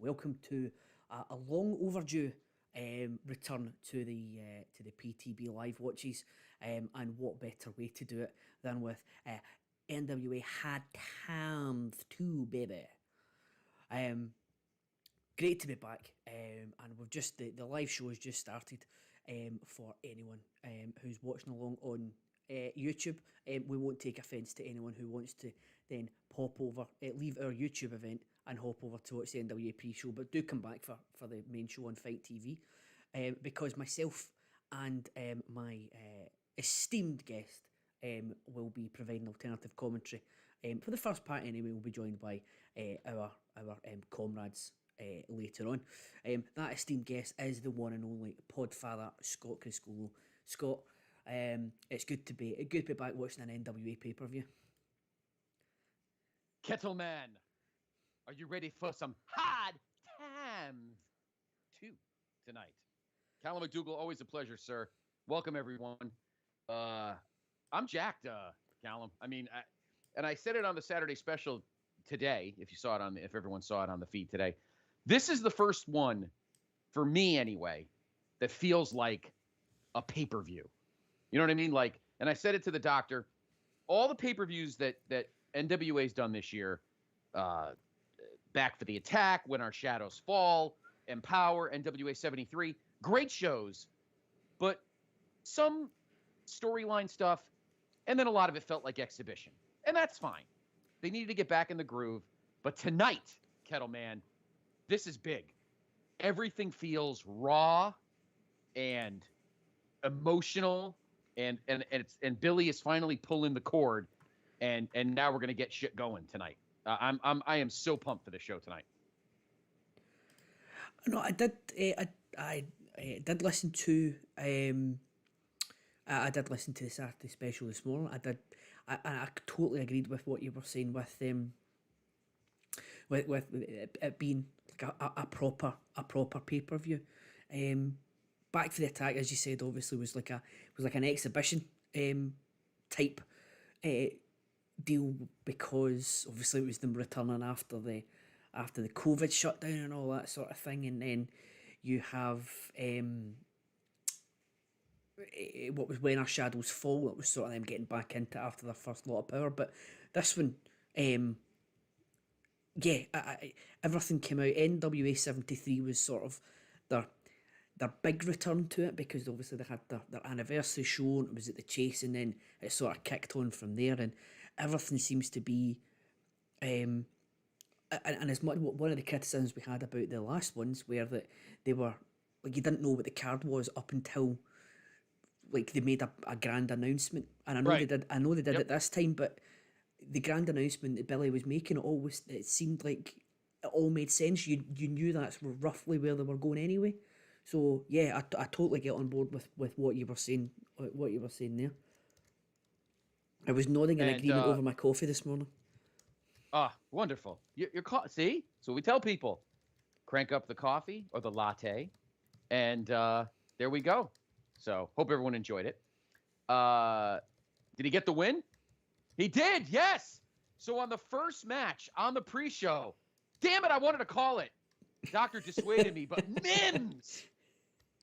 welcome to a long overdue return to the PTB live watches, and what better way to do it than with NWA Hard Times 2, baby. Um, Great to be back, and we've just the live show has just started. For anyone who's watching along on YouTube, we won't take offence to anyone who wants to then pop over, leave our YouTube event and hop over to watch the NWA pre-show, but do come back for the main show on Fight TV, because myself and my esteemed guest will be providing alternative commentary. For the first part anyway, we'll be joined by our comrades later on. That esteemed guest is the one and only Podfather Scott Criscolo. Scott, it's good to be back watching an NWA pay-per-view. Kettleman, are you ready for some hard times 2 tonight? Callum McDougall, always a pleasure, sir. Welcome, everyone. I'm jacked, Callum. I mean, I said it on the Saturday special today, if everyone saw it on the feed today. This is the first one, for me anyway, that feels like a pay-per-view. You know what I mean? Like, and I said it to the doctor, all the pay-per-views that NWA's done this year, Back for the Attack, When Our Shadows Fall, Empower, NWA 73, great shows, but some storyline stuff, and then a lot of it felt like exhibition. And that's fine. They needed to get back in the groove. But tonight, Kettleman, this is big. Everything feels raw and emotional, and Billy is finally pulling the cord, and now we're gonna get shit going tonight. I am so pumped for the show tonight. No, I did. I did listen to. I did listen to the Saturday special this morning. I totally agreed with what you were saying with it being like a proper pay-per-view. Back for the Attack, as you said, obviously was like an exhibition type deal, because obviously it was them returning after the COVID shutdown and all that sort of thing, and then you have what was When Our Shadows Fall. It was sort of them getting back into it after their first lot of power. But this one, everything came out. NWA 73 was sort of their big return to it, because obviously they had their anniversary show, and it was at the Chase, and then it sort of kicked on from there, and everything seems to be and as much, one of the criticisms we had about the last ones were that they were like, you didn't know what the card was up until like they made a grand announcement, and I know Right. they did. I know they did it this time, but the grand announcement that Billy was making, it seemed like it all made sense. You knew that's roughly where they were going anyway. So yeah, I totally get on board with what you were saying. What you were saying there. I was nodding in agreement over my coffee this morning. Wonderful. See? So we tell people, crank up the coffee or the latte, and there we go. So hope everyone enjoyed it. Did he get the win? He did, yes. So on the first match on the pre-show, damn it, I wanted to call it. Doctor dissuaded me, but Mims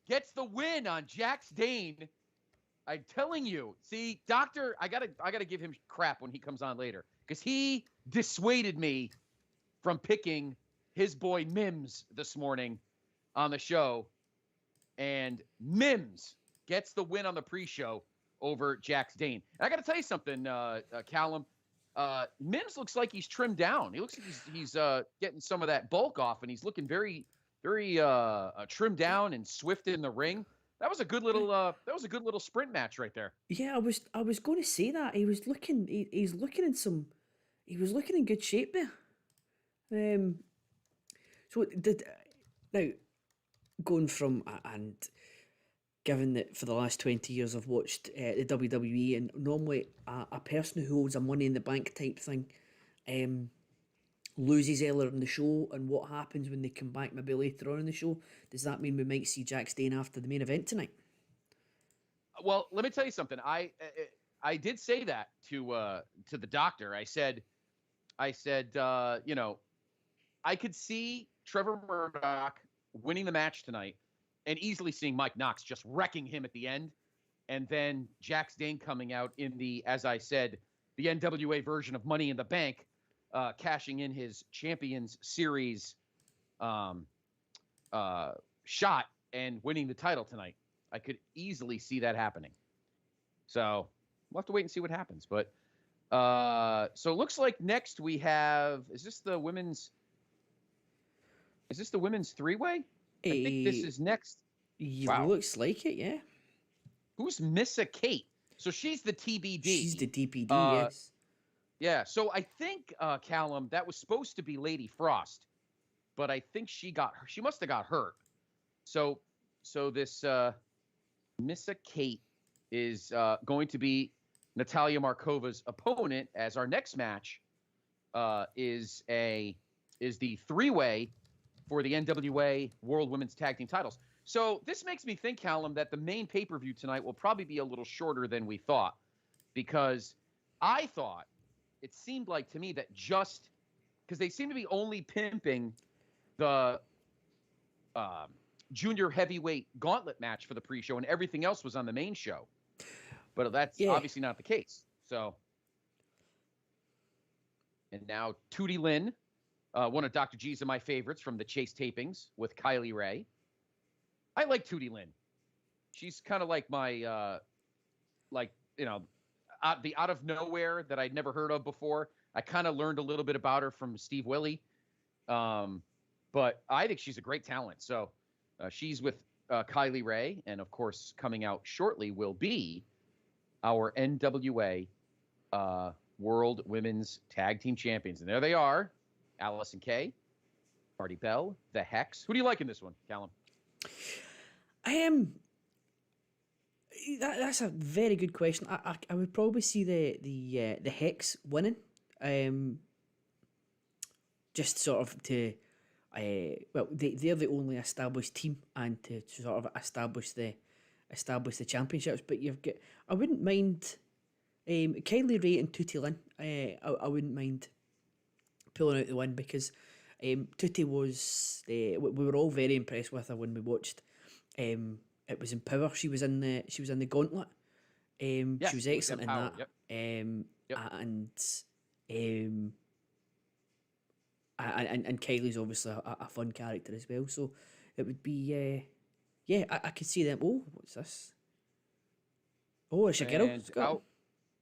gets the win on Jax Dane. I'm telling you, see, Doctor, I gotta give him crap when he comes on later, because he dissuaded me from picking his boy Mims this morning on the show, and Mims gets the win on the pre-show over Jax Dane. And I got to tell you something, Callum. Mims looks like he's trimmed down. He looks like he's getting some of that bulk off, and he's looking very, very trimmed down and swift in the ring. That was a good little sprint match right there. Yeah, I was going to say that he's looking in good shape there. So now going from and given that for the last 20 years I've watched the WWE, and normally a person who holds a Money in the Bank type thing loses earlier in the show, and what happens when they come back maybe later on in the show? Does that mean we might see Jax Dane after the main event tonight? Well, let me tell you something. I did say that to the doctor. I said, I could see Trevor Murdoch winning the match tonight and easily seeing Mike Knox just wrecking him at the end. And then Jax Dane coming out in the, as I said, the NWA version of Money in the Bank, cashing in his Champions Series shot and winning the title tonight. I could easily see that happening. So we'll have to wait and see what happens. But so it looks like next we have, is this the women's three-way? I think this is next. Wow. Looks like it, yeah. Who's Missa Kate? So she's the TBD. She's the DPD, yes. Yeah, so I think, Callum, that was supposed to be Lady Frost, but I think she must have got hurt. So this Missa Kate is going to be Natalia Markova's opponent, as our next match is the three-way for the NWA World Women's Tag Team titles. So this makes me think, Callum, that the main pay-per-view tonight will probably be a little shorter than we thought, because I thought it seemed like to me that just because they seem to be only pimping the junior heavyweight gauntlet match for the pre-show and everything else was on the main show. But that's obviously not the case. So, and now Tootie Lynn, one of Dr. G's of my favorites from the Chase tapings with Kylie Ray. I like Tootie Lynn. She's kind of like my, the out of nowhere that I'd never heard of before. I kind of learned a little bit about her from Steve Willie. But I think she's a great talent. So she's with Kylie Ray. And, of course, coming out shortly will be our NWA World Women's Tag Team Champions. And there they are, Allison Kay, Marty Bell, the Hex. Who do you like in this one, Callum? That's a very good question. I would probably see the Hex winning. Just sort of to, they're the only established team, and to sort of establish the championships. But I wouldn't mind Kylie Ray and Tootie Lynn. I wouldn't mind pulling out the win, because Tootie was we were all very impressed with her when we watched. It was in Power. She was in the Gauntlet. Yes, she was excellent in that. Yep. And Kylie's obviously a fun character as well. So it would be I could see them. Oh, what's this? Oh, it's a girl.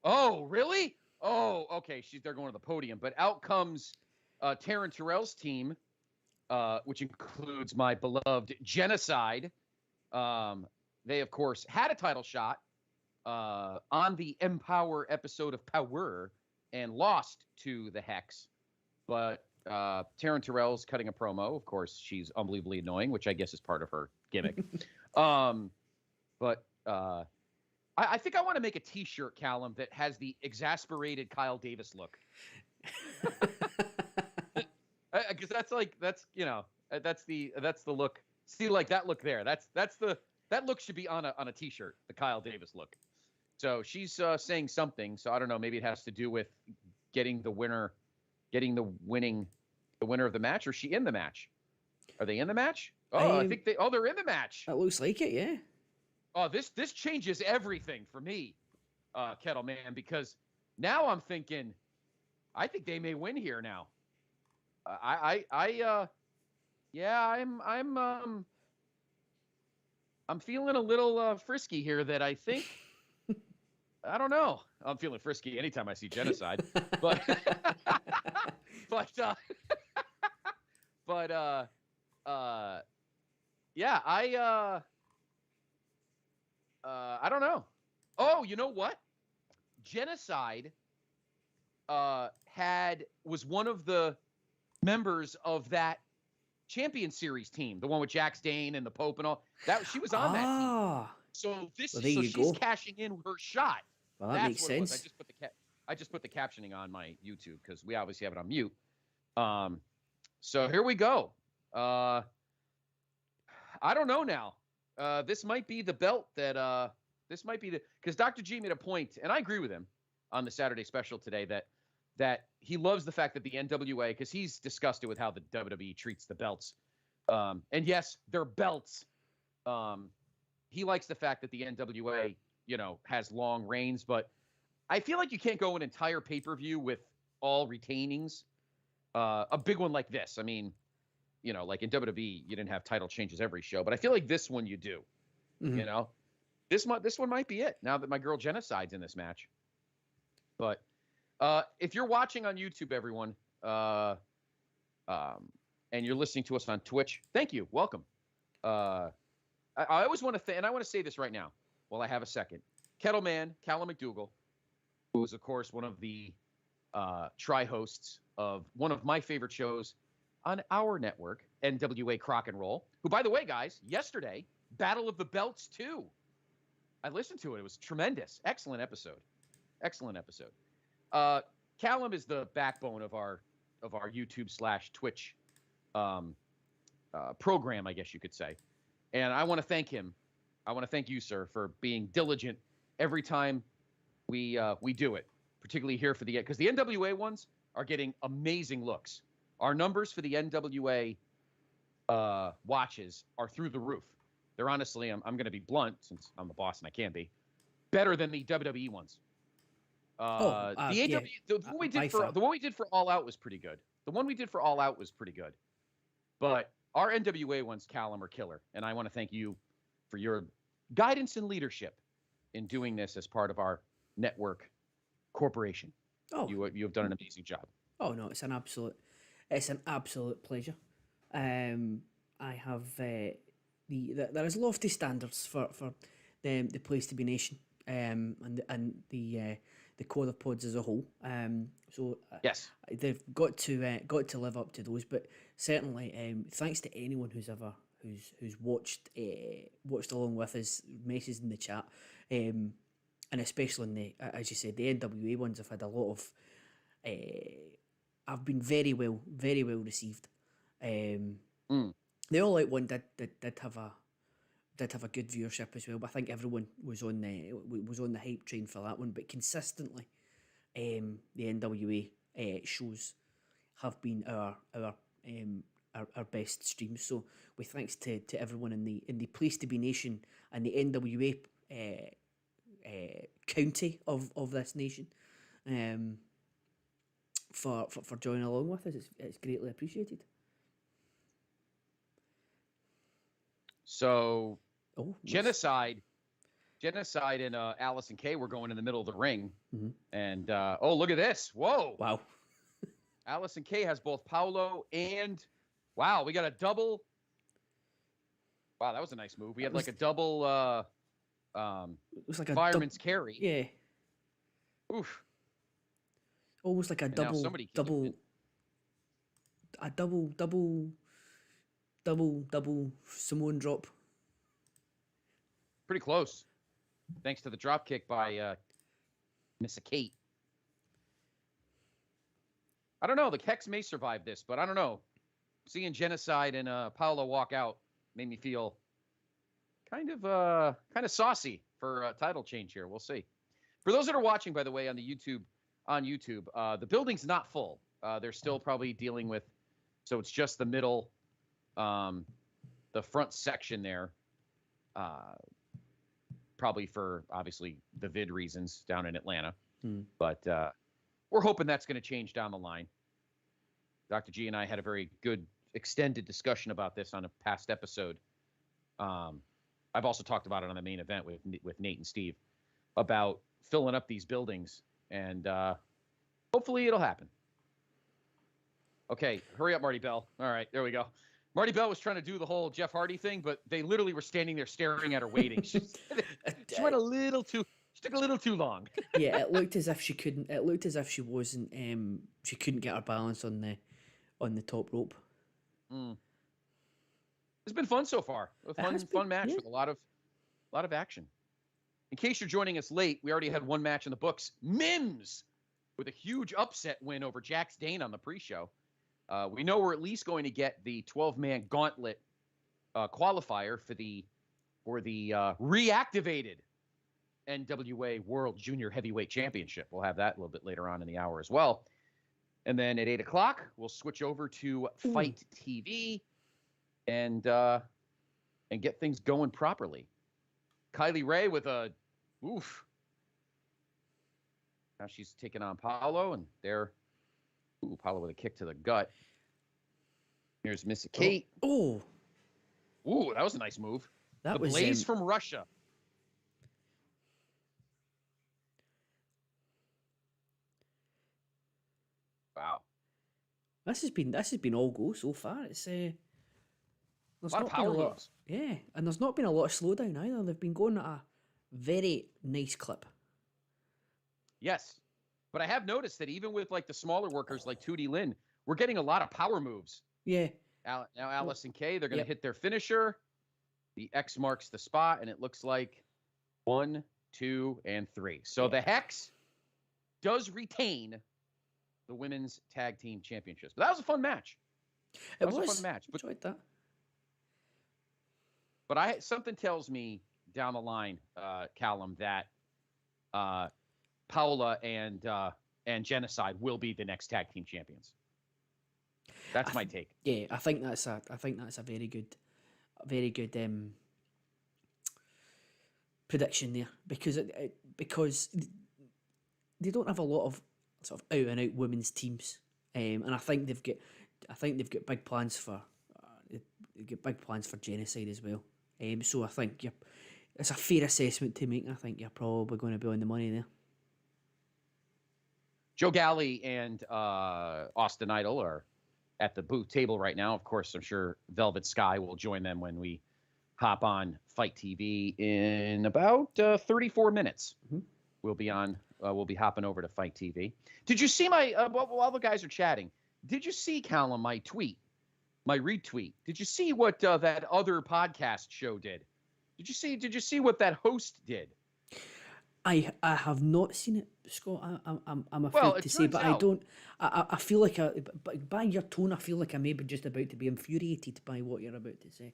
Oh, really? Oh, okay. They're going to the podium, but out comes Taryn Terrell's team, which includes my beloved Genocide. They, of course, had a title shot on the Empower episode of Power and lost to the Hex. But Taryn Terrell's cutting a promo. Of course, she's unbelievably annoying, which I guess is part of her gimmick. But I think I want to make a T-shirt, Callum, that has the exasperated Kyle Davis look. Because that's the look. See, like that look there. That look should be on a T-shirt. The Kyle Davis look. So she's saying something. So I don't know. Maybe it has to do with getting the winner of the match. Or is she in the match? Are they in the match? Oh, I think they're in the match. That looks like it. Yeah. Oh, this changes everything for me, Kettle Man, because now I'm thinking, I think they may win here now. I'm feeling a little frisky here that I think, I don't know. I'm feeling frisky anytime I see Genocide, but I don't know. Oh, you know what? Genocide was one of the members of that Champion Series team, the one with Jax Dane and the Pope and all that. She was on that team. So she's cashing in her shot. Well, that makes sense. I just put the captioning on my YouTube because we obviously have it on mute. So here we go. I don't know now. This might be the belt because Dr. G made a point, and I agree with him on the Saturday special today, that that he loves the fact that the NWA, because he's disgusted with how the WWE treats the belts. And yes, they're belts. He likes the fact that the NWA, has long reigns, but I feel like you can't go an entire pay-per-view with all retainings. A big one like this. I mean, like in WWE, you didn't have title changes every show, but I feel like this one you do. Mm-hmm. This one might be it. Now that my girl Genocide's in this match, but if you're watching on YouTube, everyone, and you're listening to us on Twitch, thank you, welcome. I always want to, and I want to say this right now, while I have a second. Kettleman, Callum McDougall, who is of course one of the tri-hosts of one of my favorite shows on our network, NWA Crock and Roll, who, by the way, guys, yesterday, Battle of the Belts 2. I listened to it. It was tremendous. Excellent episode. Callum is the backbone of our YouTube/Twitch program, I guess you could say. And I want to thank him. I want to thank you, sir, for being diligent every time we do it, particularly here for because the NWA ones are getting amazing looks. Our numbers for the NWA watches are through the roof. They're honestly, I'm going to be blunt since I'm the boss and I can be, better than the WWE ones. The one we did for All Out was pretty good. But our NWA ones, Callum, are killer, and I want to thank you for your guidance and leadership in doing this as part of our network corporation. Oh, you have done an amazing job. Oh no, it's an absolute pleasure. I have there is lofty standards for the place to be nation, and the core of pods as a whole. So yes, they've got to live up to those. But certainly, thanks to anyone who's watched along with us, messages in the chat, and especially in the, as you said, the NWA ones have had a lot of. I've been very well received. The All Out one did have a good viewership as well, but I think everyone was on the hype train for that one. But consistently, the NWA shows have been our best streams. So with thanks to everyone in the place to be nation and the NWA county of this nation, for joining along with us, it's greatly appreciated. So, genocide, and Allison Kay were going in the middle of the ring, and look at this! Whoa! Wow! Allison Kay has both Paulo and we got a double. Wow, that was a nice move. We had like a double. It was like a fireman's carry. Yeah. Oof. Almost like a double Samoan drop. Pretty close. Thanks to the drop kick by Miss Kate. I don't know. The Hex may survive this, but I don't know. Seeing Genocide and Paolo walk out made me feel kind of saucy for a title change here. We'll see. For those that are watching, by the way, on YouTube, the building's not full. They're still probably dealing with, so it's just the middle, the front section there, probably for obviously the vid reasons down in Atlanta. But we're hoping that's going to change down the line. Dr. G and I had a very good extended discussion about this on a past episode. I've also talked about it on the main event with Nate and Steve about filling up these buildings, and hopefully it'll happen. Okay, hurry up, Marty Bell. All right, there we go. Marty Bell was trying to do the whole Jeff Hardy thing, but they literally were standing there staring at her waiting. She went a little too. She took a little too long. Yeah, it looked as if she couldn't. It looked as if she wasn't. She couldn't get her balance on the top rope. It's been fun so far. A fun match with a lot of action. In case you're joining us late, we already had one match in the books. Mims with a huge upset win over Jax Dane on the pre-show. We know we're at least going to get the 12-man gauntlet qualifier for the reactivated NWA World Junior Heavyweight Championship. We'll have that a little bit later on in the hour as well. And then at 8 o'clock, we'll switch over to Fight TV and get things going properly. Kylie Ray with a oof. Now she's taking on Paolo, and Paolo with a kick to the gut. Here's Missy Kate. Ooh, that was a nice move. That the was Blaze from Russia. Wow. This has been all go so far. It's there's a lot of not been power moves. Yeah, and there's not been a lot of slowdown either. They've been going at a very nice clip. Yes, but I have noticed that even with like the smaller workers like Tootie Lynn, we're getting a lot of power moves. Yeah. Now Allison Kay, they're going to hit their finisher. The X marks the spot, and it looks like 1, 2, and 3. So the Hex does retain the women's tag team championships. But that was a fun match. It was a fun match. But, enjoyed that. But something tells me down the line, Callum, that Paola and Genocide will be the next tag team champions. That's my take. Yeah, I think that's a very good prediction there, because because they don't have a lot of sort of out and out women's teams, and I think they've got big plans for Genocide as well. So I think it's a fair assessment to make. I think you're probably going to be on the money there. Joe Galley and Austin Idol are at the booth table right now. Of course, I'm sure Velvet Sky will join them when we hop on Fight TV in about 34 minutes. Mm-hmm. We'll be hopping over to Fight TV. Did you see my, while the guys are chatting, did you see, Callum, my retweet? Did you see what that other podcast show did? Did you see what that host did? I have not seen it, Scott. I'm afraid to say, but I don't. I feel like by your tone, I feel like I may be just about to be infuriated by what you're about to say.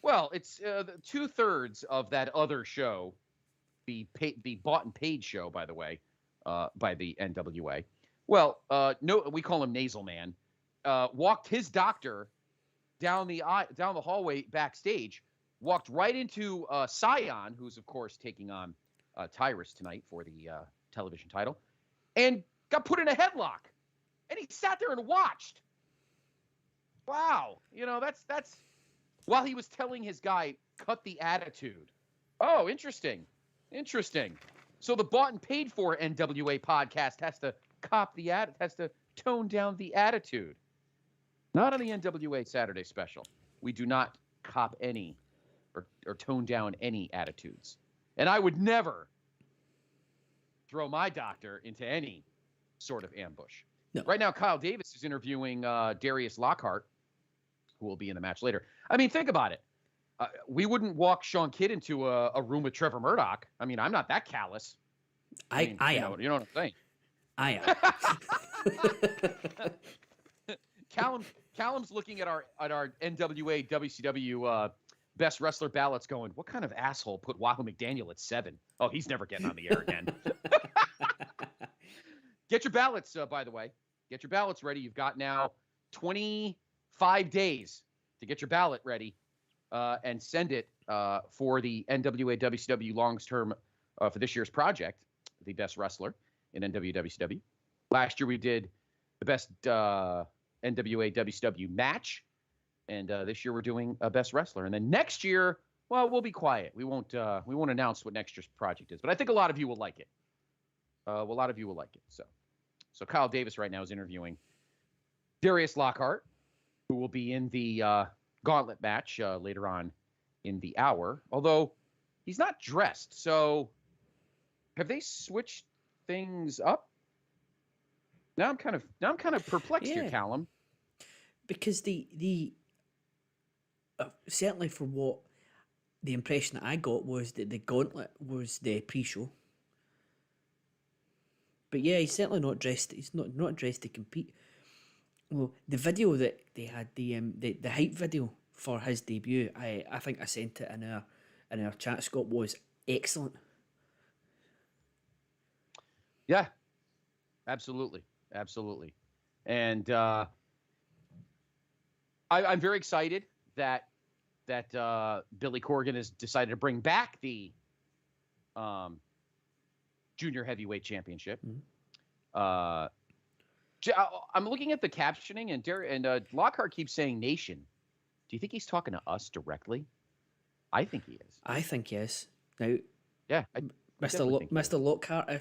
Well, it's 2/3 of that other show, the bought and paid show, by the way, by the NWA. Well, no, we call him Nasal Man. Walked his doctor down the hallway backstage. Walked right into Scion, who's of course taking on Tyrus tonight for the television title, and got put in a headlock, and he sat there and watched. Wow, that's while he was telling his guy, cut the attitude. Oh, interesting. So the bought and paid for NWA podcast has to tone down the attitude. Not on the NWA Saturday special. We do not cop any or tone down any attitudes. And I would never throw my doctor into any sort of ambush. No. Right now, Kyle Davis is interviewing Darius Lockhart, who will be in the match later. I mean, think about it. We wouldn't walk Sean Kidd into a room with Trevor Murdoch. I mean, I'm not that callous. I am. You know what I'm saying? I am. Callum's looking at our NWA WCW best wrestler ballots going, what kind of asshole put Wahoo McDaniel at 7? Oh, he's never getting on the air again. Get your ballots, by the way. Get your ballots ready. You've got now 25 days to get your ballot ready and send it for the NWA WCW long-term for this year's project, the best wrestler in NWA WCW. Last year we did the best NWA WCW match. And this year we're doing a best wrestler, and then next year, well, we'll be quiet. We won't announce what next year's project is, but I think a lot of you will like it. So Kyle Davis right now is interviewing Darius Lockhart, who will be in the gauntlet match later on in the hour. Although he's not dressed, so have they switched things up? Now I'm kind of perplexed here, Callum. Because the certainly for what the impression that I got was that the gauntlet was the pre-show. But yeah, he's certainly not dressed. He's not dressed to compete. Well, the video that they had, the hype video for his debut, I think I sent it in our chat, Scott, was excellent. Yeah, absolutely. And I'm very excited that Billy Corgan has decided to bring back the junior heavyweight championship. I'm looking at the captioning, and Lockhart keeps saying "nation." Do you think he's talking to us directly? I think he is. I think yes. Now, yeah, Mr. Lockhart, I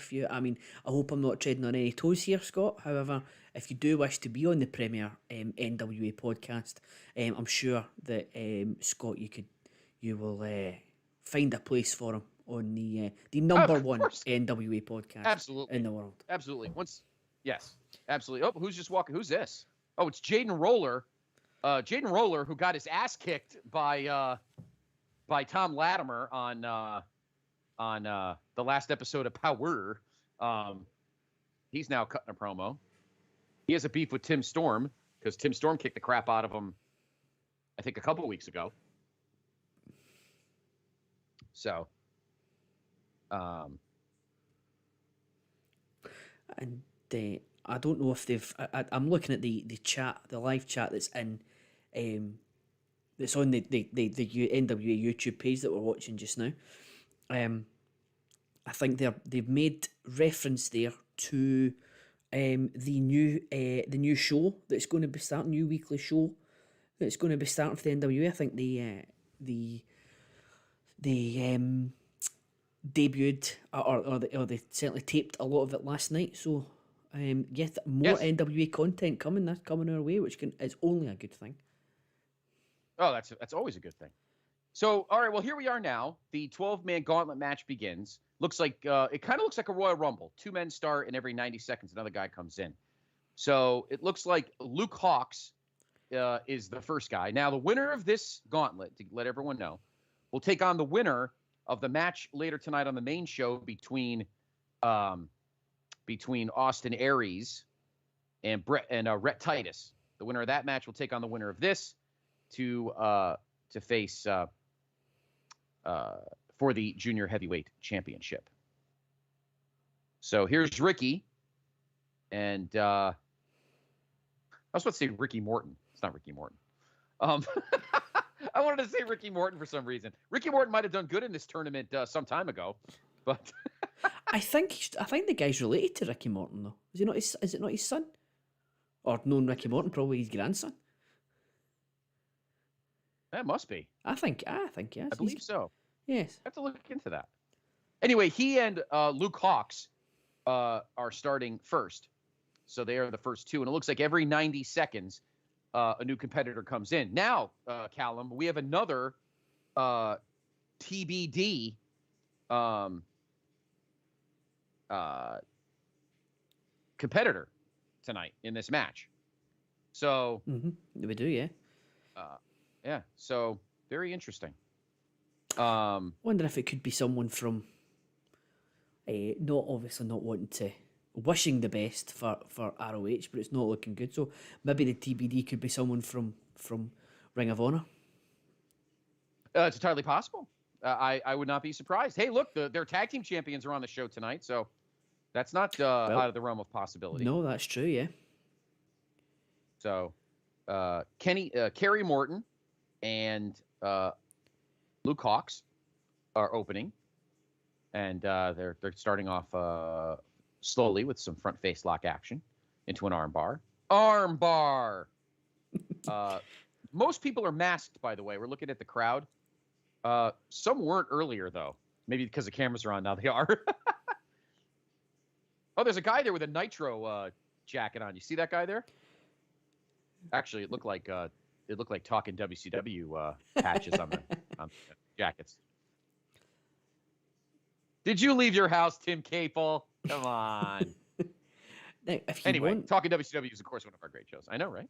hope I'm not treading on any toes here, Scott. However, if you do wish to be on the Premier NWA podcast, I'm sure that Scott, you will find a place for him on the number one NWA podcast in the world. Absolutely. Yes, absolutely. Oh, who's just walking? Who's this? Oh, it's Jaden Roller. Jaden Roller, who got his ass kicked by Tom Latimer on the last episode of Power. He's now cutting a promo. He has a beef with Tim Storm because Tim Storm kicked the crap out of him, I think, a couple of weeks ago. So, and I don't know if they've. I'm looking at the chat, the live chat that's in, that's on the NWA YouTube page that we're watching just now. I think they've made reference there to the new show that's going to be starting, new weekly show that's going to be starting for the NWA. I think the debuted or they certainly taped a lot of it last night. So more NWA content coming. That's coming our way, which is only a good thing. Oh, that's always a good thing. So, all right, well, here we are now. The 12-man gauntlet match begins. Looks like it kind of looks like a Royal Rumble. 2 men start, and every 90 seconds another guy comes in. So it looks like Luke Hawx is the first guy. Now, the winner of this gauntlet, to let everyone know, will take on the winner of the match later tonight on the main show between Austin Aries and Rhett Titus. The winner of that match will take on the winner of this to face for the Junior Heavyweight Championship. So here's Ricky, and I was about to say Ricky Morton. It's not Ricky Morton. I wanted to say Ricky Morton for some reason. Ricky Morton might have done good in this tournament some time ago, but I think the guy's related to Ricky Morton though. Is he not? Is it not his son? Or known Ricky Morton, probably his grandson. That must be. I think yes. I believe so. Yes. I have to look into that. Anyway, he and Luke Hawx are starting first. So they are the first two. And it looks like every 90 seconds, a new competitor comes in. Now, Callum, we have another TBD competitor tonight in this match. So we do, yeah. Yeah, so very interesting. Wonder if it could be someone from not wanting to, wishing the best for ROH, but it's not looking good. So maybe the TBD could be someone from Ring of Honor. It's entirely possible. I would not be surprised. Hey, look, their tag team champions are on the show tonight, so that's not out of the realm of possibility. No, that's true, yeah. So Kerry Morton and Luke Hawx are opening, and they're starting off slowly with some front face lock action into an armbar. Armbar. Most people are masked, by the way. We're looking at the crowd. Some weren't earlier, though. Maybe because the cameras are on now. They are. Oh, there's a guy there with a Nitro jacket on. You see that guy there? Actually, it looked like talking WCW patches on the jackets. Did you leave your house, Tim Capel? Come on. Now, Talking WCW is, of course, one of our great shows. I know, right?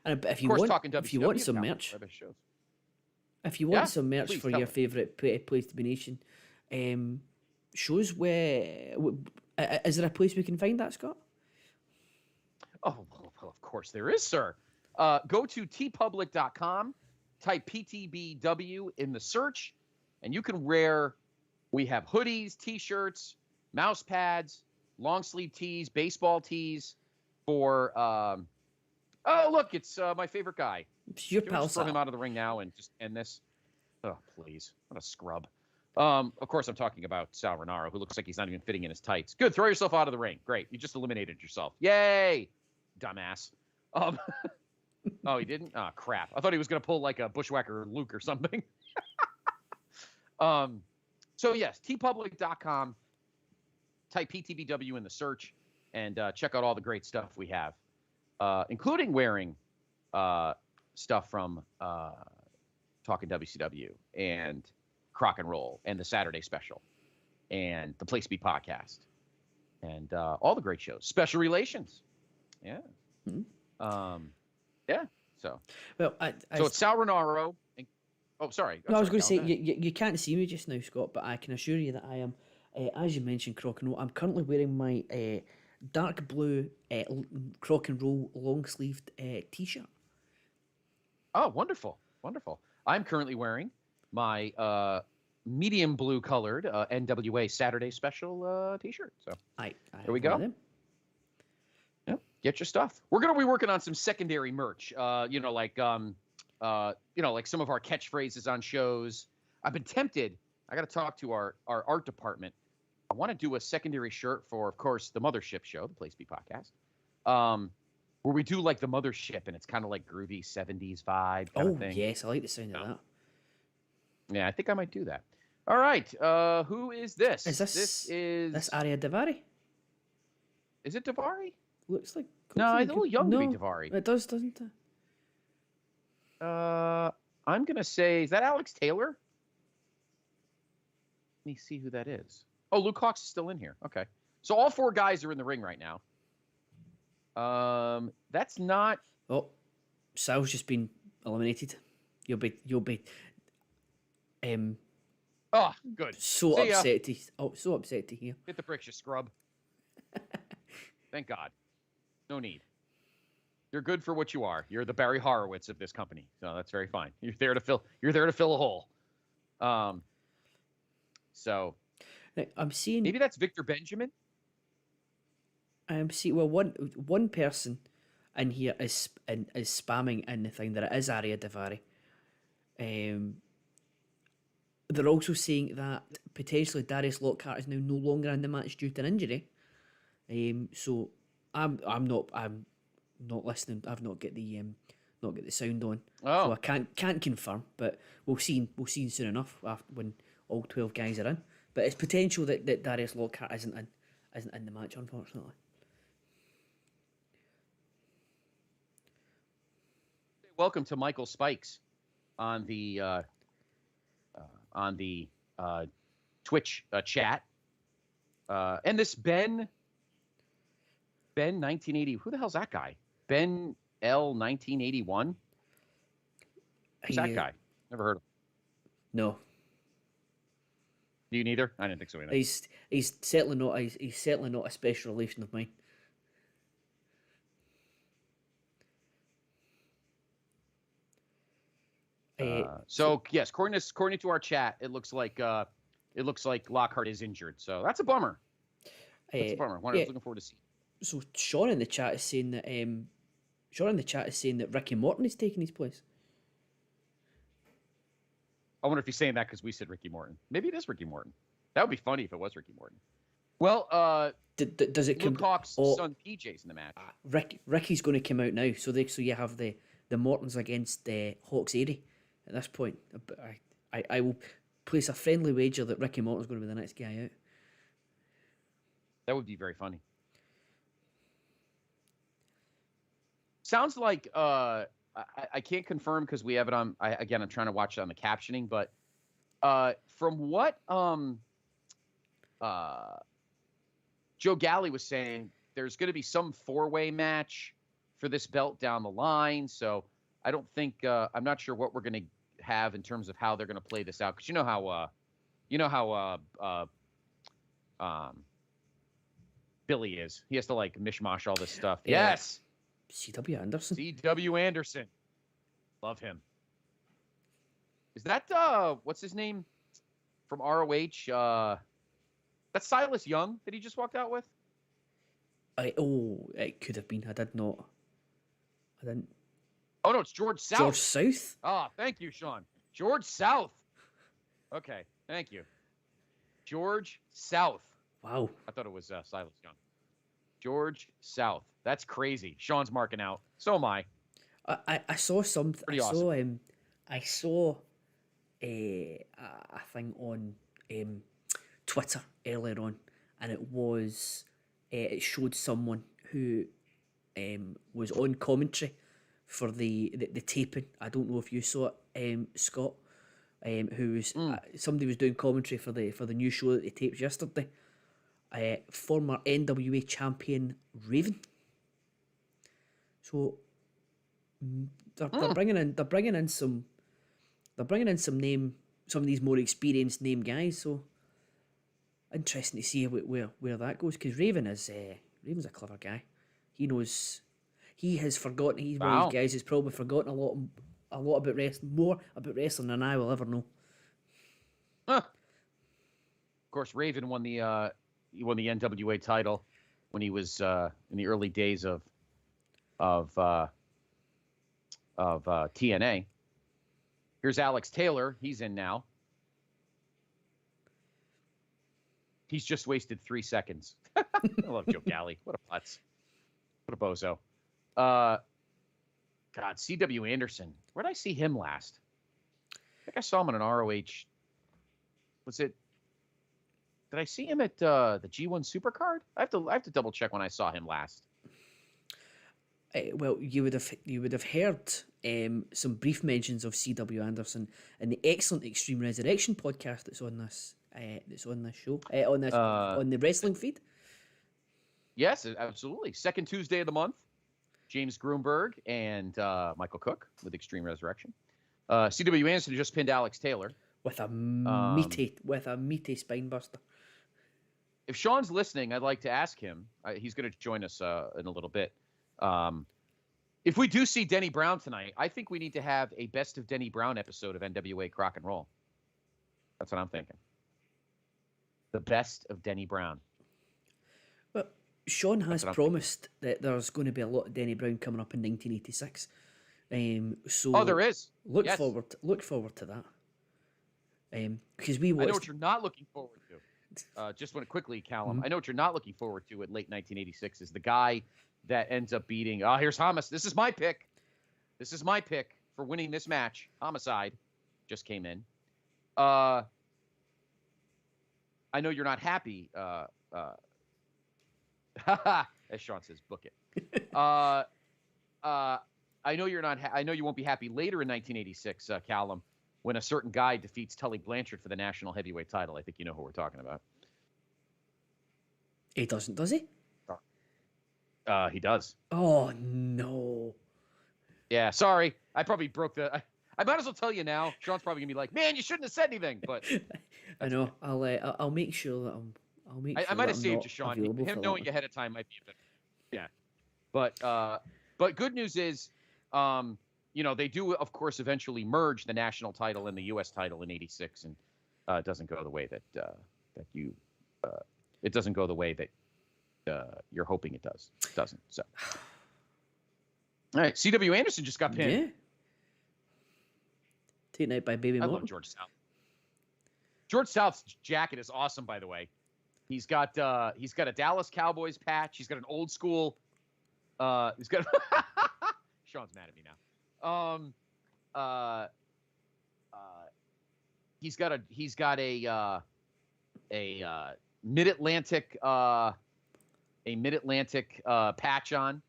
And if you want some merch, if you want some merch for your favourite place to be nation shows, where is there a place we can find that, Scott? Oh, well, of course there is, sir. Go to tpublic.com, type PTBW in the search, and you can we have hoodies, T-shirts, mouse pads, long sleeve tees, baseball tees, for. Oh, look, it's my favorite guy. It's your Can we pal just throw him Sal. out of the ring now and just end this? Oh, please. What a scrub. Of course, I'm talking about Sal Rinauro, who looks like he's not even fitting in his tights. Good. Throw yourself out of the ring. Great. You just eliminated yourself. Yay. Dumbass. Oh, he didn't? Oh, crap. I thought he was going to pull like a Bushwhacker Luke or something. So, yes, tpublic.com. Type PTBW in the search and check out all the great stuff we have, including wearing stuff from Talking WCW and Crock and Roll and the Saturday Special and the Place Be podcast and all the great shows. Special Relations. Yeah. Mm-hmm. Yeah. So. Well, so it's Sal Rinauro. And, sorry. No, I was going to say, you can't see me just now, Scott, but I can assure you that I am, as you mentioned, Crock and Roll. I'm currently wearing my dark blue Crock and Roll long-sleeved T-shirt. Oh, wonderful. Wonderful. I'm currently wearing my medium blue colored NWA Saturday Special T-shirt. So there we go. Yep. Get your stuff. We're going to be working on some secondary merch. Like some of our catchphrases on shows. I've been tempted. I got to talk to our art department. I want to do a secondary shirt for, of course, the Mothership show, the Place Be podcast, where we do like the Mothership, and it's kind of like groovy 70s vibe kind of thing. Oh, yes. I like the sound of that. Yeah, I think I might do that. All right. Who is this? This Arya Davari. Is it Davari? Looks like... No, it's a little young to be Davari. It does, doesn't it? I'm going to say, is that Alex Taylor? Let me see who that is. Oh, Luke Hawx is still in here. Okay. So all four guys are in the ring right now. That's not... Oh, Sal's just been eliminated. You'll be oh, good. So upset to hear. Hit the bricks, you scrub. Thank God. No need. You're good for what you are. You're the Barry Horowitz of this company. So that's very fine. You're there to fill a hole. So I'm seeing maybe that's Victor Benjamin. I'm seeing one person in here is spamming in the thing that it is Arya Davari. They're also saying that potentially Darius Lockhart is now no longer in the match due to an injury. So I'm not listening. I've not got the sound on, so I can't confirm. But we'll see soon enough when all 12 guys are in. But it's potential that Darius Lockhart isn't in the match, unfortunately. Welcome to Michael Spikes on the Twitch chat. And this Ben 1980. Who the hell's that guy? Ben L 1981. Who's that guy? Never heard of him. No. You neither? I didn't think so either. He's certainly not a special relation of mine. Yes, according to our chat, it looks like Lockhart is injured. So that's a bummer. That's a bummer. I was looking forward to seeing. So Sean in the chat is saying that Ricky Morton is taking his place. I wonder if he's saying that because we said Ricky Morton. Maybe it is Ricky Morton. That would be funny if it was Ricky Morton. Well, does it come? Luke Hawx's son PJ's in the match. Ricky's going to come out now, so you have the Mortons against Hawks Airy at this point. I will place a friendly wager that Ricky Morton's going to be the next guy out. That would be very funny. Sounds like I can't confirm because we have it on. I'm trying to watch it on the captioning, but from what Joe Galley was saying, there's going to be some 4-way match for this belt down the line. So I don't think I'm not sure what we're going to have in terms of how they're going to play this out, because you know how Billy is. He has to like mishmash all this stuff. Yeah. Yes. C.W. Anderson. C.W. Anderson. Love him. Is that what's his name from ROH? That's Silas Young that he just walked out with. It could have been. I did not. I didn't. Oh, no, it's George South. George South? Ah, thank you, Sean. George South. Okay, thank you. George South. Wow. I thought it was Silas Young. George South. That's crazy. Sean's marking out. So am I. I saw something. Pretty awesome. I saw a thing on Twitter earlier on, and it was it showed someone who was on commentary for the taping. I don't know if you saw it, Scott. Who was somebody was doing commentary for the new show that they taped yesterday. Former NWA champion Raven. So they're bringing in some some of these more experienced name guys. So interesting to see where that goes, because Raven's a clever guy. He knows. He has forgotten. He's one of these guys who's probably forgotten a lot about wrestling, more about wrestling than I will ever know. Huh. Of course, Raven won the NWA title when he was in the early days of TNA. Here's Alex Taylor. He's in now. He's just wasted 3 seconds. I love Joe Galley. What a putz. What a bozo. God, C.W. Anderson. Where did I see him last? I think I saw him on an ROH. Was it? Did I see him at the G1 Supercard? I have to double check when I saw him last. Well, you would have heard some brief mentions of C.W. Anderson in the excellent Extreme Resurrection podcast that's on this show on the wrestling feed. Yes, absolutely. Second Tuesday of the month. James Grunberg and Michael Cook with Extreme Resurrection. C.W. Anderson just pinned Alex Taylor with a meaty spine buster. If Sean's listening, I'd like to ask him. He's going to join us in a little bit. If we do see Denny Brown tonight, I think we need to have a Best of Denny Brown episode of NWA Crock and Roll. That's what I'm thinking. The Best of Denny Brown. Well, Sean has promised that there's going to be a lot of Denny Brown coming up in 1986. So there is. Look forward to that. Because we watched... I know what you're not looking forward to. Just want to quickly, Callum. I know what you're not looking forward to at late 1986 is the guy that ends up beating. Here's Hamas. This is my pick. This is my pick for winning this match. Homicide just came in. I know you're not happy. As Sean says, book it. I know you're not. I know you won't be happy later in 1986, Callum, when a certain guy defeats Tully Blanchard for the national heavyweight title. I think you know who we're talking about. He doesn't, does he? He does. Oh no. Yeah, sorry. I probably broke the. I might as well tell you now. Sean's probably gonna be like, "Man, you shouldn't have said anything." But I know. I'll make sure that I'll make. I might have saved you, Sean. Him knowing you ahead of time might be a bit. Yeah, but good news is, they do of course eventually merge the national title and the U.S. title in '86, and it doesn't go the way that it doesn't go the way that you're hoping it does. It doesn't. So, all right, C.W. Anderson just got pinned. Yeah. Taken out by Baby Morton. I love George South. George South's jacket is awesome, by the way. He's got a Dallas Cowboys patch. He's got an old school. He's got. Sean's mad at me now. He's got a mid-Atlantic patch on.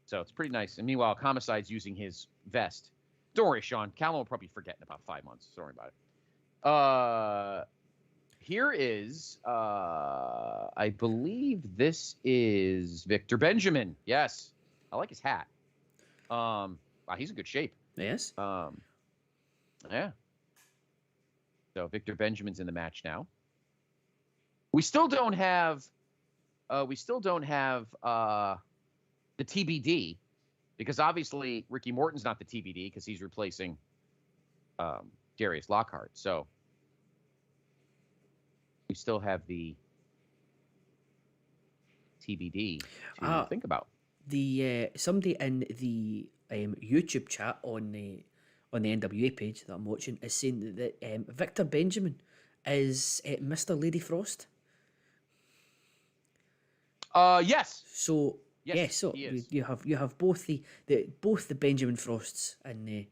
So it's pretty nice. And meanwhile, Homicide's using his vest. Don't worry, Sean. Callum will probably forget in about 5 months. Don't worry about it. Here is, I believe this is Victor Benjamin. Yes. I like his hat. Wow, he's in good shape. Yes. Yeah. So Victor Benjamin's in the match now. We still don't have the TBD, because obviously Ricky Morton's not the TBD because he's replacing Darius Lockhart. So we still have the TBD to Ah, think about. the somebody in the YouTube chat on the NWA page that I'm watching is saying that Victor Benjamin is Mr. Lady Frost. Yes. So Yes, yeah, so he is. you have both the Benjamin Frosts in the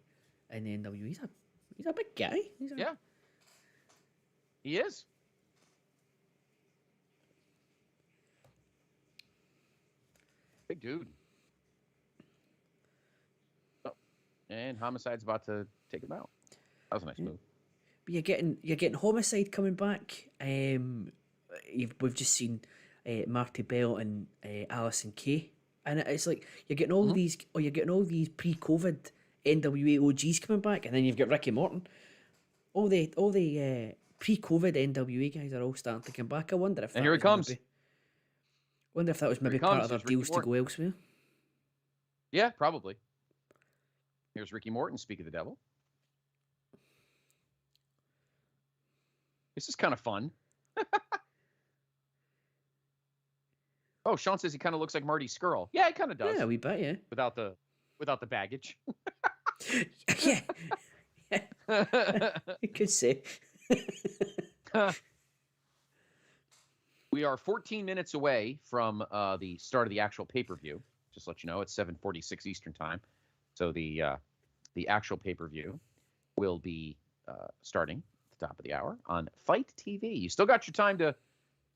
NWA. He's a big guy. Yeah, he is. Big dude. Oh, and Homicide's about to take him out. That was a nice move. You're getting Homicide coming back. We've just seen Marty Bell and Alison Kay, and it's like you're getting all these, or you're getting all these pre-COVID NWA OGs coming back, and then you've got Ricky Morton. All the pre-COVID NWA guys are all starting to come back. I wonder if And here it comes. Wonder if that was maybe part of their deals to go elsewhere. Yeah, probably. Here's Ricky Morton, speak of the devil. This is kind of fun. Oh, Sean says he kind of looks like Marty Skrull. Yeah, he kind of does. Yeah, we bet, yeah. Without the baggage. Yeah. You could say. We are 14 minutes away from the start of the actual pay-per-view. Just to let you know, it's 7:46 Eastern time. So the actual pay-per-view will be starting at the top of the hour on Fight TV. You still got your time to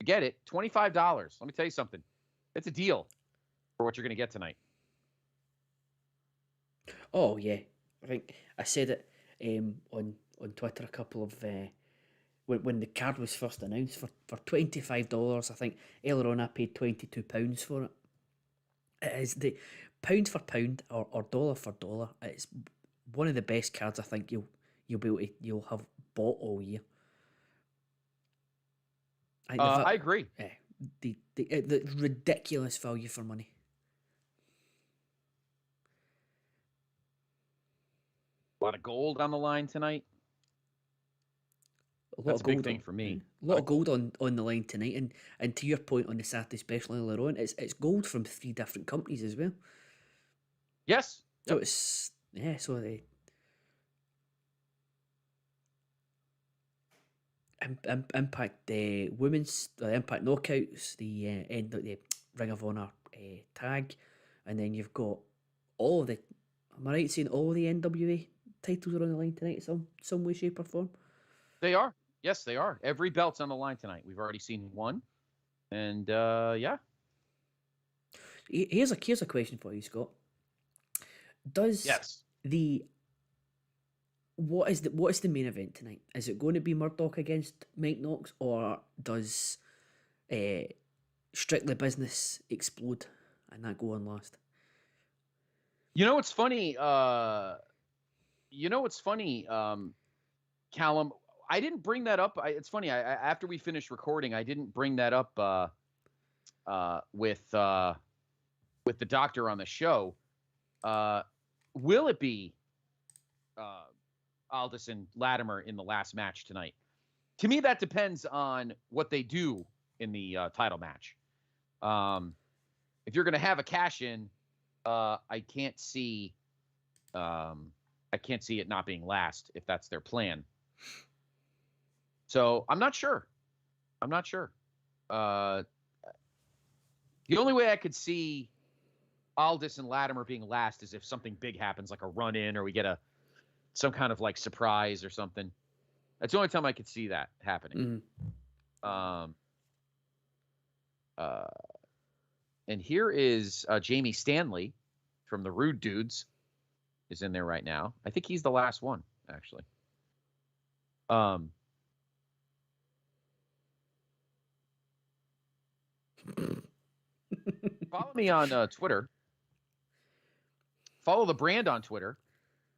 get it. $25. Let me tell you something. It's a deal for what you're going to get tonight. Oh yeah, I think I said it on Twitter a couple of when the card was first announced for $25. I think earlier on I paid £22 for it. It is the pound for pound or dollar for dollar. It's one of the best cards I think you'll be able to have bought all year. I agree. The ridiculous value for money. A lot of gold on the line tonight. That's a big thing for me. A lot of gold on the line tonight, and to your point on the Saturday special earlier on, it's gold from 3 different companies as well. Yes. So it's so the Impact women's Impact knockouts, the Ring of Honor tag, and then you've got all of the. Am I right saying all the NWA titles are on the line tonight in some way, shape, or form? They are. Yes, they are. Every belt's on the line tonight. We've already seen one, and yeah. Here's a question for you, Scott. What is the main event tonight? Is it going to be Murdoch against Mike Knox, or does Strictly Business explode and that go on last? You know what's funny? Callum. I didn't bring that up. It's funny. After we finished recording, I didn't bring that up with the doctor on the show. Will it be Aldis and Latimer in the last match tonight? To me, that depends on what they do in the title match. If you're going to have a cash in, I can't see it not being last if that's their plan. So I'm not sure. The only way I could see Aldis and Latimer being last is if something big happens, like a run-in, or we get some kind of like surprise or something. That's the only time I could see that happening. Mm-hmm. And here is Jamie Stanley from the Rude Dudes is in there right now. I think he's the last one, actually. Follow me on Twitter. Follow the brand on Twitter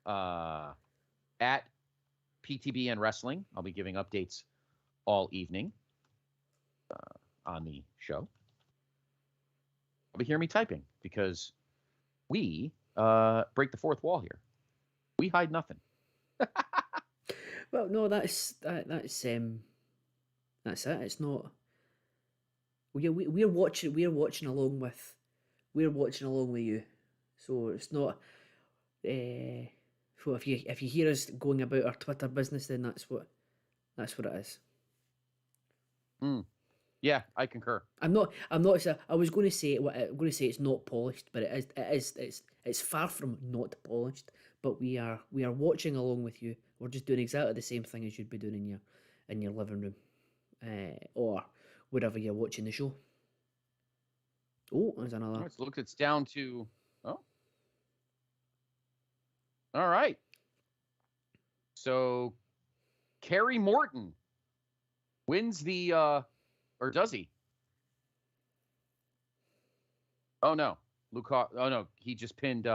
at PTBN Wrestling. I'll be giving updates all evening on the show. You'll be hearing me typing because we break the fourth wall here. We hide nothing. Well, no, that's That's it. It's not. We're watching. We're watching along with. We're watching along with you. So it's not. So if you hear us going about our Twitter business, then that's what it is. Yeah, I concur. I'm not. I'm not. I was going to say. I'm going to say it's not polished, but it is. It is. It's far from not polished. But we are watching along with you. We're just doing exactly the same thing as you'd be doing in your living room, or wherever you're watching the show. Oh, there's another. Let's look. It's down to. Oh. All right. So, Kerry Morton wins the. Or does he? Oh no, Luke. Oh no, he just pinned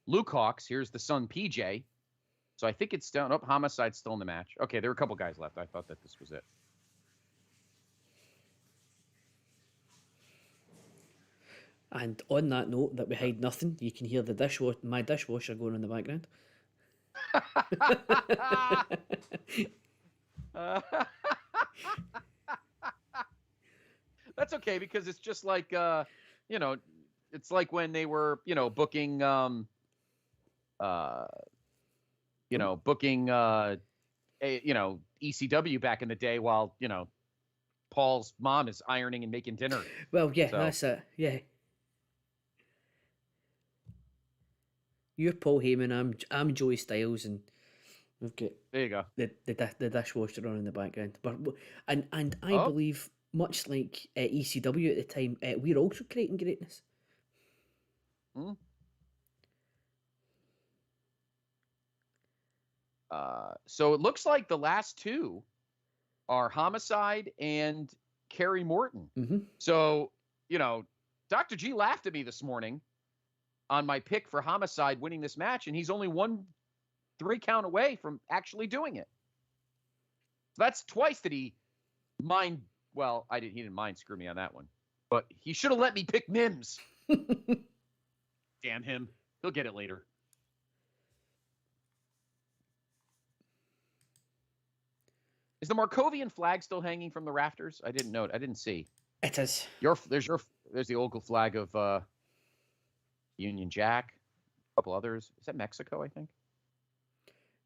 Luke Hawks. Here's the son PJ. So I think it's down. Oh, Homicide's still in the match. Okay, there were a couple guys left. I thought that this was it. And on that note, that we hide nothing, you can hear my dishwasher going in the background. That's okay because it's just like it's like when they were booking booking ECW back in the day while Paul's mom is ironing and making dinner. Well, yeah, that's it. Yeah. You're Paul Heyman. I'm Joey Styles, and we've got there you go the dishwasher on in the background. But I believe, much like ECW at the time, we're also creating greatness. So it looks like the last two are Homicide and Kerry Morton. Mm-hmm. So Dr. G laughed at me this morning on my pick for Homicide winning this match, and he's only 3 count away from actually doing it. So that's twice that he mind. Well, he didn't mind screw me on that one, but he should have let me pick Mims. Damn him. He'll get it later. Is the Markovian flag still hanging from the rafters? I didn't know it. I didn't see. It is. There's the old flag of Union Jack. A couple others. Is that Mexico? I think.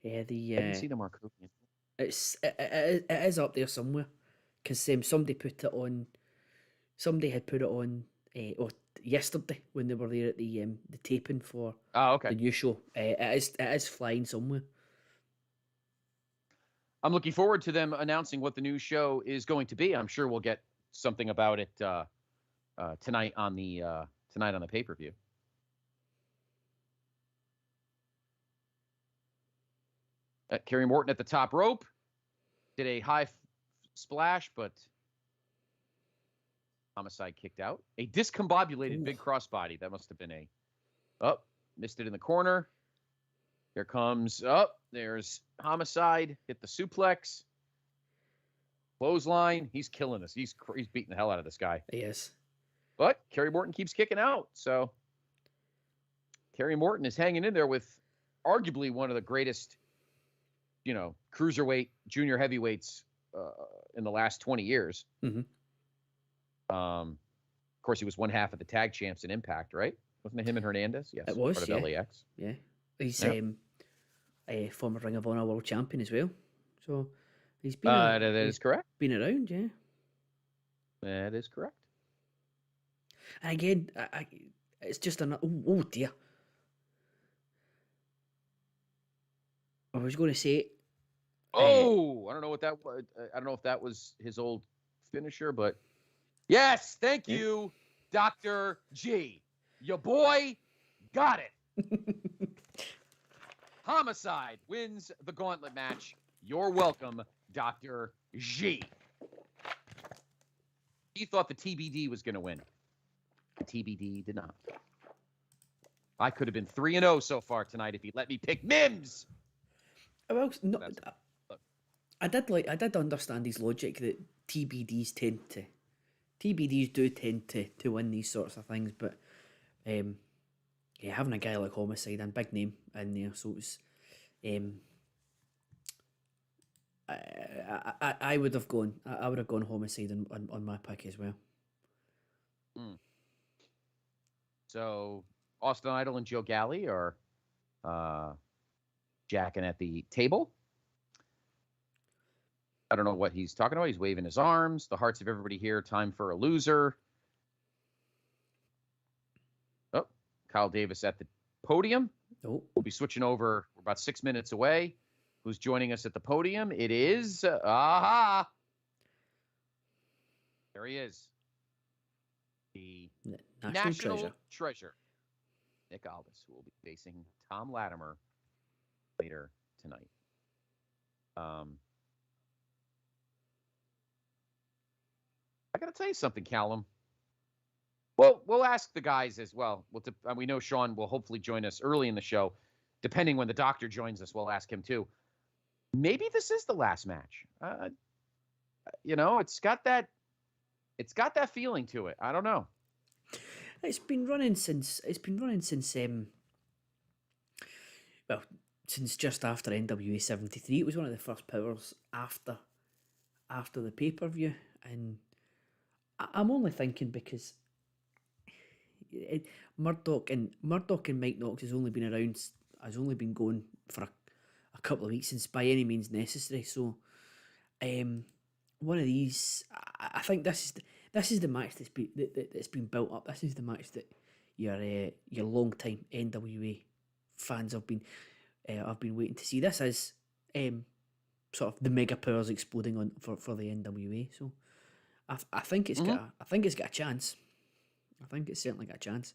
Yeah, I didn't see the Markovian. It is up there somewhere, because somebody put it on. Somebody had put it on yesterday when they were there at the taping for the new show. It is flying somewhere. I'm looking forward to them announcing what the new show is going to be. I'm sure we'll get something about it tonight on the pay-per-view. Kerry Morton at the top rope did a high splash, but Homicide kicked out. A discombobulated big crossbody. That must have been missed it in the corner. Here comes there's Homicide. Hit the suplex. Clothesline. He's killing us. He's beating the hell out of this guy. Yes. But Kerry Morton keeps kicking out. So Kerry Morton is hanging in there with arguably one of the greatest, cruiserweight, junior heavyweights in the last 20 years. Mm-hmm. Of course, he was one half of the tag champs in Impact, right? Wasn't it him and Hernandez? Yes. It was, part of LAX. Yeah. He's a former Ring of Honor World Champion as well. So he's been that is correct. Been around, yeah. That is correct. And again, it's just oh dear. I was going to say. I don't know what that was. I don't know if that was his old finisher, but yes, thank you, Dr. G. Your boy got it. Homicide wins the gauntlet match. You're welcome, Dr. G. He thought the TBD was going to win. The TBD did not. I could have been 3-0 so far tonight if he let me pick Mims. Well, no, I did understand his logic that TBDs do tend to win these sorts of things, but having a guy like Homicide and big name in there, so it was I would have gone. I would have gone homicide on my pick as well. Mm. So Austin Idol and Joe Galley are jacking at the table. I don't know what he's talking about. He's waving his arms. The hearts of everybody here. Time for a loser. Oh, Kyle Davis at the podium. Oh, We'll be switching over. We're about 6 minutes away. Who's joining us at the podium? It is aha. There he is. The National Treasure. Nick Aldis, who will be facing Tom Latimer later tonight. I got to tell you something, Callum. Well, we'll ask the guys as well. We know Sean will hopefully join us early in the show. Depending when the doctor joins us, we'll ask him too. Maybe this is the last match. It's got that feeling to it. I don't know. It's been running since since just after NWA 73. It was one of the first powers after the pay-per-view, and I'm only thinking because Murdoch and Mike Knox has only been going for a couple of weeks since by any means necessary. So one of these, I think this is the match that's been built up. This is the match that your long time NWA fans have been waiting to see. This is sort of the mega powers exploding on for the NWA. So I think it's got a chance. I think it's certainly got a chance.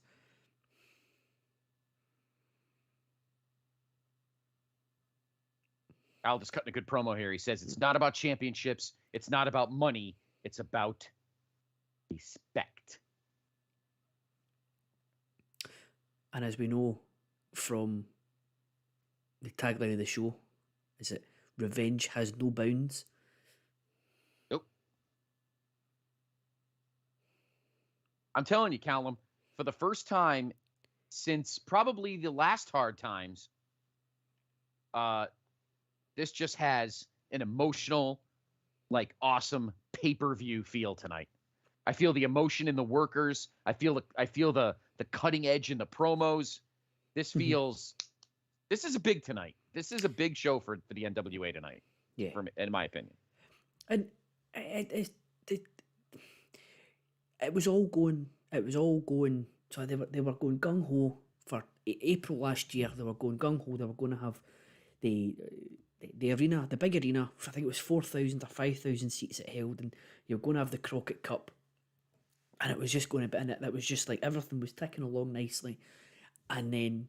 Al just cutting a good promo here. He says it's not about championships. It's not about money. It's about respect. And as we know from the tagline of the show, is it revenge has no bounds? Nope. I'm telling you, Callum, for the first time since probably the last Hard Times, this just has an emotional, awesome pay-per-view feel tonight. I feel the emotion in the workers. I feel the cutting edge in the promos. This feels. This is a big tonight. This is a big show for the NWA tonight. Yeah, in my opinion. And it was all going. So they were going gung ho for April last year. They were going gung ho. They were going to have the arena, the big arena. I think it was 4,000 or 5,000 seats it held, and you're going to have the Crockett Cup. And it was just going to be in it. That was just like everything was ticking along nicely, and then,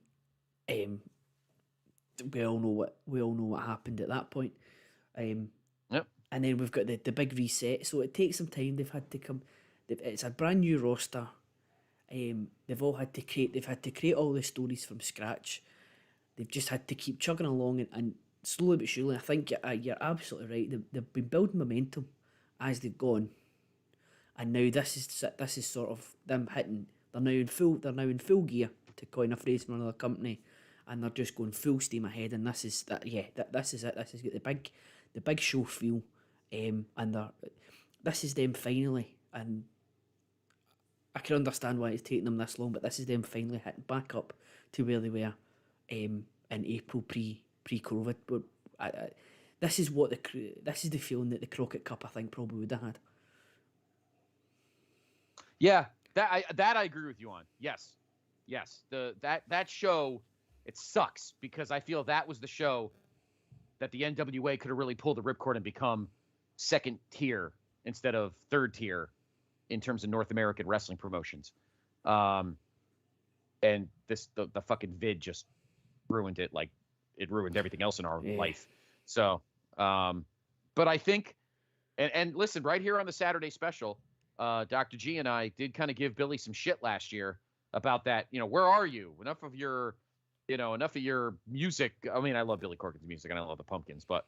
we all know what happened at that point. Yep. And then we've got the big reset. So it takes some time. They've had to come. It's a brand new roster. They've had to create all the stories from scratch. They've just had to keep chugging along and slowly but surely. I think you're absolutely right. They've been building momentum as they've gone. And now this is sort of them hitting. They're now in full gear, to coin a phrase from another company, and they're just going full steam ahead. And this is that. Yeah, this is it. This is the big show feel. And this is them finally. And I can understand why it's taking them this long, but this is them finally hitting back up to where they were in April pre-COVID. But this is the feeling that the Crockett Cup, I think, probably would have had. Yeah, that I agree with you on. Yes. That show, it sucks because I feel that was the show that the NWA could have really pulled the ripcord and become second tier instead of third tier in terms of North American wrestling promotions. And the fucking vid just ruined it. Like it ruined everything else in our life. So, but I think, and listen, right here on the Saturday special, Dr. G and I did kind of give Billy some shit last year about that. Where are you? Enough of your music. I mean, I love Billy Corgan's music and I love the Pumpkins, but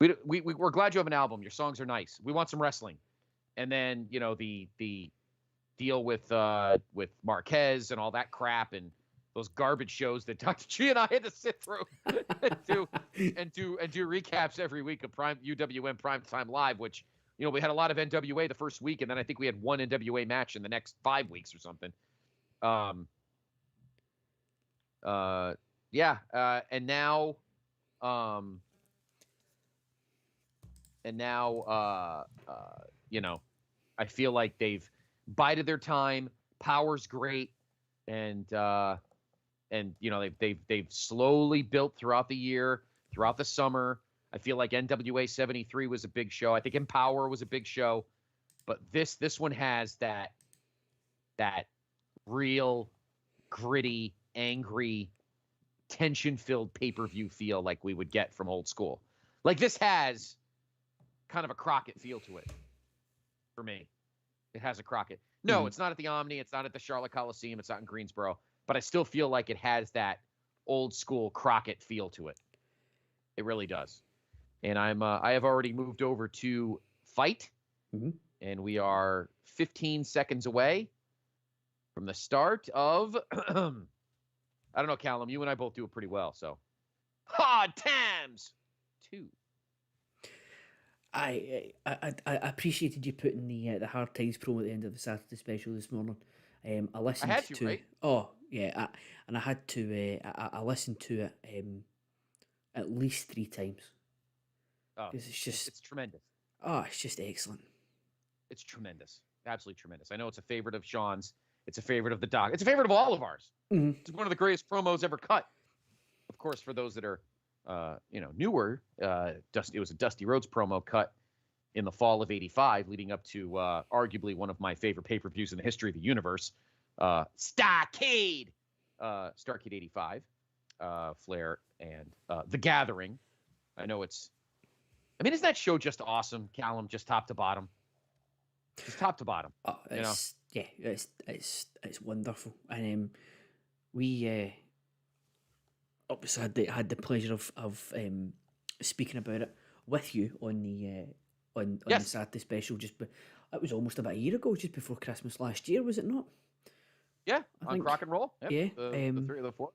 we're glad you have an album. Your songs are nice. We want some wrestling. And then, the deal with Marquez and all that crap. And those garbage shows that Dr. G and I had to sit through and do recaps every week of UWM Primetime Live, which, you know, we had a lot of NWA the first week, and then I think we had one NWA match in the next 5 weeks or something. And now you know, I feel like they've bided their time. Power's great, and you know, they've slowly built throughout the year, throughout the summer. I feel like NWA 73 was a big show. I think Empower was a big show, but this one has that real gritty, angry, tension-filled pay-per-view feel like we would get from old school. Like, this has kind of a Crockett feel to it for me. It has a Crockett. No, It's not at the Omni. It's not at the Charlotte Coliseum. It's not in Greensboro. But I still feel like it has that old school Crockett feel to it. It really does. And I have already moved over to Fight, and we are 15 seconds away from the start of I don't know, Callum. You and I both do it pretty well. So, Hard Times 2. I appreciated you putting the Hard Times promo at the end of the Saturday special this morning. I listened to right? Oh yeah, I had to. I listened to it at least 3 times. Oh, it's tremendous. Oh, it's just excellent. It's tremendous, absolutely tremendous. I know it's a favorite of Sean's. It's a favorite of the doc. It's a favorite of all of ours. It's one of the greatest promos ever cut. Of course, for those that are newer, it was a Dusty Rhodes promo cut in the fall of '85, leading up to arguably one of my favorite pay-per-views in the history of the universe, Starrcade '85, Flair and The Gathering. Isn't that show just awesome, Callum? Just top to bottom. Just top to bottom. Oh, it's wonderful, and we obviously had the pleasure of speaking about it with you on the the Saturday special. It was almost about a year ago, just before Christmas last year, was it not? Yeah, on Crock and Roll. Yep. Yeah, the 3 or the 4.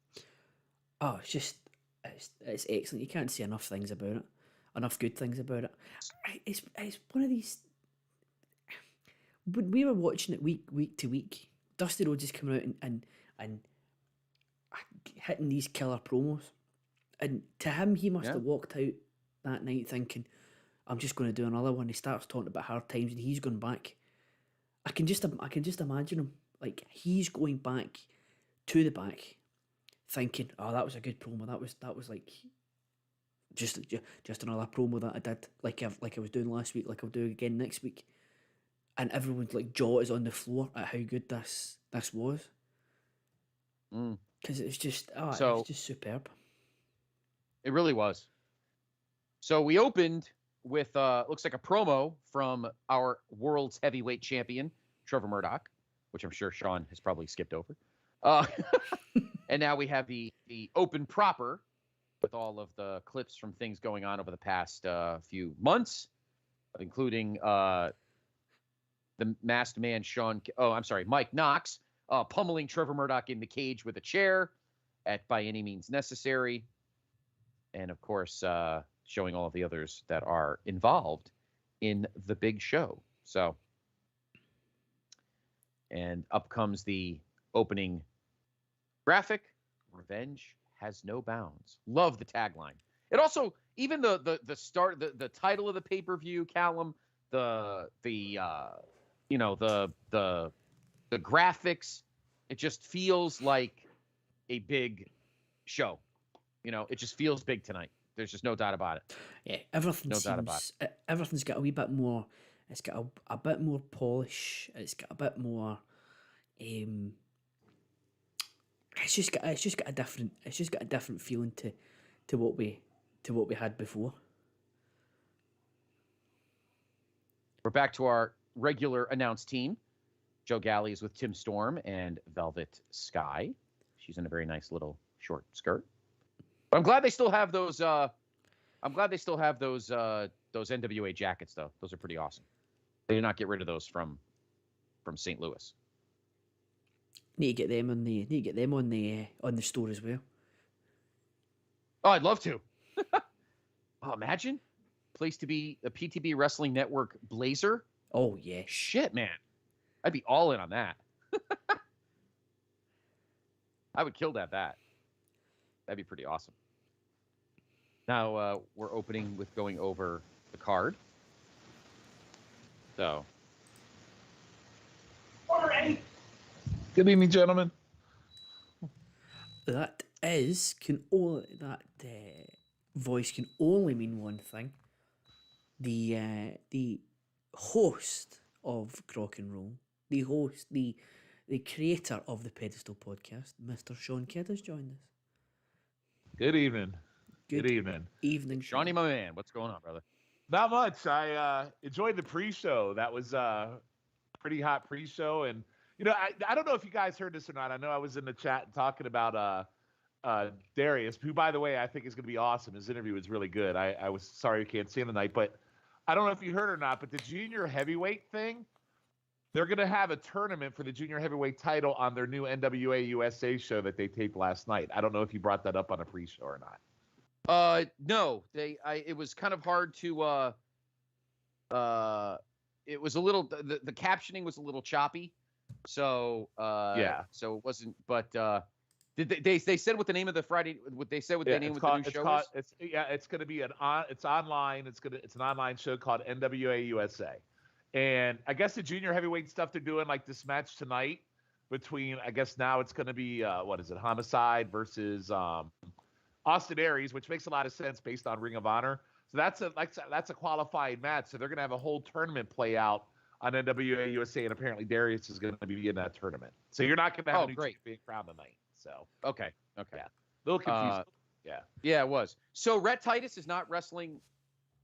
Oh, it's excellent. You can't say enough things about it. Enough good things about it. It's one of these. When we were watching it week to week, Dusty Rhodes is coming out and hitting these killer promos, and to him, he must have walked out that night thinking, "I'm just going to do another one." He starts talking about Hard Times, and he's going back. I can just imagine him, like, he's going back to the back, thinking, "Oh, that was a good promo. That was like just another promo that I did, like I was doing last week, like I'll do again next week." And everyone's like jaw is on the floor at how good this was. Because it's just it's just superb. It really was. So we opened with looks like a promo from our world's heavyweight champion, Trevor Murdoch, which I'm sure Sean has probably skipped over. And now we have the open proper with all of the clips from things going on over the past few months, including the masked man Mike Knox pummeling Trevor Murdoch in the cage with a chair at By Any Means Necessary. And of course, showing all of the others that are involved in the big show. So, and up comes the opening graphic. Revenge has no bounds. Love the tagline. It also, even the start, the title of the pay-per-view, Callum, the graphics, it just feels like a big show. It just feels big tonight. There's just no doubt about it. Yeah, everything's got a wee bit more. It's got a bit more polish. It's got a bit more. It's just got a different feeling to what we had before. We're back to our regular announced team. Joe Galley is with Tim Storm and Velvet Sky. She's in a very nice little short skirt. But I'm glad they still have those. Those NWA jackets, though. Those are pretty awesome. They did not get rid of those from St. Louis. Need to get them on the store as well. Oh, I'd love to. Oh, imagine place to be a PTB Wrestling Network blazer. Oh yeah. Shit, man. I'd be all in on that. I would kill that. That'd be pretty awesome. Now we're opening with going over the card. So. All right. Good evening, gentlemen. That voice can only mean one thing. The host of Crock and Roll, the creator of the Pedestal podcast, Mr. Sean Kidd, has joined us. Good evening. Good Evening, Shawnee, my man. What's going on, brother? Not much. I enjoyed the pre-show. That was pretty hot pre-show. And, I don't know if you guys heard this or not. I know I was in the chat talking about Darius, who, by the way, I think is going to be awesome. His interview was really good. I was sorry you can't see him tonight, but I don't know if you heard or not, but the junior heavyweight thing, they're going to have a tournament for the junior heavyweight title on their new NWA USA show that they taped last night. I don't know if you brought that up on a pre-show or not. No. It was kind of hard to it was a little the captioning was a little choppy. So yeah. So it wasn't, but did they said what the name of the Friday, what they said what the name of the new show is? It's going to be it's online. It's an online show called NWA USA. And I guess the junior heavyweight stuff they're doing, like this match tonight between, I guess now it's going to be Homicide versus Austin Aries, which makes a lot of sense based on Ring of Honor. So that's a qualifying match. So they're going to have a whole tournament play out on NWA USA, and apparently Darius is going to be in that tournament. So you're not going to have a new champion crown tonight. So okay, yeah, a little confusing. Yeah, it was. So Rhett Titus is not wrestling.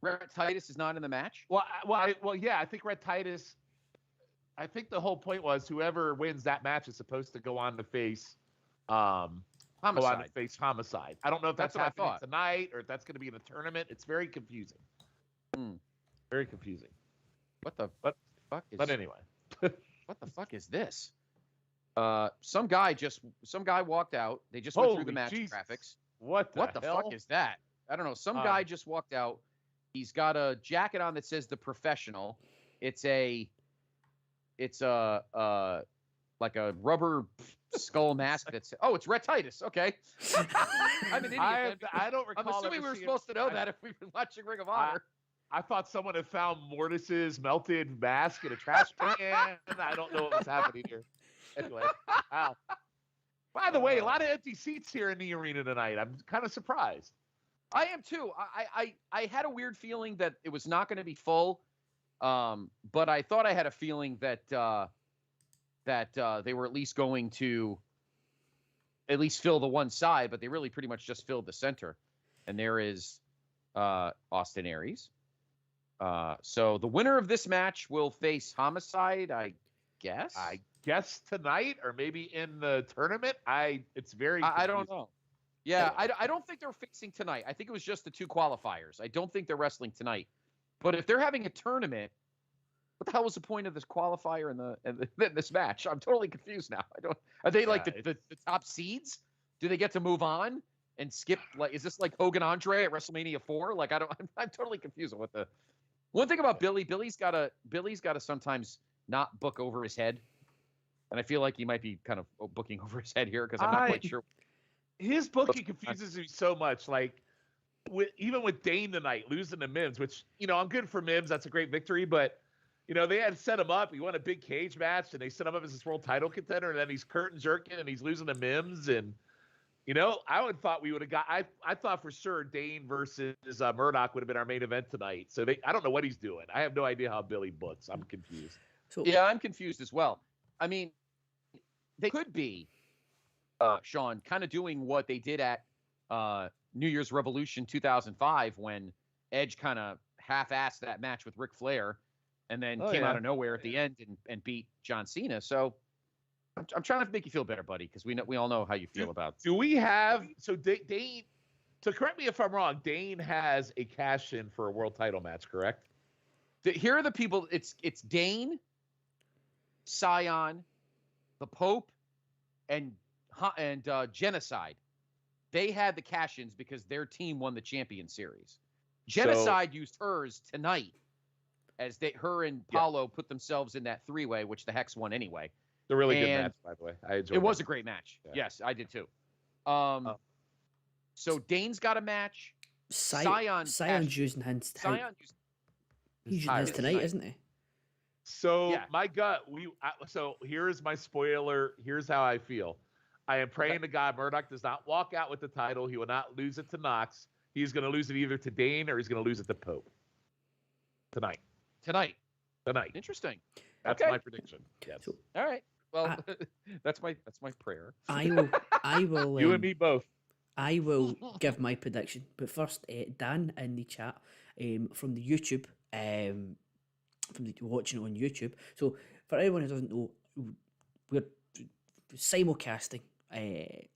Rhett Titus is not in the match. Yeah, I think Rhett Titus. I think the whole point was whoever wins that match is supposed to go on to face Homicide. I don't know if that's happening tonight or if that's going to be in a tournament. It's very confusing. Very confusing. What the fuck is? But anyway, what the fuck is this? Some guy walked out. They just went through the match graphics. What the hell? Fuck is that? I don't know. Some guy just walked out. He's got a jacket on that says The Professional. It's like a rubber skull mask that's it's Rhett Titus. Okay. I'm an idiot. I don't recall. I'm assuming we were supposed to know that if we've been watching Ring of Honor. I thought someone had found Mortis's melted mask in a trash can. I don't know what's happening here. Anyway, wow. By the way, a lot of empty seats here in the arena tonight. I'm kind of surprised. I am too. I had a weird feeling that it was not going to be full, but I thought I had a feeling that they were at least going to at least fill the one side, but they really pretty much just filled the center. And there is Austin Aries. So the winner of this match will face Homicide, I guess. I guess tonight or maybe in the tournament. It's very I don't know. Yeah, I don't think they're facing tonight. I think it was just the two qualifiers. I don't think they're wrestling tonight. But if they're having a tournament, what the hell was the point of this qualifier and this match? I'm totally confused now. Are they like the top seeds? Do they get to move on and skip? Like, is this like Hogan Andre at WrestleMania 4? Like, I'm totally confused on what the. One thing about Billy's got to sometimes not book over his head, and I feel like he might be kind of booking over his head here because I'm not quite sure. His booking confuses me so much. Like, even with Dane tonight losing to Mims, which I'm good for Mims. That's a great victory, but they had set him up. He won a big cage match, and they set him up as this world title contender, and then he's curtain jerking, and he's losing to Mims, and I would thought we would have got. I thought for sure Dane versus Murdoch would have been our main event tonight. So I don't know what he's doing. I have no idea how Billy books. I'm confused. So yeah, I'm confused as well. I mean, they could be, Sean, kind of doing what they did at New Year's Revolution 2005 when Edge kind of half-assed that match with Ric Flair, and then came out of nowhere at the end and beat John Cena. So. I'm trying to make you feel better, buddy, because we all know how you feel about. Do we have Dane? So correct me if I'm wrong. Dane has a cash in for a world title match, correct? Here are the people. It's Dane, Scion, the Pope, and Genocide, they had the cash-ins because their team won the Champion Series. Genocide used hers tonight as her and Paulo put themselves in that three-way, which the Hex won anyway. It's a really good match, by the way. I enjoyed it. It was a great match. Yeah. Yes, I did too. So Dane's got a match. Sion's using his. He's using his tonight, isn't he? So my gut, so here's my spoiler. Here's how I feel. I am praying to God Murdoch does not walk out with the title. He will not lose it to Knox. He's going to lose it either to Dane or he's going to lose it to Pope. Tonight. Interesting. That's my prediction. Yes. So, all right. Well, that's my prayer. I will. You and me both. I will give my prediction, but first, Dan in the chat from the YouTube, from watching it on YouTube. So for anyone who doesn't know, we're simulcasting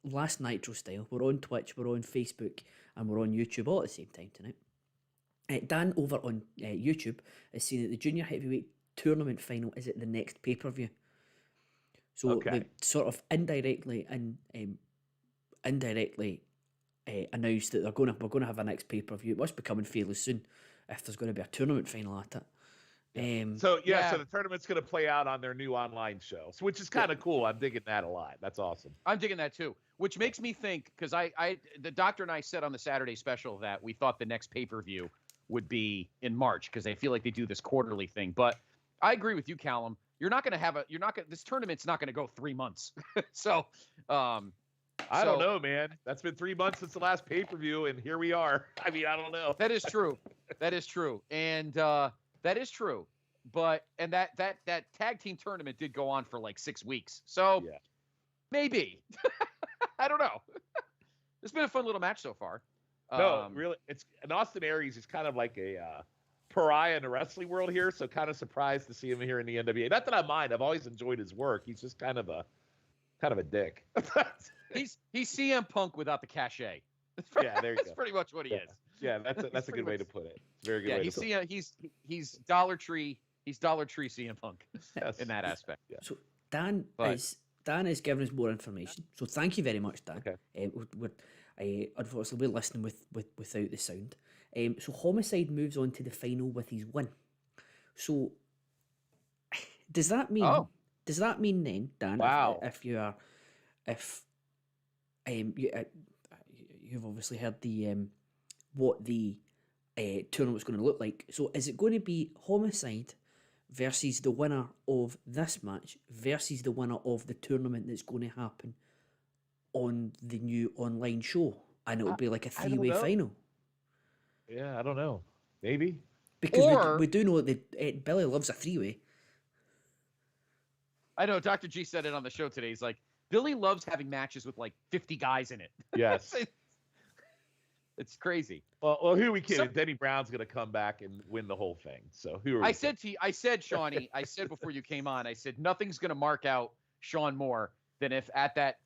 last Nitro style. We're on Twitch, we're on Facebook, and we're on YouTube all at the same time tonight. Dan over on YouTube is saying that the junior heavyweight tournament final is at the next pay-per-view. So they sort of indirectly announced that we're going to have a next pay-per-view. It must be coming fairly soon if there's going to be a tournament final at it. So the tournament's going to play out on their new online show, which is kind of cool. I'm digging that a lot. That's awesome. I'm digging that too, which makes me think, because the doctor and I said on the Saturday special that we thought the next pay-per-view would be in March because they feel like they do this quarterly thing. But I agree with you, Callum. This tournament's not going to go 3 months. So, I don't know, man. That's been 3 months since the last pay-per-view, and here we are. I mean, I don't know. That is true. And that is true. But that tag team tournament did go on for like 6 weeks. So maybe. I don't know. It's been a fun little match so far. No, really, and Austin Aries is kind of like a pariah in the wrestling world here, so kind of surprised to see him here in the NWA. Not that I mind. I've always enjoyed his work. He's just kind of a dick. He's CM Punk without the cachet. Yeah, there you go. That's pretty much what he is. Yeah, that's a good way to put it. It's a very good way to put it. He's Dollar Tree. He's Dollar Tree CM Punk in that aspect. Yeah. So Dan is giving us more information. So thank you very much, Dan. Okay. Unfortunately, we're listening without the sound. So Homicide moves on to the final with his win. So does that mean? Oh. Does that mean then, Dan? Wow. You've obviously heard what the tournament's going to look like. So is it going to be Homicide versus the winner of this match versus the winner of the tournament that's going to happen on the new online show, and it'll be like a 3-way final? Yeah, I don't know. Maybe. Because we do know that Billy loves a 3-way. I know Dr. G said it on the show today. He's like, Billy loves having matches with like 50 guys in it. Yes. It's crazy. Well, who are we kidding? Denny Brown's going to come back and win the whole thing. So who are we? I said, Shawnee, I said before you came on, I said, nothing's going to mark out Sean more than if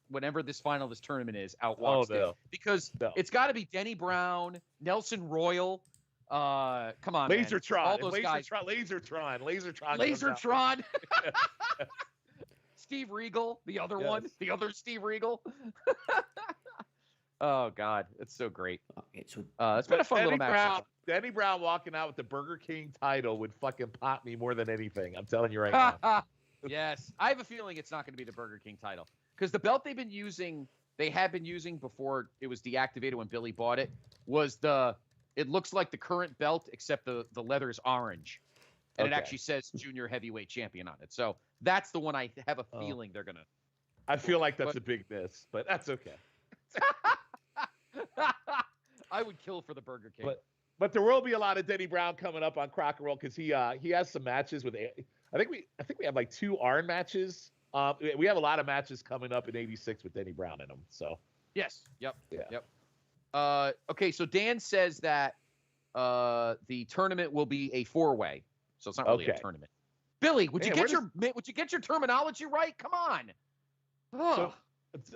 whenever this tournament is, out walks Dave. Because it's got to be Denny Brown, Nelson Royal. Come on, Lasertron. Man. All those guys. Lasertron. Steve Regal, the other one, the other Steve Regal. Oh God, it's so great. Okay, so it's been a fun little match. Denny Brown walking out with the Burger King title would fucking pop me more than anything. I'm telling you right now. Yes, I have a feeling it's not going to be the Burger King title because the belt they had been using before it was deactivated when Billy bought it was it looks like the current belt except the leather is orange, and it actually says Junior Heavyweight Champion on it. So that's the one I have a feeling they're gonna. I feel like that's a big miss, but that's okay. I would kill for the Burger King. But there will be a lot of Denny Brown coming up on Crocker Roll because he has some matches with. I think we have like 2 Arn matches. We have a lot of matches coming up in '86 with Denny Brown in them. So yes, yep. Okay, so Dan says that the tournament will be a 4-way, so it's not really a tournament. Billy, would you get your terminology right? Come on. Oh.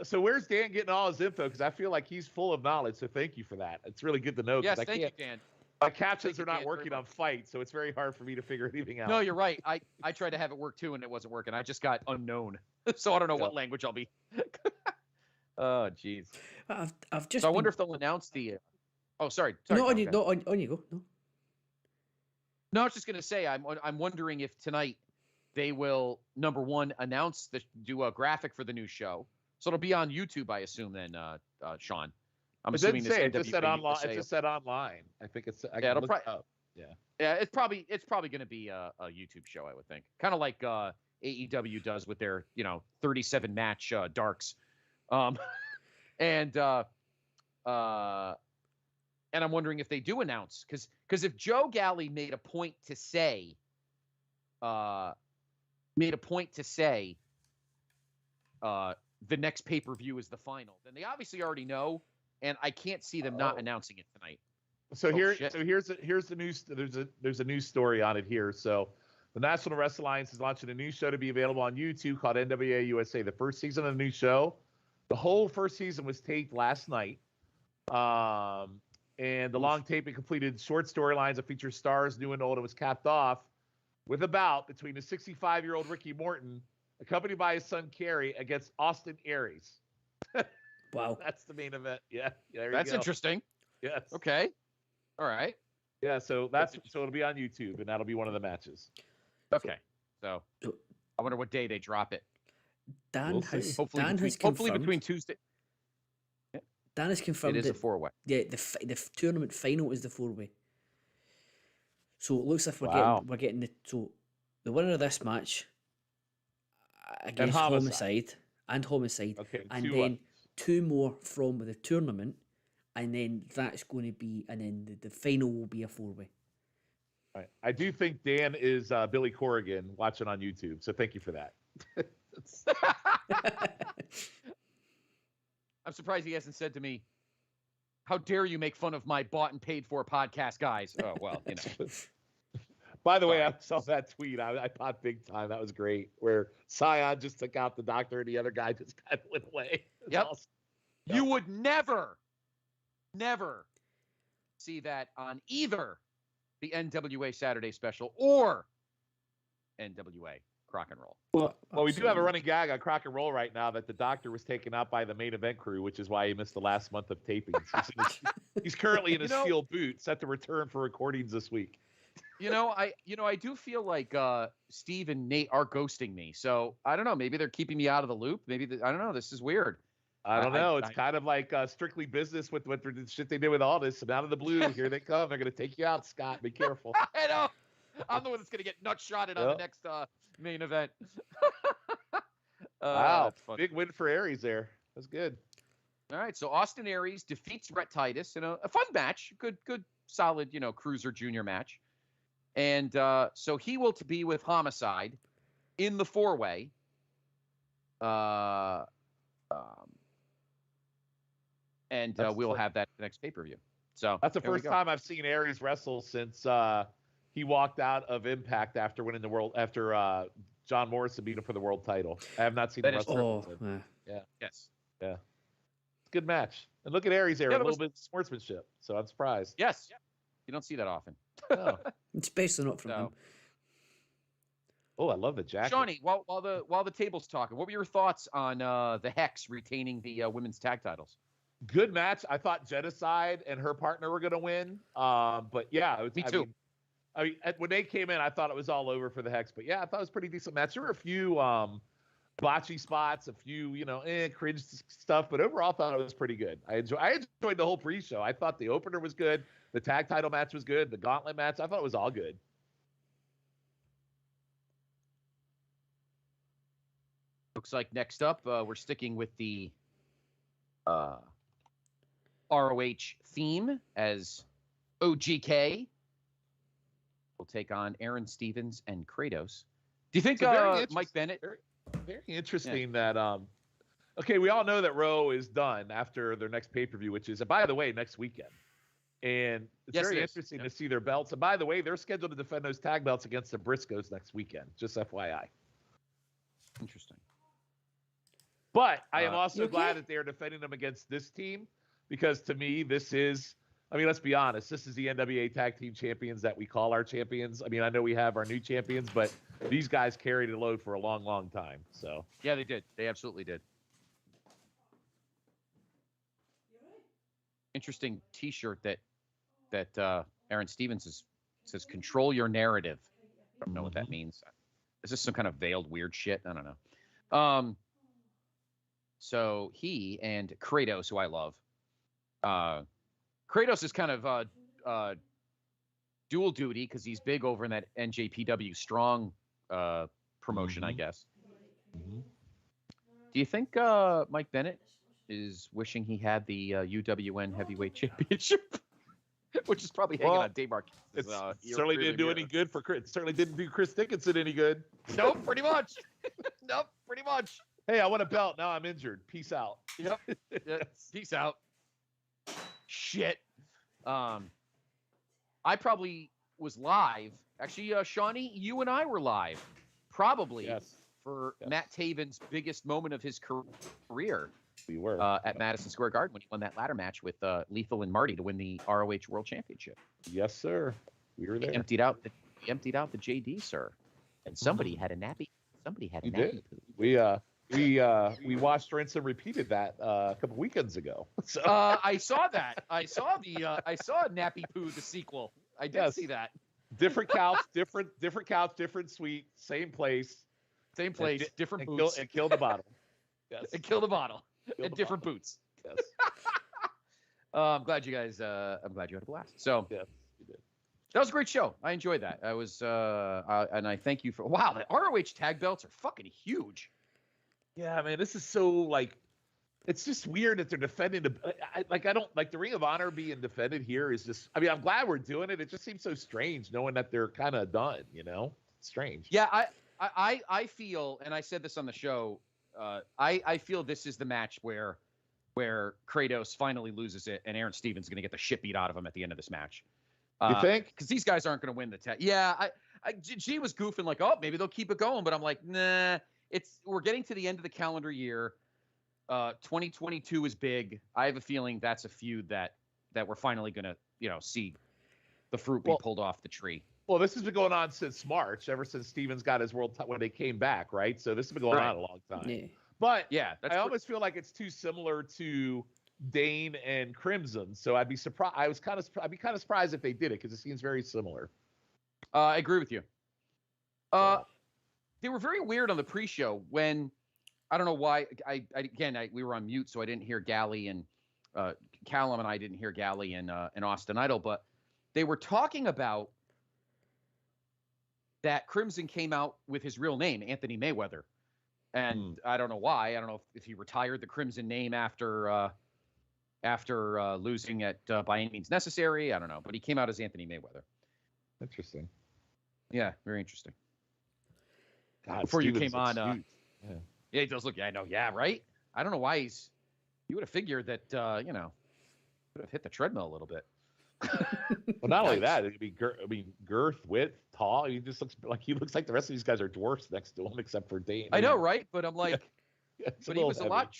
So where's Dan getting all his info? Because I feel like he's full of knowledge. So thank you for that. It's really good to know. Yes, thank you, Dan. My captions Thank you, are not Dan, working very on much. Fight, so it's very hard for me to figure anything out. No, you're right. I tried to have it work too, and it wasn't working. I just got unknown, so I don't know what language I'll be. Oh, jeez. I've just So I been... wonder if they'll announce the. Oh, sorry. No, Tom, on you, go no, on you go. No. No, I was just gonna say I'm wondering if tonight they will, number one, do a graphic for the new show. So it'll be on YouTube, I assume. Then, Sean, I'm It assuming didn't this say. It NWA just said online. USA. It just said online. I think it's. I Yeah, can it'll look probably. it up. Yeah. Yeah, it's probably going to be a YouTube show, I would think. Kind of like AEW does with their 37 match darks, and I'm wondering if they do announce because if Joe Galley made a point to say the next pay-per-view is the final, then they obviously already know, and I can't see them not announcing it tonight. So here's the news. There's a news story on it here. So the National Wrestling Alliance is launching a new show to be available on YouTube called NWA USA. The first season of the new show, the whole first season was taped last night. And the long taping completed short storylines that feature stars new and old. It was capped off with a bout between the 65-year-old Ricky Morton, accompanied by his son Kerry, against Austin Aries. Wow. That's the main event. Yeah. That's interesting. Yes. Okay. All right. Yeah, so it'll be on YouTube, and that'll be one of the matches. Okay. So I wonder what day they drop it. Dan has Hopefully confirmed. between Tuesday. Dan has confirmed it is a 4-way. Yeah, the tournament final is the 4-way. So it looks like we're getting the winner of this match against Homicide. Okay, and then two more from the tournament, and then that's going to be, and then the final will be a 4-way. Right. I do think Dan is Billy Corrigan watching on YouTube, so thank you for that. I'm surprised he hasn't said to me, "How dare you make fun of my bought and paid for podcast guys?" Oh, well, By the way, I saw that tweet. I thought big time. That was great. Where Scion just took out the doctor and the other guy just kind of went away. Yep. Awesome. You would never see that on either the NWA Saturday Special or NWA Crock and Roll. Well, we do have a running gag on Crock and Roll right now that the doctor was taken out by the main event crew, which is why he missed the last month of tapings. He's currently in his steel boot, set to return for recordings this week. I do feel like Steve and Nate are ghosting me. So I don't know. Maybe they're keeping me out of the loop. Maybe I don't know. This is weird. I don't know. It's kind of like Strictly Business with what the shit they did with all this. And out of the blue, here they come. They're going to take you out, Scott. Be careful. I know. I'm the one that's going to get nut shotted on the next main event. Wow. Big win for Aries there. That's good. All right. So Austin Aries defeats Rhett Titus in a fun match. Good, solid, cruiser junior match. And so he will be with Homicide in the 4-way. We'll have that next pay-per-view. So that's the first time I've seen Aries wrestle since he walked out of Impact after winning the world, after John Morrison beat him for the world title. I have not seen him wrestle. Yeah. Yes. Yeah. It's a good match. And look at Aries there, a little bit of sportsmanship. So I'm surprised. Yes. You don't see that often. No. Especially not from him. Oh, I love the jacket. Shawnee, while the table's talking, what were your thoughts on the Hex retaining the women's tag titles? Good match. I thought Genocide and her partner were going to win. But yeah, Me too. I mean, when they came in, I thought it was all over for the Hex. But yeah, I thought it was a pretty decent match. There were a few botchy spots, a few cringe stuff, but overall, I thought it was pretty good. I enjoyed the whole pre-show. I thought the opener was good. The tag title match was good. The gauntlet match, I thought it was all good. Looks like next up, we're sticking with the ROH theme as OGK will take on Aaron Stevens and Kratos. Do you think Mike Bennett? Very interesting that okay, we all know that Raw is done after their next pay-per-view, which is, by the way, next weekend. And it's very interesting to see their belts. And by the way, they're scheduled to defend those tag belts against the Briscoes next weekend. Just FYI. Interesting. But I am also glad that they are defending them against this team, because to me, this is I mean, let's be honest. This is the NWA Tag Team Champions that we call our champions. I mean, I know we have our new champions, but these guys carried the load for a long, long time. So Yeah, they did. They absolutely did. Interesting T-shirt that Aaron Stevens says "Control your narrative." I don't know what that means. Is this some kind of veiled weird shit? I don't know. So he and Kratos, who I love, Kratos is kind of dual duty because he's big over in that NJPW Strong promotion, I guess. Do you think Mike Bennett is wishing he had the UWN Heavyweight Championship, which is probably hanging on Dave Marquez? It certainly didn't do any good for Chris. It certainly didn't do Chris Dickinson any good. Nope, pretty much. Nope, pretty much. Hey, I want a belt. Now I'm injured. Peace out. Yep. Yeah, peace out. Shit. I probably was live. Actually, Shawnee, you and I were live. Probably for Matt Taven's biggest moment of his career. We were at Madison Square Garden when he won that ladder match with Lethal and Marty to win the ROH World Championship. Yes, sir. We were there. He emptied out the JD, sir, and somebody had a nappy. Somebody had a nappy. We watched, rinse, and repeated that a couple weekends ago. So. I saw that. I saw Nappy Poo, the sequel. I did see that. Different couch, different couch, different suite, same place, different boots, and kill the bottle. Yes, and kill the bottle, and different boots. Yes. I'm glad you guys. I'm glad you had a blast. So yes, you did. That was a great show. I enjoyed that. I was, and I thank you for. Wow, the ROH tag belts are fucking huge. Yeah, man, this is so like, it's just weird that they're defending I don't like the Ring of Honor being defended here is just. I mean, I'm glad we're doing it. It just seems so strange knowing that they're kind of done. You know, strange. Yeah, I feel, and I said this on the show. I feel this is the match where Kratos finally loses it, and Aaron Stevens is going to get the shit beat out of him at the end of this match. You think? Because these guys aren't going to win the tag. Yeah, G was goofing like, oh, maybe they'll keep it going, but I'm like, nah. We're getting to the end of the calendar year. 2022 is big. I have a feeling that's a feud that we're finally going to see the fruit be pulled off the tree. Well, this has been going on since March, ever since Stevens got his world when they came back, right? So this has been going on a long time. Yeah. But yeah, I almost feel like it's too similar to Dane and Crimson. So I'd be surprised. I'd be kind of surprised if they did it because it seems very similar. I agree with you. They were very weird on the pre-show when I don't know why. We were on mute, so I didn't hear Galley and Callum, and I didn't hear Galley and Austin Idol, but they were talking about that Crimson came out with his real name, Anthony Mayweather, and I don't know why. I don't know if he retired the Crimson name after losing at By Any Means Necessary. I don't know, but he came out as Anthony Mayweather. Interesting. Yeah, very interesting. God, before Stevens you came on, yeah, he does look. Yeah, I know. Yeah, right. I don't know why you would have figured that would have hit the treadmill a little bit. Well, not only that, it'd be girth, width, tall. He looks like the rest of these guys are dwarfs next to him, except for Dane. I know, right? But I'm like, but he was a lot.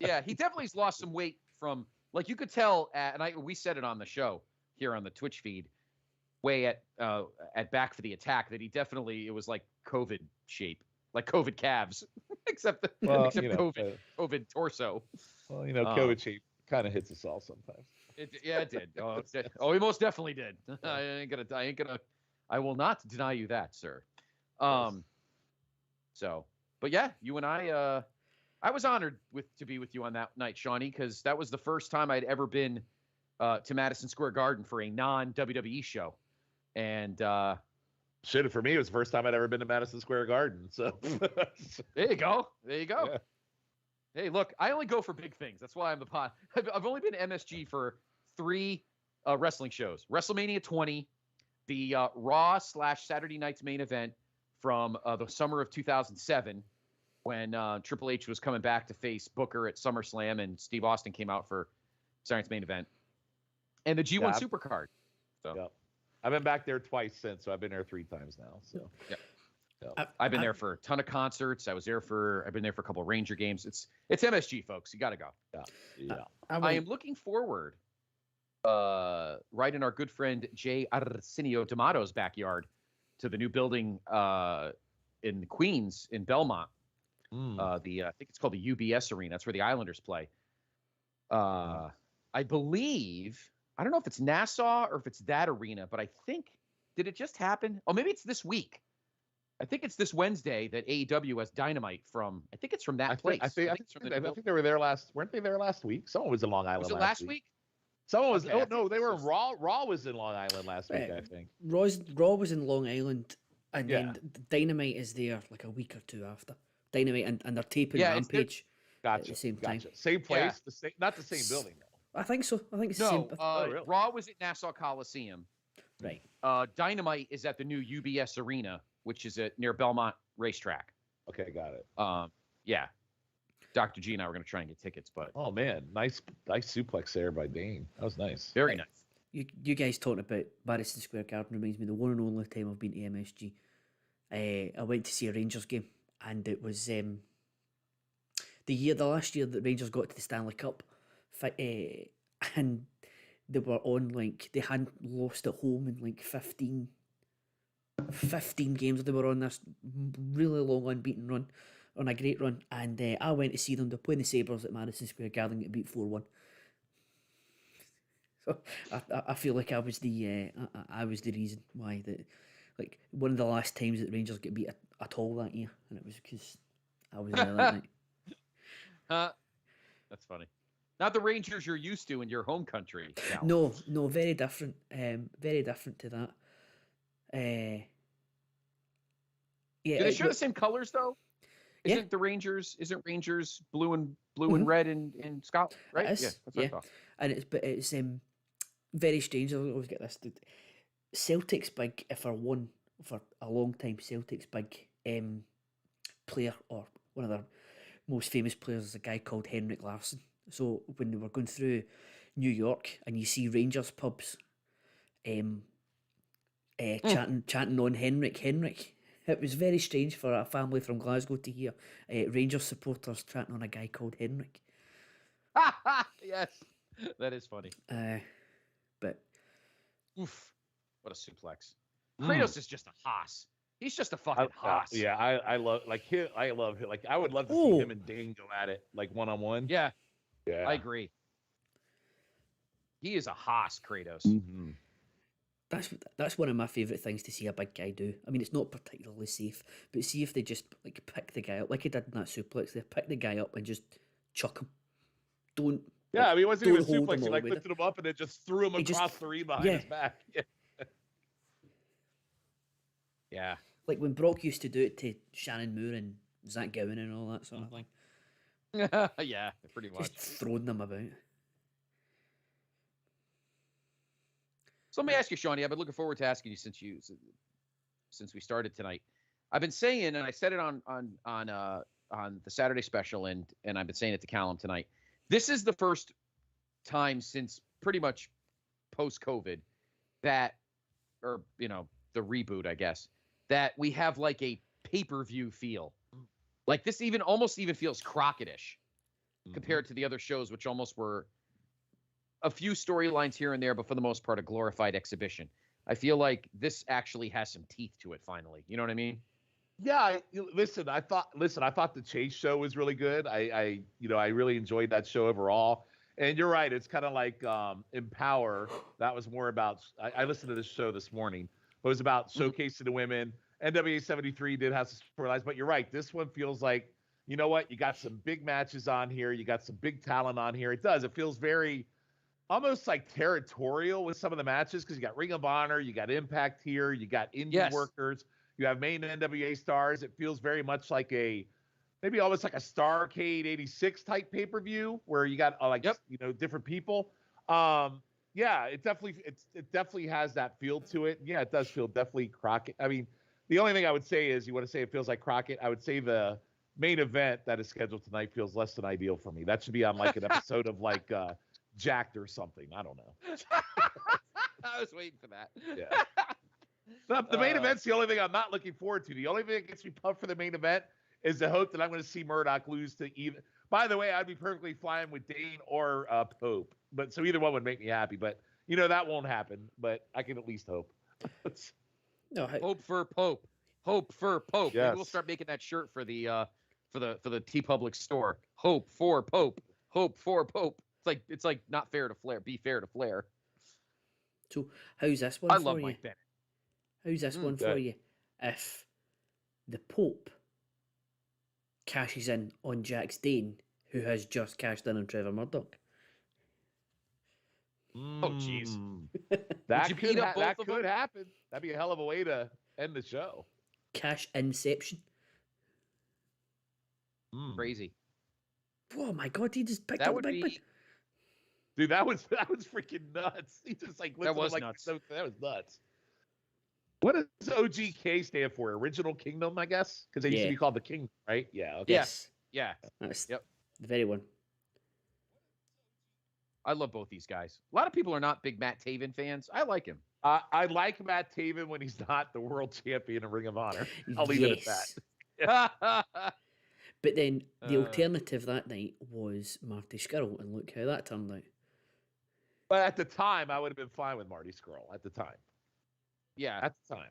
Yeah, he definitely's lost some weight from. Like you could tell, we said it on the show here on the Twitch feed, way at Back for the Attack, that it was like COVID shape, like COVID calves, except COVID torso. Well, COVID shape kind of hits us all sometimes. It did. Oh, he most definitely did. I will not deny you that, sir. So, but yeah, you and I was honored to be with you on that night, Shawnee, because that was the first time I'd ever been to Madison Square Garden for a non-WWE show. And shit, for me, it was the first time I'd ever been to Madison Square Garden. So there you go. Yeah. Hey, look, I only go for big things. That's why I'm the pod. I've only been to MSG for 3 wrestling shows: WrestleMania 20, the Raw / Saturday Night's main event from the summer of 2007, when Triple H was coming back to face Booker at SummerSlam, and Steve Austin came out for Saturday Night's main event, and the G1 Supercard. So. Yep. I've been back there twice since, so I've been there 3 times now. So I've been there for a ton of concerts. I've been there for a couple of Ranger games. It's MSG, folks. You got to go. Yeah. I am looking forward to right in our good friend Jay Arsenio D'Amato's backyard, to the new building in Queens in Belmont. I think it's called the UBS Arena. That's where the Islanders play. I believe, I don't know if it's Nassau or if it's that arena, but I think, did it just happen? Oh, maybe it's this week. I think it's this Wednesday that AEW has Dynamite from. I think it's from that place. I think they were there last. Weren't they there last week? Someone was in Long Island. Was it last week? Someone was. Okay, no, they were in Raw. Raw was in Long Island last week. I think. Raw was in Long Island, and then Dynamite is there like a week or two after Dynamite, and they're taping Rampage at the same time. Same place, not the same building though. I think so. I think it's the same. Really? Raw was at Nassau Coliseum. Right. Dynamite is at the new UBS Arena, which is near Belmont Racetrack. Okay, got it. Yeah. Dr. G and I were going to try and get tickets, but oh man, nice suplex there by Dane. That was nice. Very nice. You guys talking about Madison Square Garden reminds me of the one and only time I've been to MSG. I went to see a Rangers game, and it was the last year that Rangers got to the Stanley Cup, and they were on they hadn't lost at home in 15 games. They were on this really long unbeaten run, on a great run, and I went to see them. They're playing the Sabres at Madison Square Garden, get beat 4-1. So I feel like I was the reason why one of the last times that Rangers get beat at all that year, and it was because I was there that night. That's funny. Not the Rangers you're used to in your home country. No, very different. Very different to that. Do they share the same colors though? Isn't Rangers blue and red in Scotland, right? It is, yeah, that's what I thought. And it's very strange. I always get this. Celtic's big for a long time. Celtic's big player, or one of their most famous players, is a guy called Henrik Larsson. So when they were going through New York and you see Rangers pubs chanting on Henrik, it was very strange for a family from Glasgow to hear Rangers supporters chanting on a guy called Henrik. Yes, that is funny. But oof, what a suplex! Kratos is just a hoss. He's just a fucking hoss. Yeah, I love him. I love him. I would love to see him and Dane go at it one-on-one. Yeah. Yeah, I agree. He is a hoss, Kratos. Mm-hmm. That's one of my favourite things to see a big guy do. I mean, it's not particularly safe, but see if they just pick the guy up like he did in that suplex. They pick the guy up and just chuck him. Don't. Yeah, I mean, it wasn't even a suplex. He lifted him up and it just threw him across the ring behind his back. Yeah. Yeah. Like when Brock used to do it to Shannon Moore and Zach Gowen and all that sort of thing. Yeah, pretty much. Just throwing them about. So let me ask you, Shawnee. I've been looking forward to asking you since we started tonight. I've been saying, and I said it on the Saturday special, and I've been saying it to Callum tonight. This is the first time since pretty much post-COVID that, or the reboot, I guess, that we have like a pay-per-view feel. Like this almost feels Crockett-ish compared to the other shows, which almost were a few storylines here and there, but for the most part, a glorified exhibition. I feel like this actually has some teeth to it finally. You know what I mean? Yeah. Listen, I thought the Chase show was really good. I really enjoyed that show overall. And you're right. It's kind of like Empower. That was more about, I listened to this show this morning, but it was about showcasing the women. NWA 73 did have some storylines, but you're right. This one feels like, you know what? You got some big matches on here. You got some big talent on here. It does. It feels very almost like territorial with some of the matches because you got Ring of Honor, you got Impact here, you got indie workers, you have main NWA stars. It feels very much like maybe almost like a Starrcade 86 type pay-per-view where you got different people. Yeah, it definitely has that feel to it. Yeah, it does feel definitely Crockett. I mean, the only thing I would say is you want to say it feels like Crockett. I would say the main event that is scheduled tonight feels less than ideal for me. That should be on like an episode of like Jacked or something. I don't know. I was waiting for that. Yeah. The main event's the only thing I'm not looking forward to. The only thing that gets me pumped for the main event is the hope that I'm going to see Murdoch lose to even. By the way, I'd be perfectly fine with Dane or Pope, but so either one would make me happy. But that won't happen, but I can at least hope. No, Hope for Pope. Hope for Pope. Yes. Maybe we'll start making that shirt for the T Public store. Hope for Pope. Hope for Pope. It's like not fair to Flair. Be fair to Flair. so how's this one I for love you? Mike Bennett. How's this one for good. you? If the Pope cashes in on Jack Dane, who has just cashed in on Trevor Murdoch. Oh, jeez. That you could beat up both that of could them? happen. That'd be a hell of a way to end the show. Cash inception. Crazy. Oh my god, he just picked That up would the big one. be. Dude, that was freaking nuts. He just like That lifted him was like nuts. that was nuts. What does OGK stand for? Original Kingdom, I guess, because they used to Yeah. be called the Kingdom, right? Yeah. Okay. Yes. Yeah. That's Yep. the very one. I love both these guys. A lot of people are not big Matt Taven fans. I like him. I like Matt Taven when he's not the world champion of Ring of Honor. I'll leave it at that. But then the Uh. alternative that night was Marty Skrull, and look how that turned out. But at the time, I would have been fine with Marty Scurll. At the time. Yeah, At the time.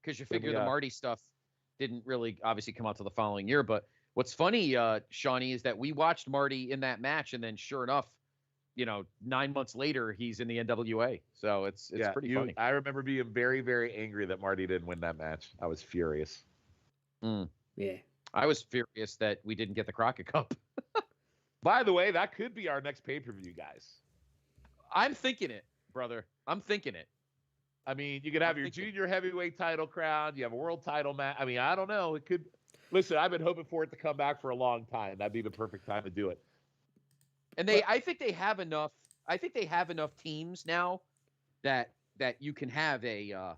because you Here figure we the are. Marty stuff didn't really obviously come out till the following year. But what's funny, Shawnee, is that we watched Marty in that match, and then sure enough, 9 months later, he's in the NWA. So it's pretty funny. I remember being very, very angry that Marty didn't win that match. I was furious. Yeah. I was furious that we didn't get the Crockett Cup. By the way, that could be our next pay-per-view, guys. I'm thinking it, brother. I'm thinking it. I mean, you could have your junior heavyweight title crown. You have a world title match. I mean, I don't know. It could. Listen, I've been hoping for it to come back for a long time. That'd be the perfect time to do it. And I think they have enough. I think they have enough teams now that you can have a.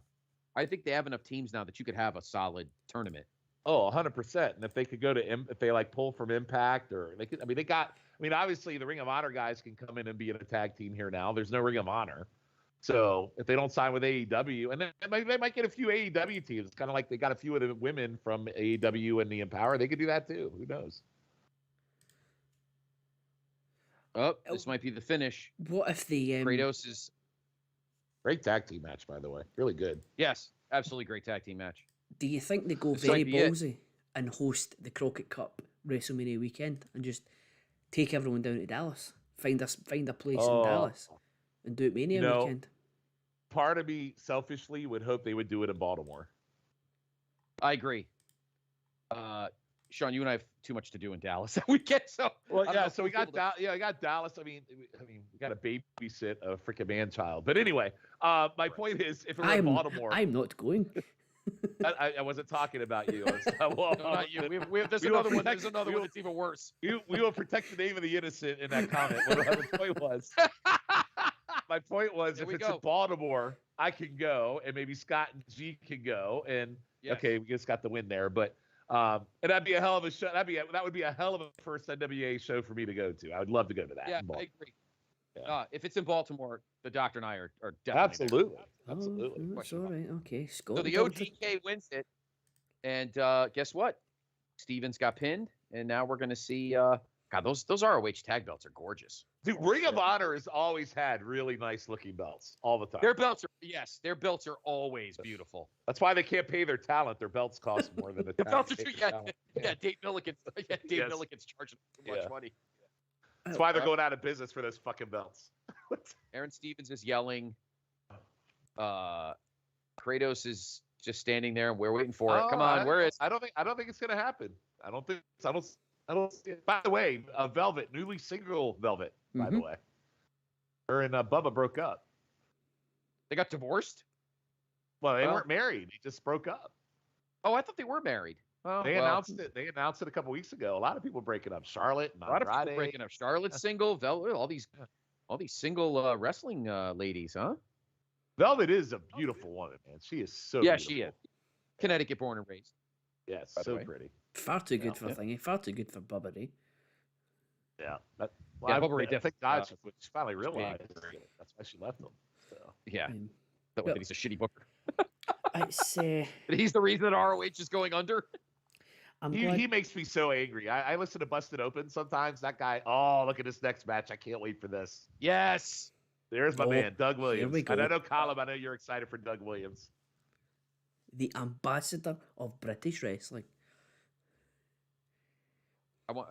I think they have enough teams now that you could have a solid tournament. Oh, 100%. And if they could go to, if they like pull from Impact, or they could, obviously the Ring of Honor guys can come in and be in a tag team here now. There's no Ring of Honor. So if they don't sign with AEW, and then they might get a few AEW teams. It's kind of like they got a few of the women from AEW and the Empower. They could do that too. Who knows? Oh, this might be the finish. What if the Kratos is. Great tag team match, by the way. Really good. Yes, absolutely great tag team match. Do you think they go This very might be it. ballsy and host the Crockett Cup WrestleMania weekend and just take everyone down to Dallas? Find a place in Dallas and do it Mania weekend. Part of me selfishly would hope they would do it in Baltimore. I agree. Sean, you and I have too much to do in Dallas that weekend. So Well, I don't yeah. know So if we got we'll I got Dallas. I mean, we got to babysit a freaking man child. But anyway, my point is, if it were in Baltimore, I'm not going. I wasn't talking about you. No, not you. There's another one. There's another one that's even worse. We will protect the name of the innocent in that comment. Whatever the point was. My point was, There if we it's go. in Baltimore, I can go, and maybe Scott and G can go, and Yes. okay, we just got the win there. But and that'd be a hell of a show. That would be a hell of a first NWA show for me to go to. I would love to go to that. Yeah, in I Baltimore. agree. Yeah. If it's in Baltimore, the Doctor and I are definitely there. Absolutely. Oh, that's all right. Okay, Scott. So the OGK wins it, and guess what? Stevens got pinned, and now we're gonna see. God, those ROH tag belts are gorgeous. Dude, Ring of Honor has always had really nice looking belts all the time. Their belts are always beautiful. That's why they can't pay their talent. Their belts cost more than the The talent. belts are pays true. their Yeah, talent. Dave Milliken's Yes. charging too much Yeah. money. That's why they're going out of business for those fucking belts. Aaron Stevens is yelling. Kratos is just standing there, and we're waiting for it. Come on, where is? I don't think it's gonna happen. I don't see it. By the way, Velvet, newly single Velvet. By the way, her and Bubba broke up. They got divorced? Well, they Well- weren't married. They just broke up. Oh, I thought they were married. Oh, They well, announced it. They announced it a couple weeks ago. A lot of people breaking up. Charlotte and a lot of Andrade. people breaking up. Charlotte's single. Velvet. All these single wrestling ladies, huh? Velvet is a beautiful woman, man. She is so. Yeah, beautiful. she is. Connecticut born and raised. Yes, by the so way. pretty. Far too good Yeah. for thingy. Far too good for Bubba Ray. Yeah. Yeah, Bubba Ray Thank definitely, God she finally realized being- that's why she left him. So. Yeah, Um, that well- he's a shitty booker. It's He's the reason that ROH is going under. I'm He glad. he makes me so angry. I listen to Busted Open sometimes. That guy. Oh, look at this next match. I can't wait for this. Yes. There's my Oh, man, Doug here we Williams. And I go. know, Colin, I know you're excited for Doug Williams. The ambassador of British wrestling. I want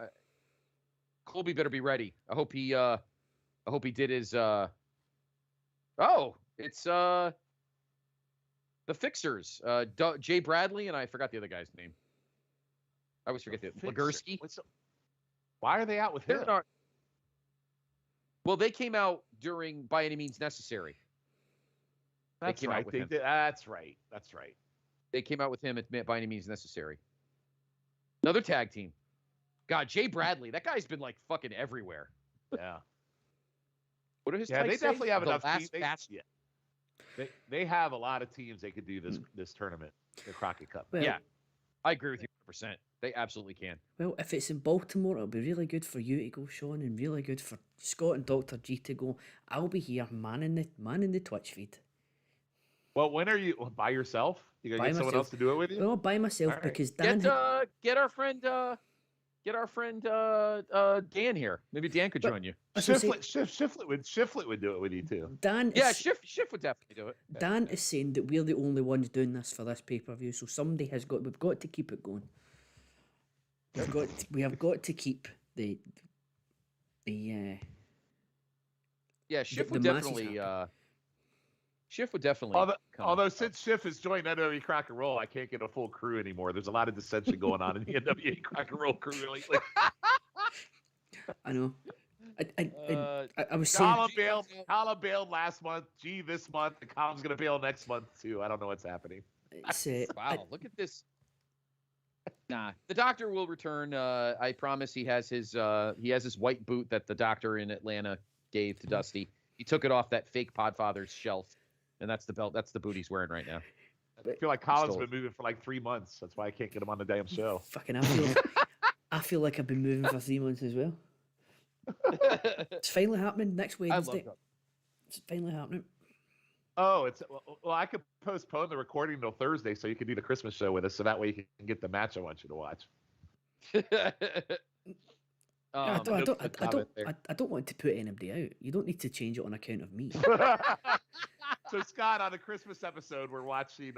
Colby better be ready. I hope he did his it's the Fixers. Jay Bradley and I forgot the other guy's name. I always forget the Legursky. Why are they out with him? They're not. Well, they came out during By Any Means Necessary. That's came out right. with him. That's right. That's right. They came out with him at By Any Means Necessary. Another tag team. God, Jay Bradley. That guy's been like fucking everywhere. Yeah. What are his? Yeah, they definitely have enough teams. They have a lot of teams they could do this tournament, the Crockett Cup. Well, Yeah, I agree with you 100%. They absolutely can. Well, if it's in Baltimore, it'll be really good for you to go, Sean, and really good for Scott and Dr. G to go. I'll be here manning the Twitch feed. Well, when are you by yourself? You gonna get someone else to do it with you? Well, by myself, All right. because Dan. Get our friend Dan here. Maybe Dan could join you. Shiflet would do it with you too. Dan. Yeah, Is, Schiff would definitely do it. Dan is saying that we're the only ones doing this for this pay-per-view, so somebody has got. We've got to keep it going. We have got to keep the. Yeah, Schiff the would masses definitely. happy. Schiff would definitely. Although since Schiff has joined NWA Crock and Roll, I can't get a full crew anymore. There's a lot of dissension going on in the NWA Crock and Roll crew lately. I know. I was saying. Colin bailed last month. G this month. And Colin's gonna bail next month too. I don't know what's happening. It's, wow, look at this. Nah, the doctor will return. I promise. He has his white boot that the doctor in Atlanta gave to Dusty. He took it off that fake Podfather's shelf, and that's the belt. That's the boot he's wearing right now. I feel like Colin's been moving for like 3 months. That's why I can't get him on the damn show. Fucking, I feel like I've been moving for 3 months as well. It's finally happening next Wednesday. It's finally happening. Oh, well, I could postpone the recording till Thursday so you can do the Christmas show with us, so that way you can get the match I want you to watch. I don't want to put anybody out. You don't need to change it on account of me. So Scott, on the Christmas episode, we're watching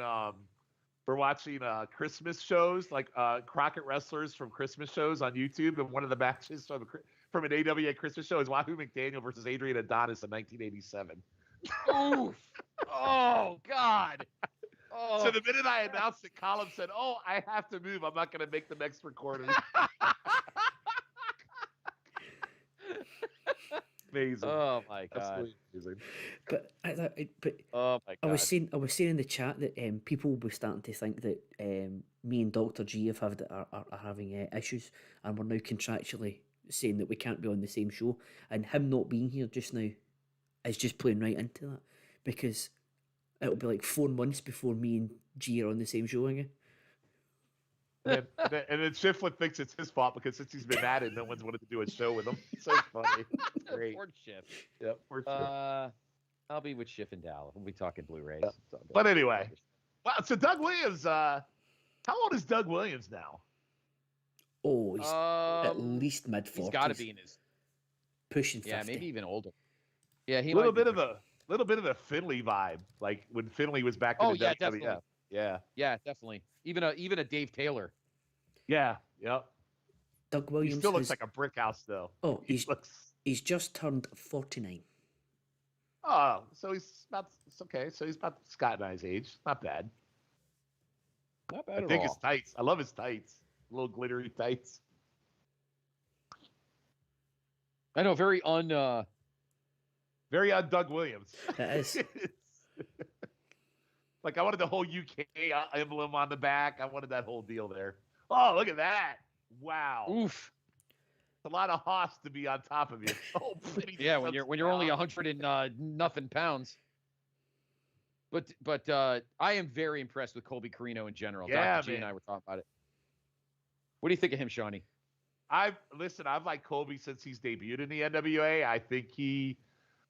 Christmas shows, like Crockett wrestlers from Christmas shows on YouTube, and one of the matches from an AWA Christmas show is Wahoo McDaniel versus Adrian Adonis in 1987. Oof. Oh God. Oh. So the minute I announced it, Colin said, "Oh, I have to move. I'm not going to make the next recording." Amazing. Oh my God. Absolutely amazing. But Oh my God. I was saying in the chat that people will be starting to think that me and Dr. G are having issues, and we're now contractually saying that we can't be on the same show, and him not being here just now is just playing right into that, because it'll be like 4 months before me and G are on the same show again. And then Shiflett thinks it's his fault because since he's been at it, no one's wanted to do a show with him. So funny. It's great. Poor Schiff. Yep. Poor Schiff. I'll be with Schiff and Dow. We'll be talking Blu-rays. Yeah. But anyway, wow. So Doug Williams, how old is Doug Williams now? Oh, he's at least mid-40s. He's got to be in his pushing 50. Yeah, maybe even older. Yeah, he a little bit of a Finley vibe, like when Finley was back in the WWF. Definitely. Yeah, definitely. Even a Dave Taylor. Yeah, yep. Doug Williams. He still looks like a brick house, though. Oh, he's just turned 49. Oh, so it's okay. So he's about Scott and I's age. Not bad. Not bad at all. I think his tights. I love his tights. Little glittery tights. I know, very Doug Williams. That is. Like I wanted the whole UK emblem on the back. I wanted that whole deal there. Oh, look at that! Wow. Oof. It's a lot of hoss to be on top of you. Oh, yeah, when you're only 100 and nothing pounds. But I am very impressed with Colby Carino in general. Yeah, Dr. G and I were talking about it. What do you think of him, Shawnee? I've liked Colby since he's debuted in the NWA. I think he,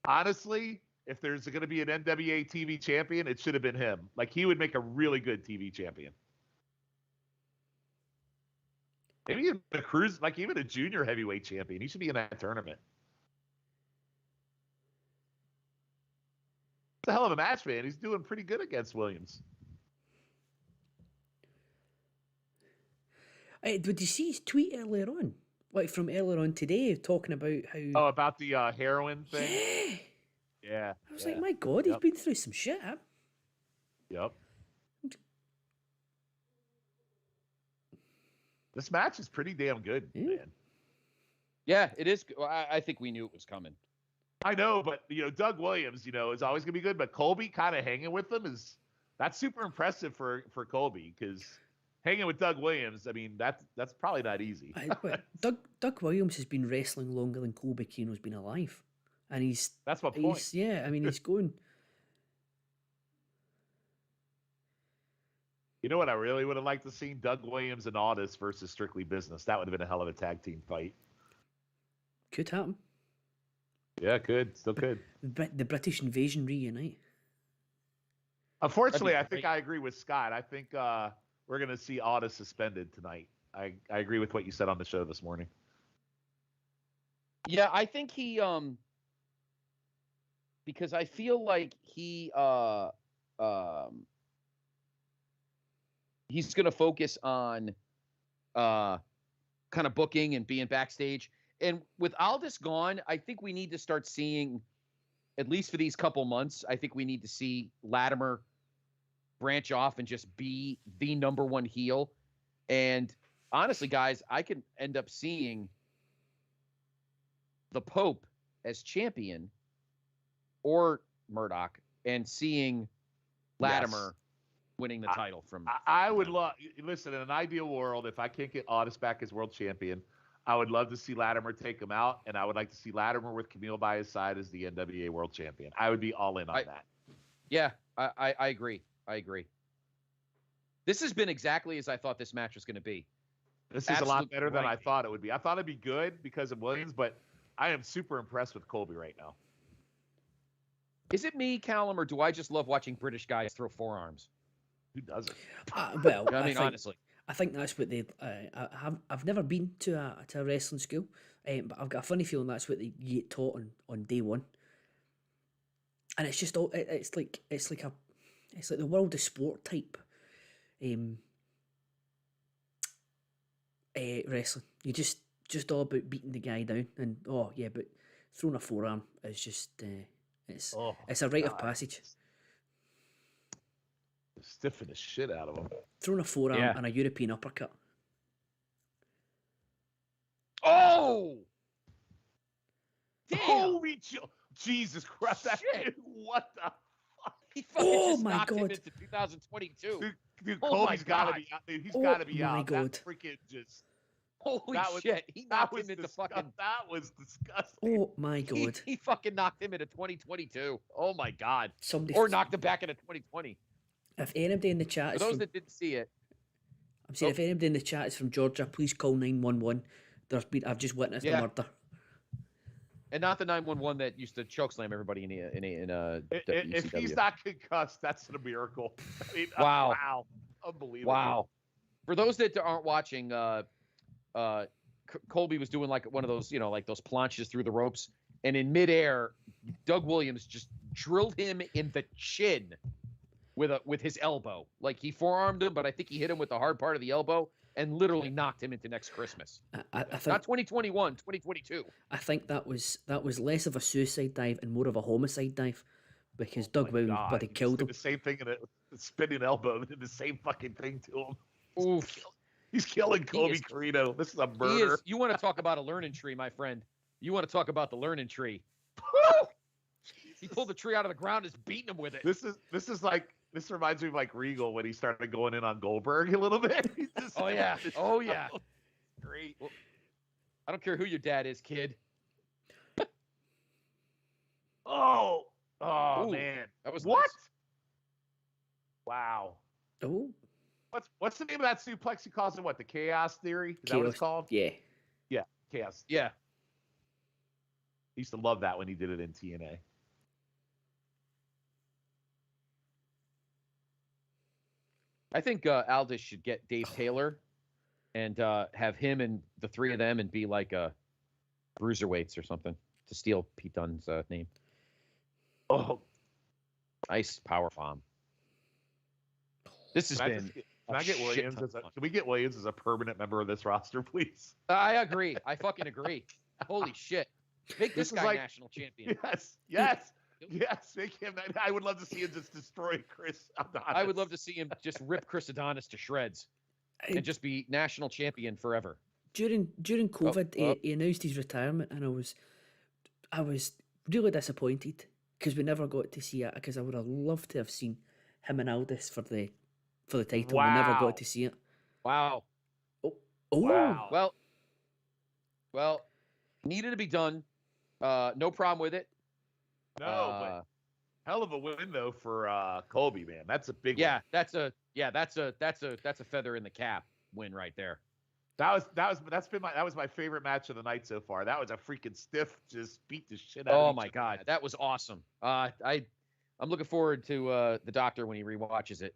honestly, if there's going to be an NWA TV champion, it should have been him. Like he would make a really good TV champion. Maybe even a cruise, like even a junior heavyweight champion. He should be in that tournament. It's a hell of a match, man. He's doing pretty good against Williams. Did you see his tweet earlier on? Like from earlier on today, talking about how. Oh, about the heroin thing? Yeah. Yeah. I was like, my God, he's Yep. been through some shit, huh? Yep. This match is pretty damn good, man. Yeah, it is. I think we knew it was coming. I know, but Doug Williams, is always gonna be good. But Colby kind of hanging with them that's super impressive for Colby, because hanging with Doug Williams, I mean, that's probably not easy. Doug Williams has been wrestling longer than Colby Kino's been alive, and that's my point. Yeah, I mean, he's going. You know what I really would have liked to see? Doug Williams and Aldis versus Strictly Business. That would have been a hell of a tag team fight. Could happen. Yeah, could. Still could. The British Invasion reunite. Unfortunately, I think I agree with Scott. I think we're going to see Aldis suspended tonight. I agree with what you said on the show this morning. Yeah, I think he because I feel like he's going to focus on kind of booking and being backstage. And with Aldis gone, I think we need to start seeing, at least for these couple months, I think we need to see Latimer branch off and just be the number one heel. And honestly, guys, I can end up seeing the Pope as champion or Murdoch, and seeing Latimer winning the title from. I would love, listen, in an ideal world, if I can't get Aldis back as world champion, I would love to see Latimer take him out, and I would like to see Latimer with Camille by his side as the NWA world champion. I would be all in on that. Yeah, I agree. I agree. This has been exactly as I thought this match was going to be. This is a lot better than I thought it would be. I thought it'd be good because of Williams, but I am super impressed with Colby right now. Is it me, Callum, or do I just love watching British guys throw forearms? Who doesn't? Well, I mean, honestly. I think that's what they. I've never been to a wrestling school, but I've got a funny feeling that's what they get taught on day one. And it's just all. It's like the world of sport type, wrestling. You just all about beating the guy down, and but throwing a forearm is just it's a rite of passage. Stiffing the shit out of him. Throwing a forearm and a European uppercut. Oh! Damn! Holy Jesus Christ! What the fuck? He fucking just knocked him into 2022. Dude, Colby's got to be out. Dude, he's got to be out. My God. That freaking just. Holy shit! He knocked him into fucking. That was disgusting. Oh my God! He fucking knocked him into 2022. Oh my God! Somebody or knocked him back into 2020. If anybody in the chat For is those that didn't see it, I'm saying if anybody in the chat is from Georgia, please call 911. I've just witnessed a murder. And not the 911 that used to chokeslam everybody in If he's not concussed, that's a miracle. I mean, wow. Wow. Unbelievable. Wow. For those that aren't watching, Colby was doing like one of those, like those planches through the ropes, and in midair, Doug Williams just drilled him in the chin with his elbow. Like he forearmed him, but I think he hit him with the hard part of the elbow and literally knocked him into next Christmas. I think, not 2021, 2022. I think that was less of a suicide dive and more of a homicide dive, because Doug Williams bloody killed him. The same thing in a spinning elbow. Did the same fucking thing to him. Oof. He's killing Colby Carino. This is a murder. You want to talk about a learning tree, my friend? You want to talk about the learning tree? He pulled the tree out of the ground, is beating him with it. This reminds me of like Regal when he started going in on Goldberg a little bit. Oh yeah. Great. Well, I don't care who your dad is, kid. Oh Ooh, man, that was what? Nice. Wow. Oh. What's the name of that suplex he calls it? What, the Chaos Theory? Is that what it's called? Yeah. Yeah, Chaos. Yeah. He used to love that when he did it in TNA. I think Aldis should get Dave Taylor and have him and the three of them and be like bruiserweights or something to steal Pete Dunne's name. Oh, Nice power bomb. This has been. Can I get Williams can we get Williams as a permanent member of this roster, please? I agree. I fucking agree. Holy shit. Make this guy like, national champion. Yes. Make him. I would love to see him just destroy Chris Adonis. I would love to see him just rip Chris Adonis to shreds and just be national champion forever. During COVID, he announced his retirement, and I was really disappointed because we never got to see it. Because I would have loved to have seen him and Aldis for the title. Wow. We never got to see it. Wow. Oh. Wow. Well, needed to be done. No problem with it. No, but hell of a win though for Colby, man. That's a big yeah, one. that's a feather in the cap win right there. That was my favorite match of the night so far. That was a freaking stiff, just beat the shit out of Oh each my other god, match. that was awesome. I'm looking forward to the doctor when he rewatches it.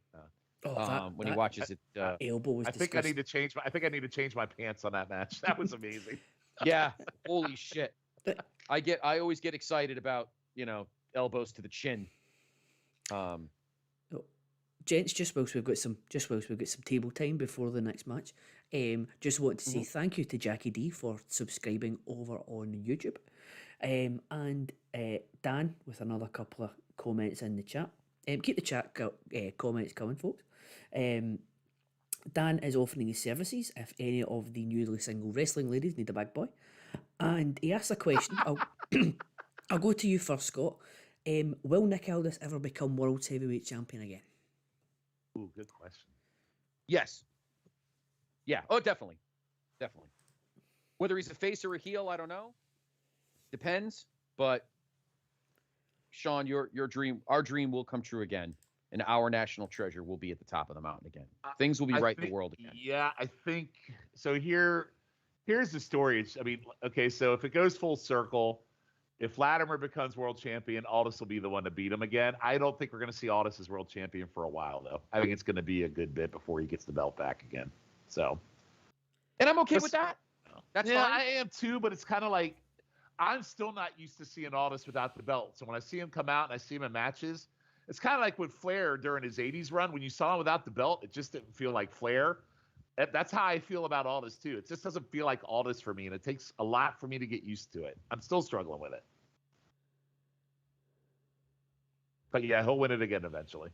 When he watches it, elbow was I think I need to change my pants on that match. That was amazing. Yeah, holy shit. I always get excited about, elbows to the chin. Gents, just whilst we've got some table time before the next match, just want to say thank you to Jackie D for subscribing over on YouTube, and Dan with another couple of comments in the chat. Keep the chat comments coming, folks. Dan is offering his services if any of the newly single wrestling ladies need a big boy, and he asks a question. I'll go to you first, Scott. Will Nick Aldis ever become World Heavyweight Champion again? Ooh, good question. Yes. Yeah. Oh, definitely. Whether he's a face or a heel, I don't know. Depends. But Sean, our dream will come true again, and our national treasure will be at the top of the mountain again. Things will be in the world again. Yeah, I think so. Here's the story. So if it goes full circle, if Latimer becomes world champion, Aldis will be the one to beat him again. I don't think we're going to see Aldis as world champion for a while, though. I think it's going to be a good bit before he gets the belt back again. So, and I'm okay with that. That's fine. I am too. But it's kind of like I'm still not used to seeing Aldis without the belt. So when I see him come out and I see him in matches, it's kind of like with Flair during his '80s run. When you saw him without the belt, it just didn't feel like Flair. That's how I feel about Aldis too. It just doesn't feel like Aldis for me, and it takes a lot for me to get used to it. I'm still struggling with it. But yeah, he'll win it again eventually.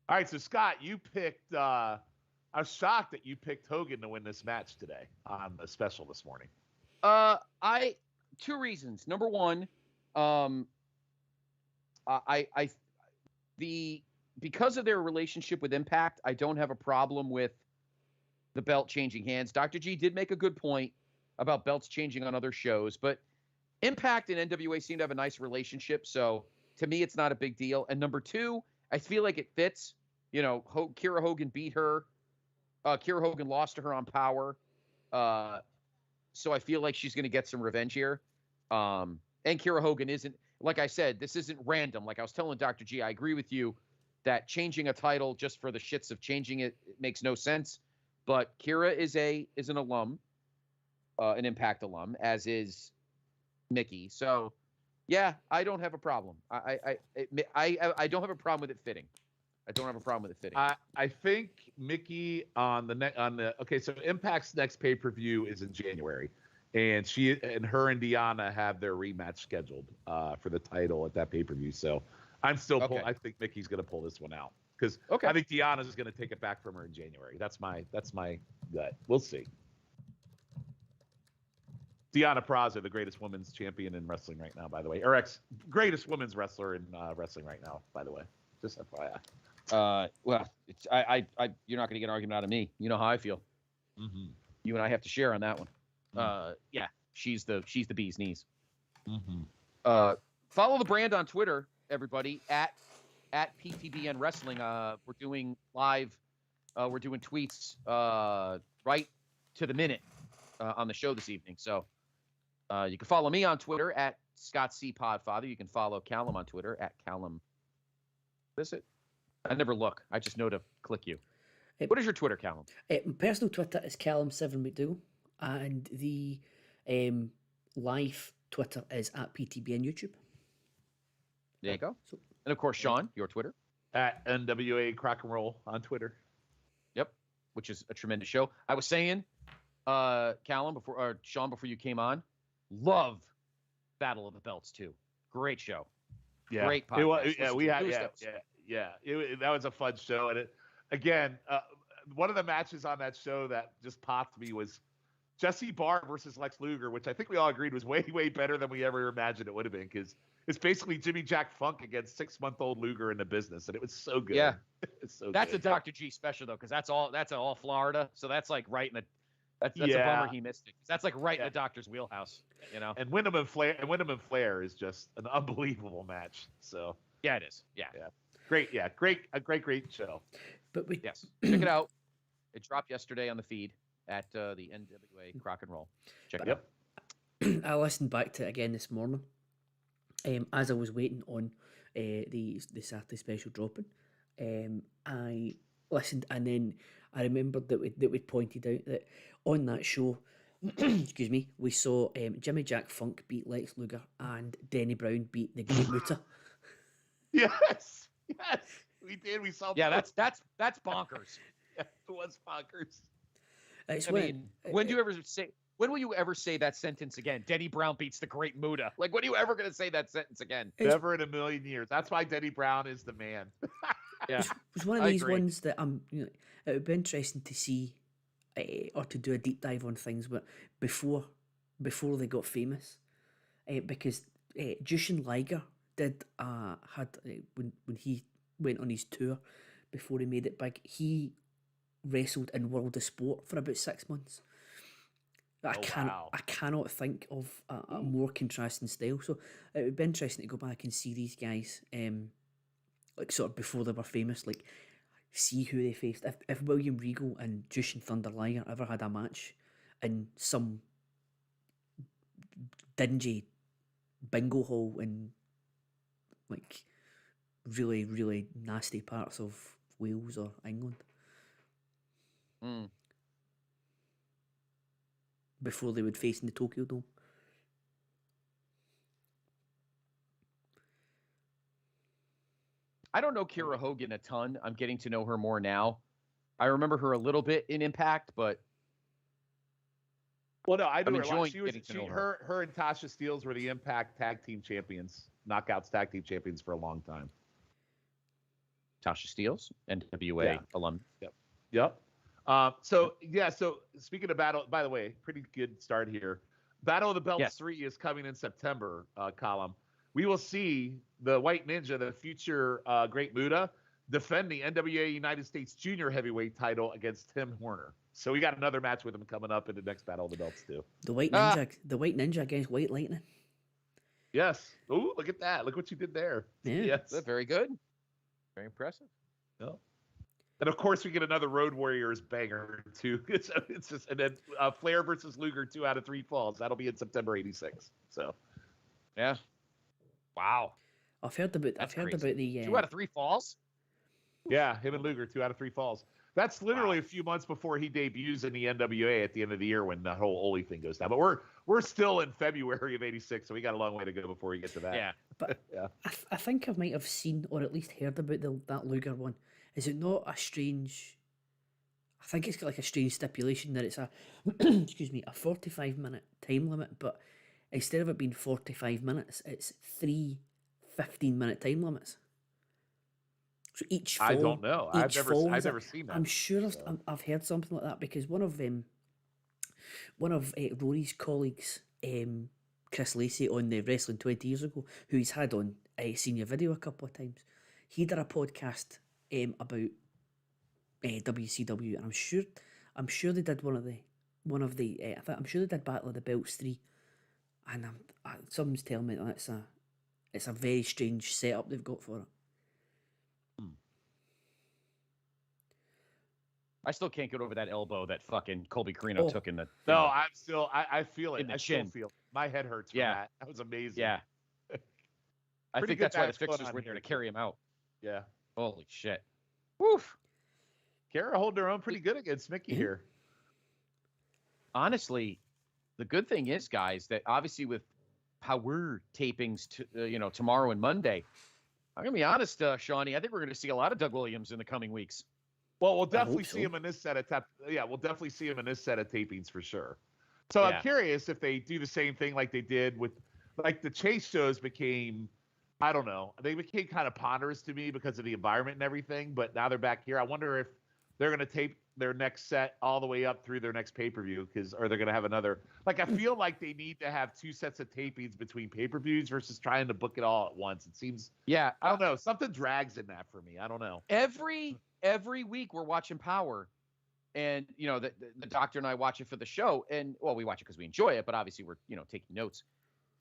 All right, so Scott, you picked. I was shocked that you picked Hogan to win this match today on the special this morning. Two reasons. Number one, because of their relationship with Impact, I don't have a problem with the belt changing hands. Dr. G did make a good point about belts changing on other shows, but Impact and NWA seem to have a nice relationship, so to me, it's not a big deal. And number two, I feel like it fits. Kira Hogan beat her. Kira Hogan lost to her on Power. So I feel like she's going to get some revenge here. And Kira Hogan isn't, like I said, this isn't random. Like I was telling Dr. G, I agree with you that changing a title just for the shits of changing it makes no sense. But Kira is an alum, an Impact alum, as is Mickey. So yeah, I don't have a problem. I don't have a problem with it fitting. I think Mickey so Impact's next pay-per-view is in January, and her and Deanna have their rematch scheduled for the title at that pay-per-view. So I'm still I think Mickey's going to pull this one out because I think Deanna's going to take it back from her in January. That's my gut. We'll see. Deanna Praza, the greatest women's champion in wrestling right now, by the way, or greatest women's wrestler in wrestling right now, by the way. Just FYI. Well, you're not going to get an argument out of me. You know how I feel. Mm-hmm. You and I have to share on that one. Yeah, she's the bee's knees. Mm-hmm. Follow the brand on Twitter, everybody, at PTBN Wrestling. We're doing live. We're doing tweets right to the minute on the show this evening. So you can follow me on Twitter at Scott C. Podfather. You can follow Callum on Twitter at Callum. What is it? I never look. I just know to click you. What is your Twitter, Callum? My personal Twitter is Callum7McDougall, and the live Twitter is at PTBN YouTube. There you go. So, And of course, Sean, your Twitter. At NWA Crock and Roll on Twitter. Yep, which is a tremendous show. I was saying, Callum, Sean, before you came on, love Battle of the Belts too. Great show. Yeah, Great podcast. It was, yeah, Listen we to had, News yeah, Notes. that was a fun show, and again, one of the matches on that show that just popped me was Jesse Barr versus Lex Luger, which I think we all agreed was way, way better than we ever imagined it would have been, because it's basically Jimmy Jack Funk against 6-month-old Luger in the business, and it was so good. Yeah, it's so that's good. a Dr. G special though, because that's all Florida, so that's like right in the. That's a Yeah. bummer he missed it. That's like right in the doctor's wheelhouse, you know. And Wyndham and Flair is just an unbelievable match. So Yeah, it is. Yeah. great, a great show. but we Yes. Check it out. It dropped yesterday on the feed at the NWA Crock and Roll. Check it out. I listened back to it again this morning, as I was waiting on the Saturday special dropping. I listened, and then I remembered that we pointed out that on that show, excuse me, we saw Jimmy Jack Funk beat Lex Luger and Denny Brown beat the Great Muta. Yes, we did. We saw. Yeah, that's bonkers. Yeah, it was bonkers. It's I mean, when will you ever say that sentence again? Denny Brown beats the Great Muta. Like, when are you ever going to say that sentence again? Never in a million years. That's why Denny Brown is the man. Yeah, it was one of I these agree. ones that it would be interesting to see or to do a deep dive on things, but before they got famous, because Jushin Liger did when he went on his tour before he made it big, he wrestled in World of Sport for about 6 months. I cannot think of a more contrasting style. So it would be interesting to go back and see these guys, like sort of before they were famous, like see who they faced. If William Regal and Jushin Thunder Liger ever had a match in some dingy bingo hall in like really, really nasty parts of Wales or England. Before they would face in the Tokyo Dome. I don't know Kira Hogan a ton. I'm getting to know her more now. I remember her a little bit in Impact, but Well, no, I knew I'm her. a lot. enjoying She was getting to know her. her and Tasha Steelz were the Impact Tag Team Champions, Knockouts Tag Team Champions for a long time. Tasha Steelz, NWA Yeah. alum. Yep. So speaking of battle, by the way, pretty good start here. Battle of the Belts 3 is coming in September, Column. We will see the White Ninja, the future Great Muta, defend the NWA United States Junior Heavyweight title against Tim Horner. So we got another match with him coming up in the next Battle of the Belts too. The White Ninja against White Lightning. Yes. Ooh, look at that. Look what you did there. Yeah. Yes. That's very good. Very impressive. Yeah. And of course, we get another Road Warriors banger too. It's just, and then Flair versus Luger, 2 out of 3 falls. That'll be in September '86. So, Yeah. Wow. I've heard about the 2 out of 3 falls. yeah, him and Luger, 2 out of 3 falls. That's literally a few months before he debuts in the NWA at the end of the year when that whole Ole thing goes down. But we're still in February of '86, so we got a long way to go before we get to that. Yeah. But Yeah. I think I might have seen or at least heard about that Luger one. Is it not a strange? I think it's got like a strange stipulation that it's a excuse me, a 45-minute time limit, but instead of it being 45 minutes, it's 3 15-minute time limits. So each fall, I don't know. I've never seen that. I'm sure I've heard something like that because one of Rory's colleagues, Chris Lacey on the Wrestling 20 Years Ago, who he's had on Senior Video a couple of times, he did a podcast about WCW, and I'm sure they did I'm sure they did Battle of the Belts 3, and someone's telling me that it's a very strange setup they've got for it. I still can't get over that elbow that fucking Colby Carino took in the. No, I feel it. In the I chin. still feel it. My head hurts from that. That was amazing. Yeah. I Pretty think good that's why the match going Fixers on were there here, to carry him out. Yeah. Holy shit. Woof. Kara holding her own pretty good against Mickey here. Honestly, the good thing is, guys, that obviously with power tapings, tomorrow and Monday, I'm gonna be honest, Shawnee. I think we're gonna see a lot of Doug Williams in the coming weeks. Well, we'll definitely see him in this set of we'll definitely see him in this set of tapings for sure. So Yeah. I'm curious if they do the same thing like they did with, like the Chase shows became, I don't know, they became kind of ponderous to me because of the environment and everything. But now they're back here. I wonder if they're going to tape their next set all the way up through their next pay-per-view, or they're going to have another. Like, I feel like they need to have 2 sets of tapings between pay-per-views versus trying to book it all at once. It seems, I don't know, something drags in that for me. I don't know. Every week we're watching Power, and the doctor and I watch it for the show, and we watch it because we enjoy it, but obviously we're taking notes.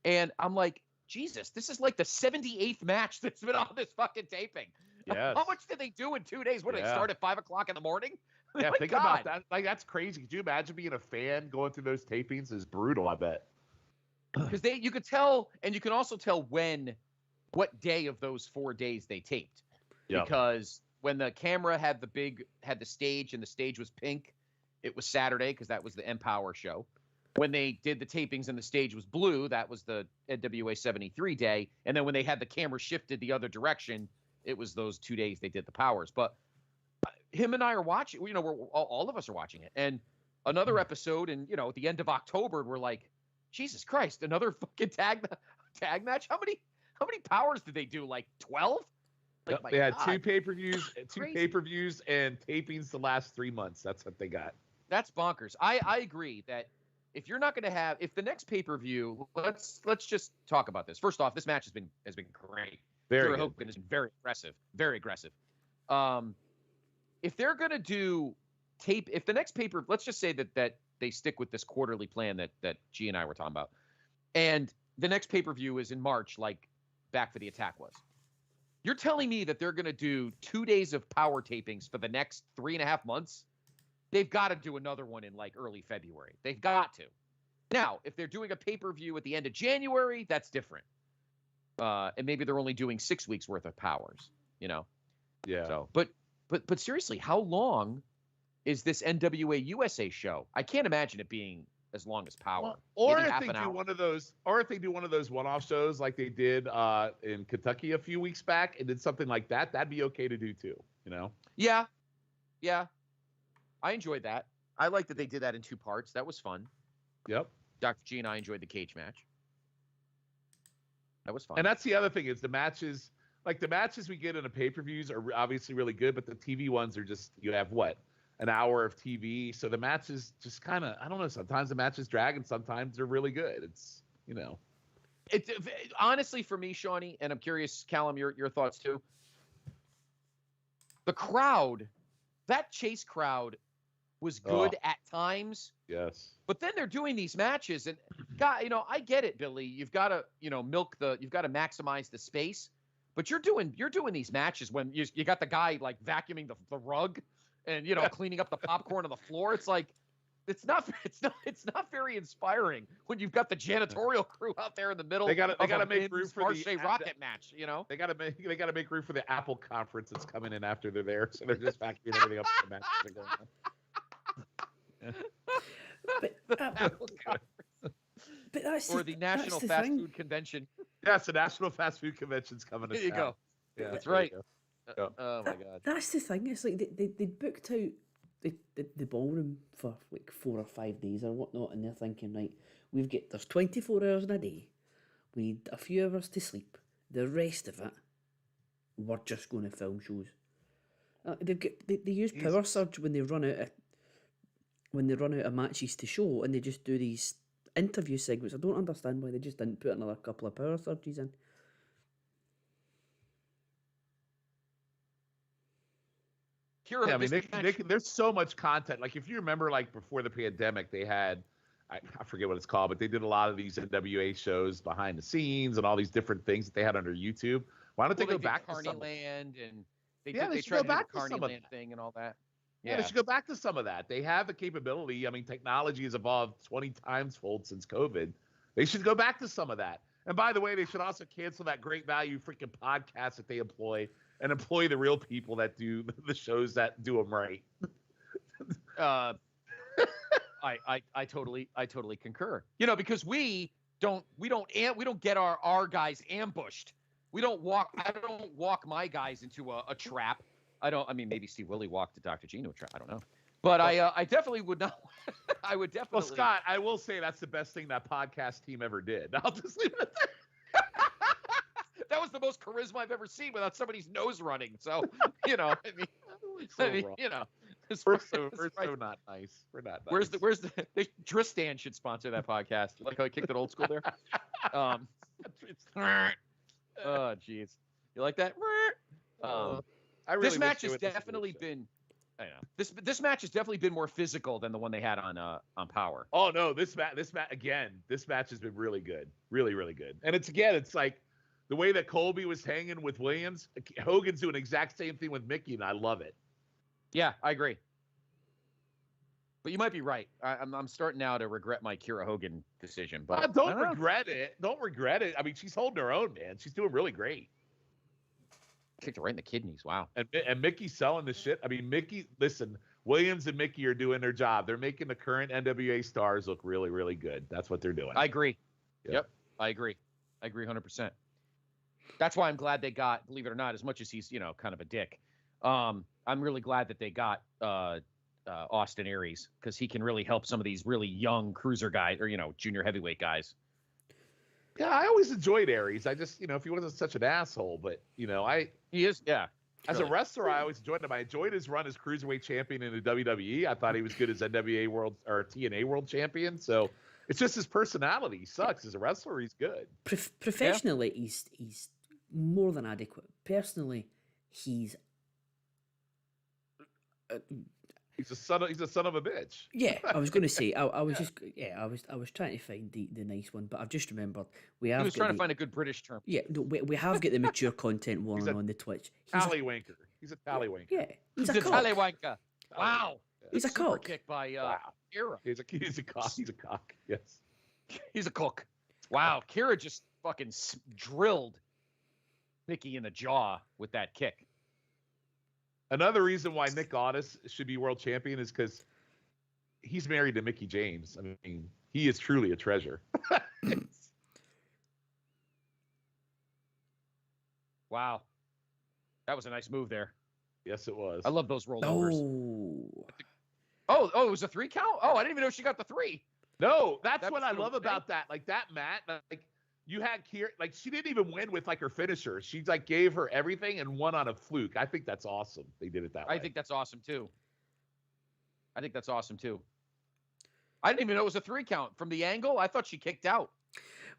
And I'm like, Jesus, this is like the 78th match that's been on this fucking taping. Yes. How much did they do in 2 days? What did they start at 5:00 in the morning? Yeah, think about that. Like, that's crazy. Could you imagine being a fan going through those tapings? Is brutal, I bet. Because you could tell, and you can also tell what day of those 4 days they taped. Yep. Because when the camera had the stage, and the stage was pink, it was Saturday because that was the Empower show. When they did the tapings and the stage was blue, that was the NWA 73 day. And then when they had the camera shifted the other direction, it was those 2 days they did the Powers. But him and I are watching, we're all of us are watching it. And another episode, and at the end of October, we're like, Jesus Christ, another fucking tag match. How many Powers did they do? Like 12? Like, they had 2 pay-per-views, and tapings the last 3 months. That's what they got. That's bonkers. I agree that if you're not going to have, if the next pay-per-view, let's just talk about this. First off, this match has been great. Very Hogan has been very aggressive, very aggressive. If they're going to do tape, if the next paper, let's just say that they stick with this quarterly plan that G and I were talking about, and the next pay-per-view is in March, like Back for the Attack was. You're telling me that they're going to do 2 days of power tapings for the next 3.5 months? They've got to do another one in like early February. They've got to. Now, if they're doing a pay-per-view at the end of January, that's different. And maybe they're only doing 6 weeks worth of Powers, Yeah. So, but seriously, how long is this NWA USA show? I can't imagine it being as long as Power. Or if they do one of those one-off shows like they did in Kentucky a few weeks back and did something like that, that'd be okay to do too. Yeah. I enjoyed that. I like that they did that in 2 parts. That was fun. Yep. Dr. G and I enjoyed the cage match. That was fun. And that's the other thing is the matches we get in the pay-per-views are obviously really good, but the TV ones are just, you have an hour of TV. So the matches just kind of, I don't know, sometimes the matches drag and sometimes they're really good. It's, It honestly, for me, Shawnee, and I'm curious, Callum, your thoughts too. The crowd, that Chase crowd was good at times. Yes. But then they're doing these matches, and God, I get it, Billy. You've got to, you've got to maximize the space. But you're doing these matches when you got the guy like vacuuming the rug and cleaning up the popcorn on the floor. It's like it's not very inspiring when you've got the janitorial crew out there in the middle. They got to make room for the rocket match. They got to make room for the Apple conference that's coming in after they're there, so they're just vacuuming everything up for the matches that are going on. But that's or the National Fast Food Convention. Yes, the National Fast Food Convention's coming. There you go. Yeah, that's right. Go. Oh my God. That's the thing. It's like they booked out the ballroom for like 4 or 5 days or whatnot, and they're thinking, right, there's 24 hours in a day. We need a few hours to sleep. The rest of it, we're just going to film shows. They use Power Surge when they run out of matches to show, and they just do these interview segments. I don't understand why they just didn't put another couple of Power Surges in. Yeah, I mean, there's so much content. Like, if you remember, like, before the pandemic, they had, I forget what it's called, but they did a lot of these NWA shows behind the scenes and all these different things that they had under YouTube. Why don't they go back to Carneyland, and they tried to do the Carneyland thing and all that. Yeah, they should go back to some of that. They have the capability. I mean, technology has evolved 20 times fold since COVID. They should go back to some of that. And by the way, they should also cancel that great value freaking podcast that they employ and employ the real people that do the shows that do them right. I totally concur. You know, because we don't get our guys ambushed. I don't walk my guys into a trap. I mean, maybe Steve Willie walked Dr. G into a trap. I don't know. But I definitely would not. I would definitely. Well, Scott, I will say that's the best thing that podcast team ever did. I'll just leave it at that. That was the most charisma I've ever seen without somebody's nose running. So, you know, you know, we're so not nice. We're not nice. Where's the Tristan should sponsor that podcast. Like how I kicked it old school there. Oh, jeez. You like that? This match has definitely been. I know this match has definitely been more physical than the one they had on Power. Oh no, this match has been really good, really good. And it's like the way that Colby was hanging with Williams. Hogan's doing the exact same thing with Mickey, and I love it. Yeah, I agree. But you might be right. I'm starting now to regret my Kira Hogan decision. But don't regret it. Don't regret it. I mean, she's holding her own, man. She's doing really great. Kicked her right in the kidneys. Wow. And Mickey's selling the shit. I mean, listen, Williams and Mickey are doing their job. They're making the current NWA stars look really, really good. That's what they're doing. I agree. Yep. I agree 100%. That's why I'm glad they got, believe it or not, as much as he's, you know, kind of a dick. I'm really glad that they got Austin Aries, because he can really help some of these really young cruiser guys, or, you know, junior heavyweight guys. Yeah, I always enjoyed Aries. I just, you know, if he wasn't such an asshole, but, you know, he is, yeah. As a wrestler, I always enjoyed him. I enjoyed his run as cruiserweight champion in the WWE. I thought he was good as NWA World or TNA World Champion. So it's just his personality. He sucks as a wrestler. He's good. Professionally, he's more than adequate. Personally, he's He's a son of a bitch. Yeah, I was going to say. I was trying to find the nice one, but I've just remembered we have. He was trying to find a good British term. Yeah, no, we have got the mature content warning on the Twitch. Tallywinker. He's a tallywinker. Yeah, he's a tallywinker. Wow. He's a cock. Kick by Kira. He's a cock. He's a cock. Yes. He's a cook. Wow, Kira just fucking drilled Mickey in the jaw with that kick. Another reason why Nick Aldis should be world champion is because he's married to Mickey James. I mean, he is truly a treasure. Wow. That was a nice move there. Yes, it was. I love those rollovers. Oh, it was a 3 count? Oh, I didn't even know she got the 3. No, that's what I love about that. Like that Matt, like you had Kira, like she didn't even win with like her finisher. She like gave her everything and won on a fluke. I think that's awesome. They did it that way. I think that's awesome too. I didn't even know it was a 3 count from the angle. I thought she kicked out.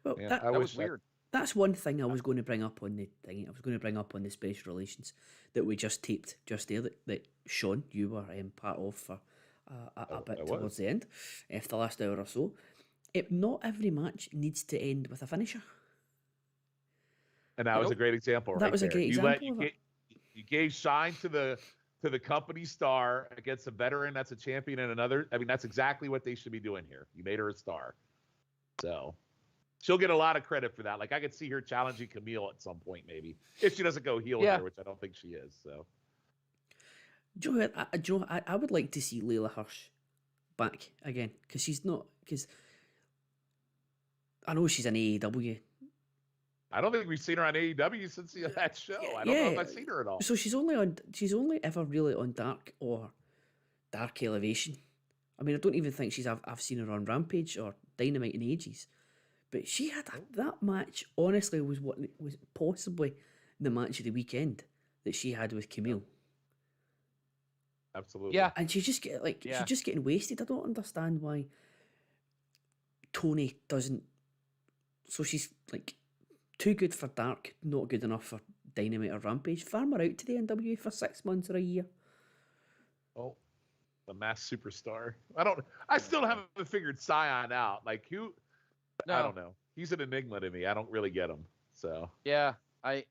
Well, yeah, that was weird. That's one thing I was going to bring up on the thing. I was going to bring up on the special relations that we just taped just there. That Sean, you were part of for a bit towards the end, for the last hour or so. Not every match needs to end with a finisher. And that was a great example. That was a great example. You gave shine to the company star against a veteran that's a champion and another. I mean, that's exactly what they should be doing here. You made her a star. So she'll get a lot of credit for that. Like I could see her challenging Camille at some point, maybe, if she doesn't go heel here, which I don't think she is. So, Joe, I would like to see Layla Hirsch back again because I know she's an AEW. I don't think we've seen her on AEW since that show. I don't know if I've seen her at all. So she's only ever really on Dark or Dark Elevation. I mean, I don't even think I've seen her on Rampage or Dynamite in ages. But she had that match. Honestly, was what was possibly the match of the weekend that she had with Camille. Absolutely. Yeah, and she's just getting wasted. I don't understand why Tony doesn't. So she's like too good for Dark, not good enough for Dynamite or Rampage. Farm her out to the NWA for 6 months or a year. Oh, the masked superstar. I still haven't figured Scion out. Like who? No. I don't know. He's an enigma to me. I don't really get him. So yeah, I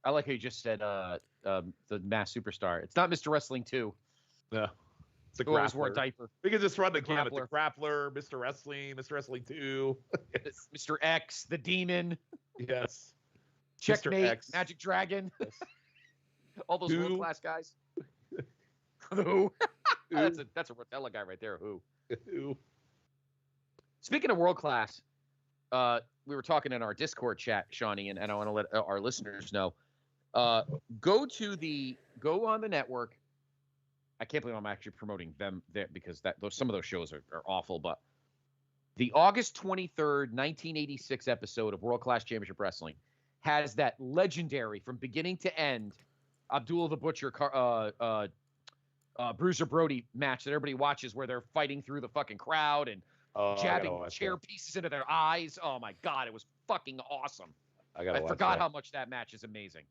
like how you just said the masked superstar. It's not Mr. Wrestling 2. No. It's a Who always wore a grappler. diaper. We can just run the gamut. The Grappler. Grappler, Mr. Wrestling, Mr. Wrestling 2. Mr. X, the Demon, Yes. Checkmate, X. Magic Dragon, Yes. all those Who? world-class guys. Who? That's a Rotella guy right there. Who? Speaking of world-class, we were talking in our Discord chat, Shawnee, and I want to let our listeners know. Go on the network. I can't believe I'm actually promoting them there because some of those shows are awful. But the August 23rd, 1986 episode of World Class Championship Wrestling has that legendary from beginning to end Abdullah the Butcher, Bruiser Brody match that everybody watches where they're fighting through the fucking crowd and jabbing chair pieces into their eyes. Oh my God, it was fucking awesome. I forgot how much that match is amazing.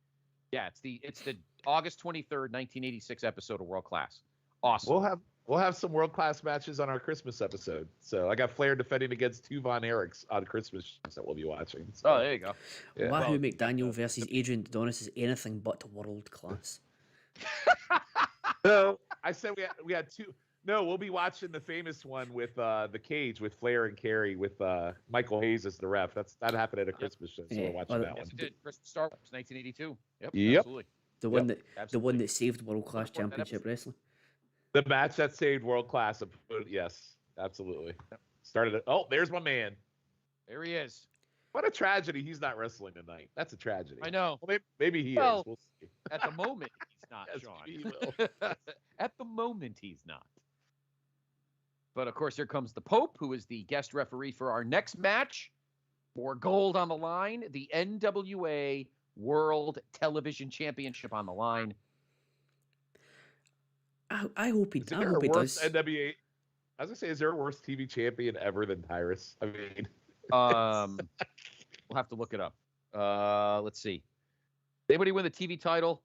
Yeah, it's the August 23rd, 1986 episode of World Class. Awesome. We'll have some world class matches on our Christmas episode. So I got Flair defending against two Von Erichs on Christmas that we'll be watching. So. Oh, there you go. Yeah. Wahoo McDaniel versus Adrian Adonis is anything but world class. No, I said we had two. No, we'll be watching the famous one with the Cage with Flair and Kerry with Michael Hayes as the ref. That happened at a Christmas show, so we're watching that one. Yes, it did. Christmas Star Wars, 1982. Yep. Absolutely. The one that saved world class championship wrestling. The match that saved world class. Yes, absolutely. Started it. Oh, there's my man. There he is. What a tragedy. He's not wrestling tonight. That's a tragedy. I know. Well, maybe he is. We'll see. At the moment, he's not, Yes, Sean. he will. At the moment, he's not. But, of course, here comes the Pope, who is the guest referee for our next match. For gold on the line, the NWA World Television Championship on the line. I hope he does. NWA. I was gonna say, is there a worse TV champion ever than Tyrus? I mean, we'll have to look it up. Let's see. Anybody win the TV title?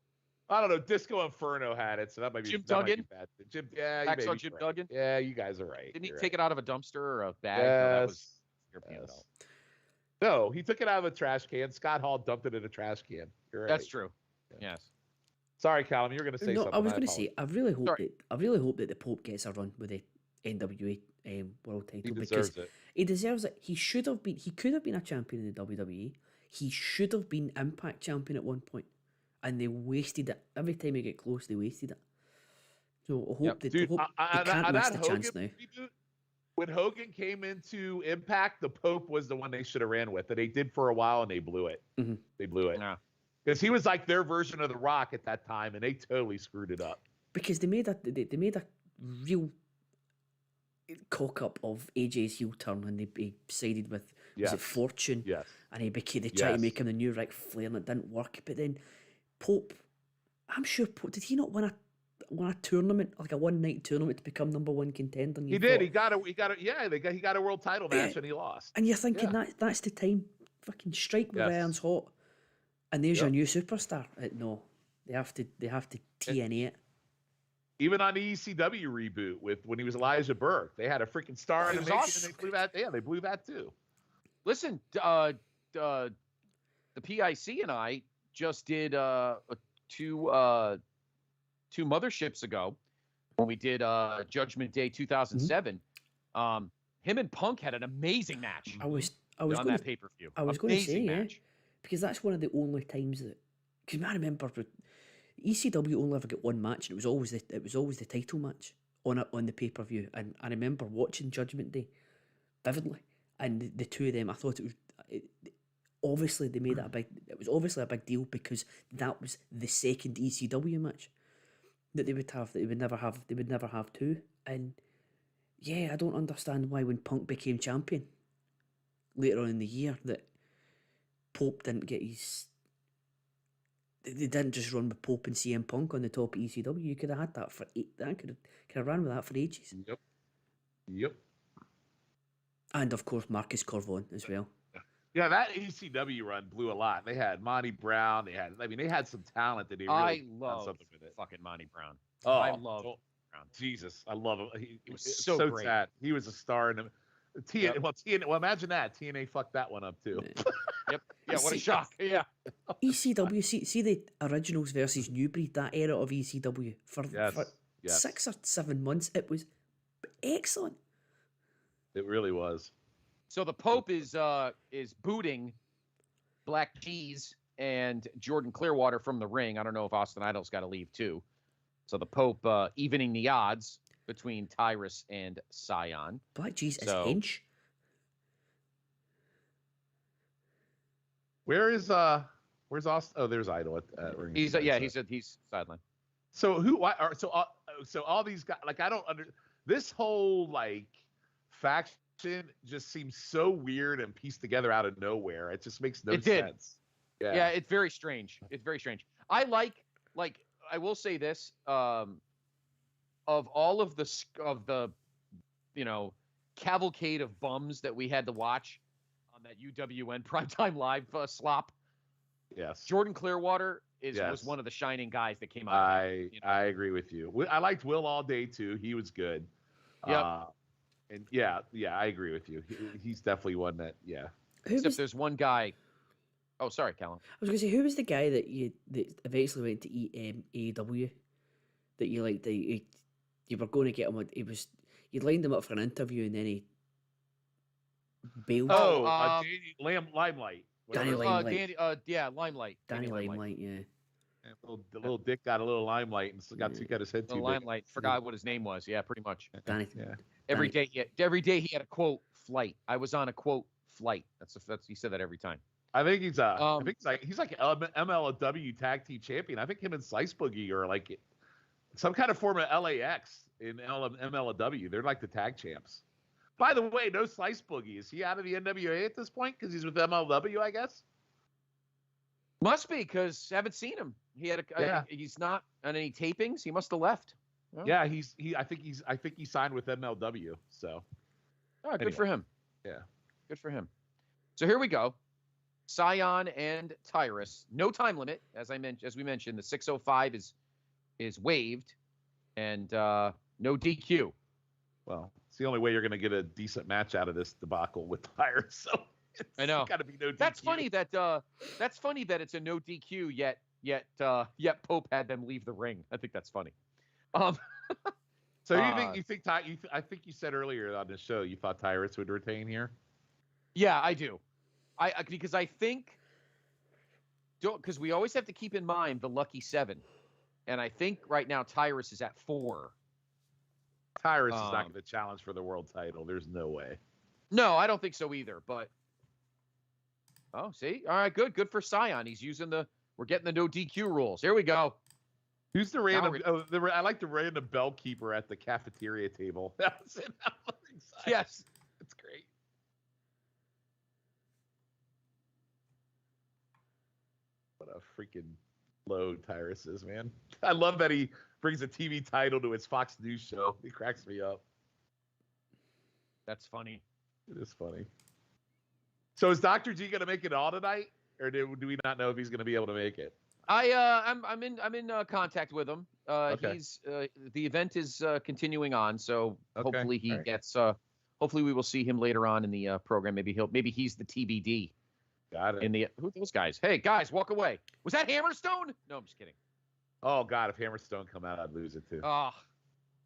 I don't know. Disco Inferno had it, so that might be Jim that Duggan. Might be bad. Jim, yeah, Hacksaw Jim Duggan. Yeah, you guys are right. Didn't he You're take it out of a dumpster or a bag? Yes. No, that was European Yes. No, he took it out of a trash can. Scott Hall dumped it in a trash can. You're right. That's true. Yeah. Yes. Sorry, Callum, you were going to say No, something. I was going to say, I really hope that the Pope gets a run with the NWA world title He because deserves it. he deserves it. He could have been a champion in the WWE. He should have been Impact champion at one point, and they wasted it. Every time he get close, they wasted it. So I hope they can't miss the chance now. Reboot, when Hogan came into Impact, the Pope was the one they should have ran with, and they did for a while, and they blew it. Mm-hmm. They blew it. Yeah. Because he was like their version of The Rock at that time, and they totally screwed it up. Because they made a real cock up of AJ's heel turn, and they sided with was it Fortune? Yes. And they tried to make him the new Ric Flair, and it didn't work. But then Pope, I'm sure Pope, did he not win a tournament, like a one-night tournament, to become number one contender? He did. He got a world title match, and he lost. And you're thinking that's the time, fucking strike with irons hot, and there's your new superstar. No, they have to TNA it. Even on the ECW reboot when he was Elijah Burke, they had a freaking star in the making, and they blew that. Yeah, they blew that too. Listen, the PIC and I just did two motherships ago when we did Judgment Day 2007. Him and Punk had an amazing match. I was on going that pay-per-view. I was going to say match. Because that's one of the only times that, because I remember ECW only ever got one match, and it was always the title match on the pay-per-view. And I remember watching Judgment Day vividly, and the two of them, I thought obviously they made it it was obviously a big deal because that was the second ECW match that they would have. That they would never have two. And yeah, I don't understand why when Punk became champion later on in the year that Pope didn't get his. They didn't just run with Pope and CM Punk on the top of ECW. You could have had that for could have ran with that for ages. Yep. And of course Marcus Corvon as well. Yeah, that ECW run blew a lot. They had Monty Brown. They had some talent that they really I love something with it. fucking Monty Brown. Oh, I love Brown. Jesus, I love him. He was so great. sad. He was a star in TNA. Well, imagine that. TNA fucked that one up too. Yep. Yeah, what a shock. Yeah. ECW, see the originals versus New Breed, that era of ECW for Yes. 6 or 7 months. It was excellent. It really was. So the Pope is booting Black Cheese and Jordan Clearwater from the ring. I don't know if Austin Idol's got to leave too. So the Pope evening the odds between Tyrus and Scion. Black Cheese is hench. Where's Austin? Oh, there's Idol at ring. He's he's sideline. So so all these guys, like, I don't this whole like faction just seems so weird and pieced together out of nowhere. It just makes no sense. Yeah, it's very strange. It's very strange. I like I will say this, of all of the cavalcade of bums that we had to watch on that UWN primetime live slop. Yes. Jordan Clearwater was one of the shining guys that came out. I agree with you. I liked Will all day too. He was good. Yep. And yeah, I agree with you. He's definitely one that Except there's one guy. Oh, sorry, Callum. I was going to say, who was the guy that eventually went to AEW that you liked? You were going to get him. You lined him up for an interview and then he bailed. Limelight. Danny Limelight. Limelight. Danny Limelight, yeah. The little dick got a little limelight and got his head too big. Limelight. Forgot what his name was. Yeah, pretty much. Danny. Yeah. Every day he had a quote flight. I was on a quote flight. That's he said that every time. I think he's he's like MLW tag team champion. I think him and Slice Boogie are like some kind of form of LAX in MLW. They're like the tag champs. By the way, no Slice Boogie. Is he out of the NWA at this point because he's with MLW? I guess. Must be, because I haven't seen him. He's not on any tapings. He must have left. Oh. Yeah, I think he signed with MLW. So. Oh, good for him. Yeah. Good for him. So here we go. Scion and Tyrus. No time limit, as we mentioned. The 605 is waived, and no DQ. Well, it's the only way you're going to get a decent match out of this debacle with Tyrus. So I know. Got to be no DQ. That's funny that it's a no DQ. Yet Pope had them leave the ring. I think that's funny. So I think you said earlier on the show you thought Tyrus would retain here. Yeah, I do. Because I think, because we always have to keep in mind the lucky 7, and I think right now Tyrus is at 4. Tyrus is not going to challenge for the world title. There's no way. No, I don't think so either. But see, all right, good for Scion. He's using we're getting the no DQ rules. Here we go. Who's the random? I like the random bell keeper at the cafeteria table. That was it. Yes, it's great. What a freaking load Tyrus is, man. I love that he brings a TV title to his Fox News show. He cracks me up. That's funny. It is funny. So is Dr. G going to make it all tonight, or do we not know if he's going to be able to make it? I'm in contact with him. Okay. He's the event is continuing on, so hopefully he gets. Hopefully we will see him later on in the program. Maybe he's the TBD. Got it. Who are those guys? Hey guys, walk away. Was that Hammerstone? No, I'm just kidding. Oh God, if Hammerstone come out, I'd lose it too. Oh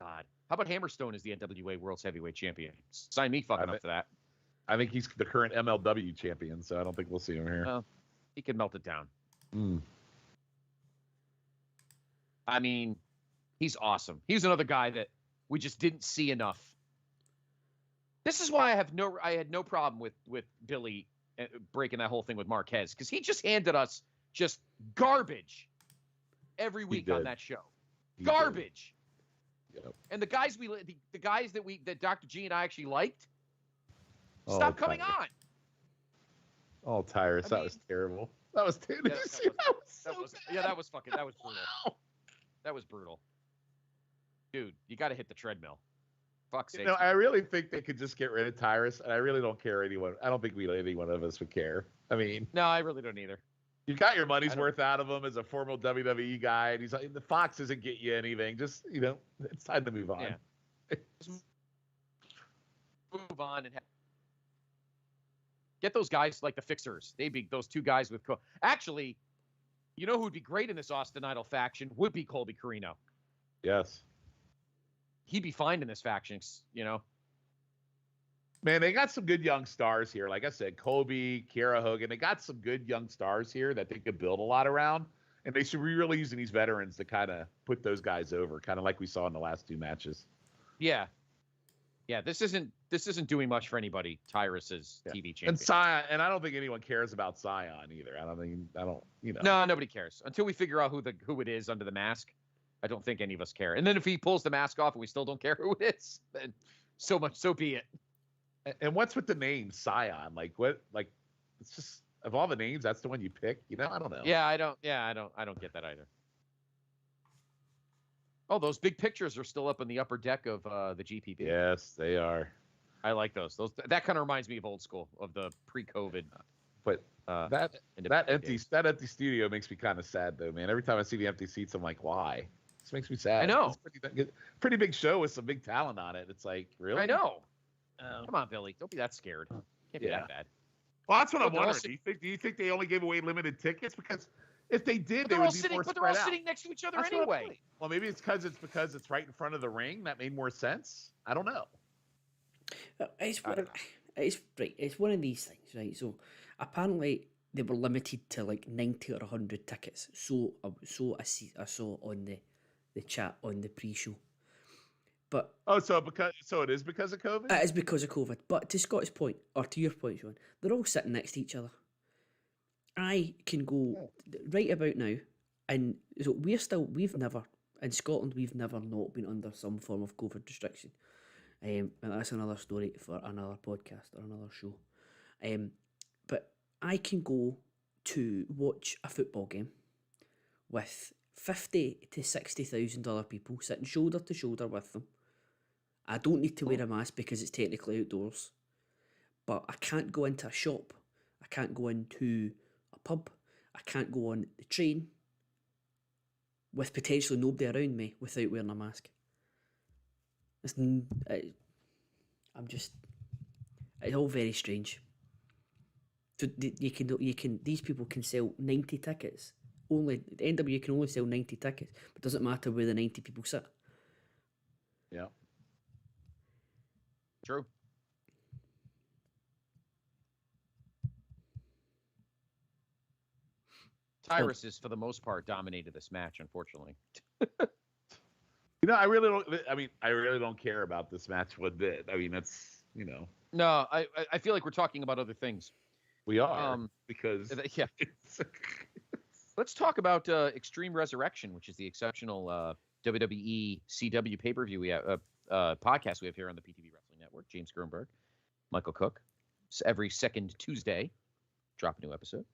God, how about Hammerstone as the NWA World's Heavyweight Champion? Sign me fucking up for that. I think he's the current MLW champion, so I don't think we'll see him here. Well, he can melt it down. Mm. I mean, he's awesome. He's another guy that we just didn't see enough. This is why I had no problem with Billy breaking that whole thing with Marquez, because he just handed us just garbage every week on that show. Garbage. Yep. And the guys that Dr. G and I actually liked stopped coming on. Oh, Tyrus, that was terrible. That was terrible. That was brutal. Wow. That was brutal. Dude, you got to hit the treadmill. Fuck's sake. I really think they could just get rid of Tyrus, and I really don't care anyone. I don't think any one of us would care. I mean, no, I really don't either. You got your money's worth out of him as a former WWE guy, and he's like, the Fox doesn't get you anything. Just it's time to move on. Yeah. Just move on and get those guys like the Fixers. They'd be those two guys with. Actually, you know who would be great in this Austin Idol faction would be Colby Carino. Yes. he'd be fine in this faction, you know. Man, they got some good young stars here. Like I said, Kobe, Kiera Hogan, they got some good young stars here that they could build a lot around. And they should be really using these veterans to kind of put those guys over, kind of like we saw in the last 2 matches. Yeah. Yeah, this isn't doing much for anybody. Tyrus's TV champion. And Sion, and I don't think anyone cares about Sion either. No, nobody cares. Until we figure out who it is under the mask. I don't think any of us care. And then if he pulls the mask off and we still don't care who it is, then so be it. And what's with the name Sion? Like what? Like it's just of all the names, that's the one you pick. You know, I don't know. I don't get that either. Oh, those big pictures are still up in the upper deck of the GPP. Yes, they are. I like those. That kind of reminds me of old school, of the pre-COVID. But that empty studio makes me kind of sad though, man. Every time I see the empty seats, I'm like, why? This makes me sad. I know. It's pretty big show with some big talent on it. It's like, really? I know. Come on, Billy. Don't be that scared. Can't be that bad. Well, that's what I'm wondering. Do you think they only gave away limited tickets? Because if they did, they would be more spread out. But they're all sitting next to each other anyway. Well, maybe it's because it's right in front of the ring. That made more sense. I don't know. It's one of these things, right? So apparently they were limited to like 90 or 100 tickets. So I saw on the chat on the pre-show. But so it is because of COVID? It is because of COVID. But to Scott's point, or to your point, Sean, they're all sitting next to each other. I can go right about now, and so we've never in Scotland not been under some form of COVID restriction, and that's another story for another podcast or another show. But I can go to watch a football game with $50,000 to $60,000 other people sitting shoulder to shoulder with them. I don't need to wear a mask because it's technically outdoors, but I can't go into a shop. I can't go into a pub. I can't go on the train with potentially nobody around me without wearing a mask. It's all very strange. So these people can sell 90 tickets. The NWA can only sell 90 tickets, but it doesn't matter where the 90 people sit. Yeah. True. Tyrus is, for the most part, dominated this match, unfortunately. I really don't care about this match one bit. I mean, that's, No, I feel like we're talking about other things. We are, because... Yeah. Let's talk about Extreme Resurrection, which is the exceptional WWE CW pay-per-view podcast we have here on the PTB Wrestling Network. James Grunberg, Michael Cook. So every second Tuesday, drop a new episode.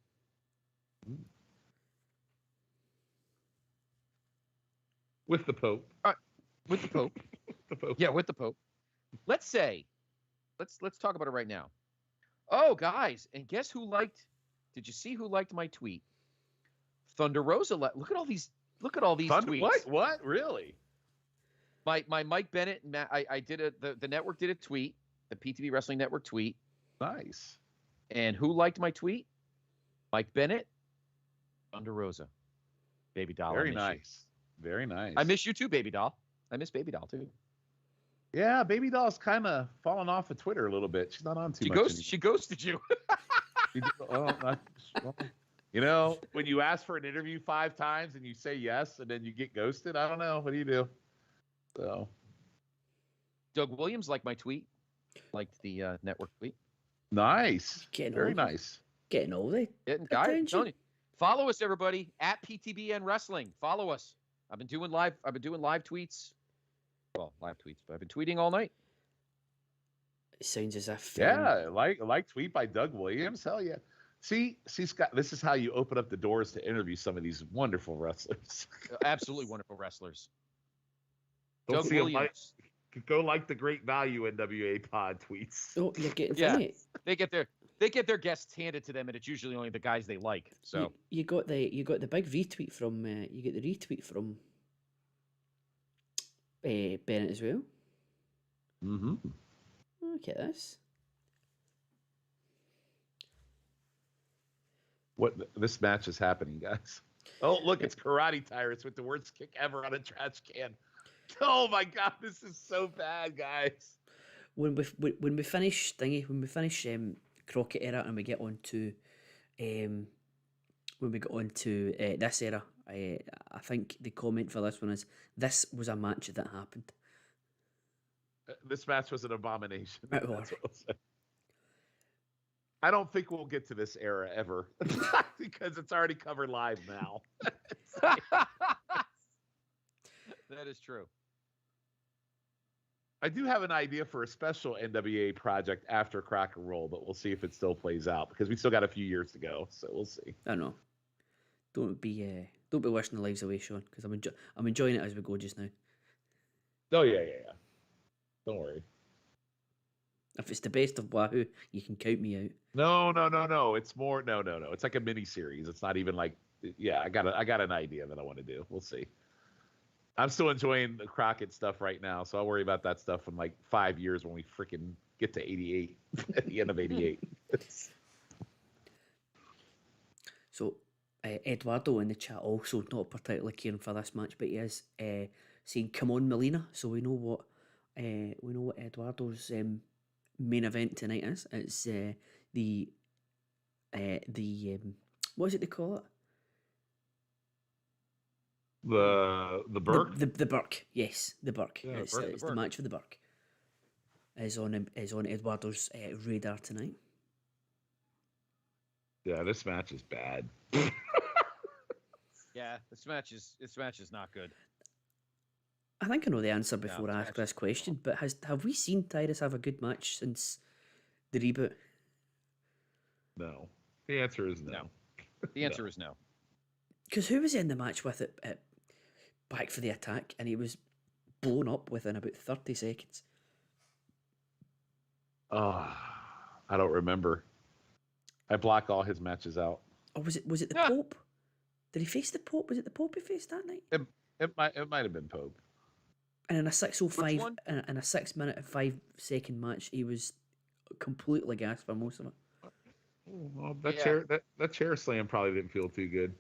With the Pope. With the Pope. The Pope. Yeah, with the Pope. Let's talk about it right now. Oh, guys, and guess who did you see who liked my tweet? Thunder Rosa. Look at all these tweets. What? Really? My Mike Bennett, I did the network did a tweet, the PTB Wrestling Network tweet. Nice. And who liked my tweet? Mike Bennett, Thunder Rosa. Baby doll. Very nice. Very nice. I miss you too, Baby doll. I miss Baby doll too. Yeah, Baby doll's kind of fallen off of Twitter a little bit. She's not on too much. She ghosted you. When you ask for an interview 5 times and you say yes and then you get ghosted, I don't know. What do you do? So, Doug Williams liked my tweet. Liked the network tweet. Nice. Very nice. Getting all the guys, I'm telling you. Follow us, everybody, at PTBN Wrestling. Follow us. I've been doing live tweets. Well, live tweets, but I've been tweeting all night. It sounds as if like tweet by Doug Williams. Hell yeah. See, Scott, this is how you open up the doors to interview some of these wonderful wrestlers. Absolutely wonderful wrestlers. Doug Williams. Go like the Great Value NWA pod tweets. Oh, you're getting funny. They get their guests handed to them, and it's usually only the guys they like. So you got the big retweet from you get the retweet from Bennett as well. Mm-hmm. Look at this. This match is happening, guys. Oh, look, it's Karate Tyrus with the worst kick ever on a trash can. Oh my God, this is so bad, guys. When we finish Crockett era and we get on to when we get on to this era, I think the comment for this one is, this was a match that happened. This match was an abomination. It That's was. what I'll say. I don't think we'll get to this era ever because it's already covered live now. That is true. I do have an idea for a special NWA project after Crack and Roll, but we'll see if it still plays out because we still got a few years to go. So we'll see. I know. Don't be wishing the lives away, Sean, because I'm enjoying it as we go just now. Oh yeah. Don't worry. If it's the best of Wahoo, you can count me out. No. It's more no. It's like a mini series. It's not even like I got an idea that I want to do. We'll see. I'm still enjoying the Crockett stuff right now, so I'll worry about that stuff in like 5 years when we freaking get to 88 at the end of 88. So Eduardo in the chat also not particularly caring for this match, but he is saying, "Come on, Melina." So we know what Eduardo's main event tonight is. It's the what is it they call it? The Burke? The Burke, yes, the Burke. Yeah, It's Burke. the match for the Burke. Is on Eduardo's radar tonight. Yeah, this match is bad. Yeah, this match is not good. I think I know the answer before No, I it's ask this question, but have we seen Tyrus have a good match since the reboot? No. The answer is no. The answer is no. Because who was in the match with it at Back for the Attack, and he was blown up within about 30 seconds. I don't remember. I block all his matches out. Or was it the Pope? Did he face the Pope? Was it the Pope he faced that night? It might have been Pope. And in a 6:05, Which one? in a 6 minute and 5 second match, he was completely gassed for most of it. Well, that chair slam probably didn't feel too good.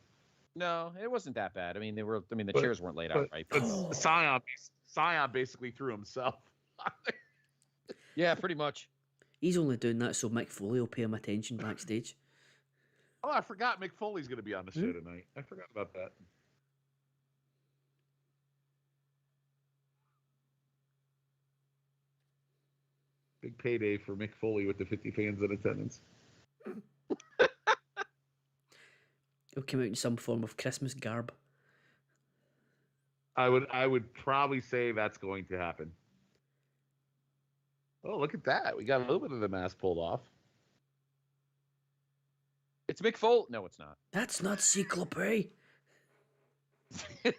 No, it wasn't that bad. I mean, the chairs weren't laid out right. But Scion basically threw himself. Yeah, pretty much. He's only doing that so Mick Foley will pay him attention backstage. Oh, I forgot Mick Foley's going to be on the show tonight. I forgot about that. Big payday for Mick Foley with the 50 fans in attendance. He'll come out in some form of Christmas garb. I would probably say that's going to happen. Oh, look at that. We got a little bit of the mask pulled off. It's Mick Foley. No, it's not. That's not Cyclope.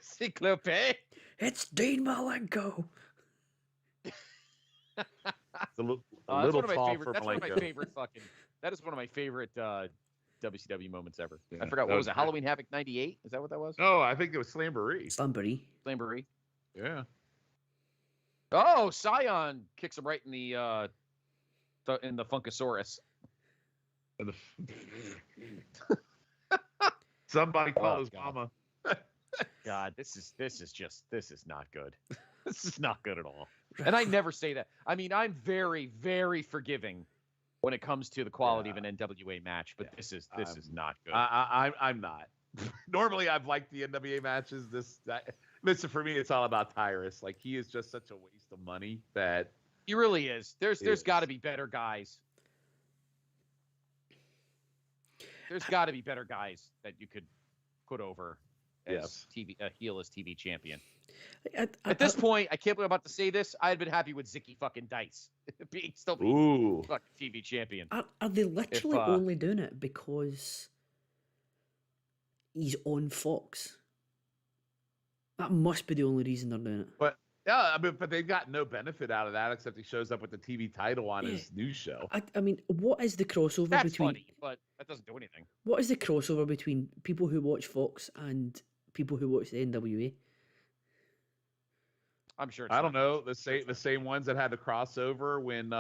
Cyclope. It's Dean Malenko. That's one That's one of my Malenko. favorite fucking. That is one of my favorite WCW moments ever. Yeah, I forgot that what was was it? great. Halloween Havoc '98. Is that what that was? Oh, I think it was Slamboree. Slamboree. Slamboree. Yeah. Oh, Scion kicks him right in the Funkasaurus. And somebody call Oh, his God. mama. God, this is not good. This is not good at all. And I never say that. I mean, I'm very, very forgiving when it comes to the quality of an NWA match, but this is not good. I'm not. Normally, I've liked the NWA matches. Listen, for me, it's all about Tyrus. Like, he is just such a waste of money that He really is. There's got to be better guys. There's got to be better guys that you could put over as heel as TV champion. At this point, I can't believe I'm about to say this. I'd been happy with Zicky fucking Dice being fucking TV champion. Are they literally only doing it because he's on Fox? That must be the only reason they're doing it. But yeah, but they've got no benefit out of that except he shows up with the TV title on his news show. I mean, what is the crossover That's between? funny, but that doesn't do anything. What is the crossover between people who watch Fox and people who watch the NWA? I'm sure. I don't know, the same ones that had the crossover when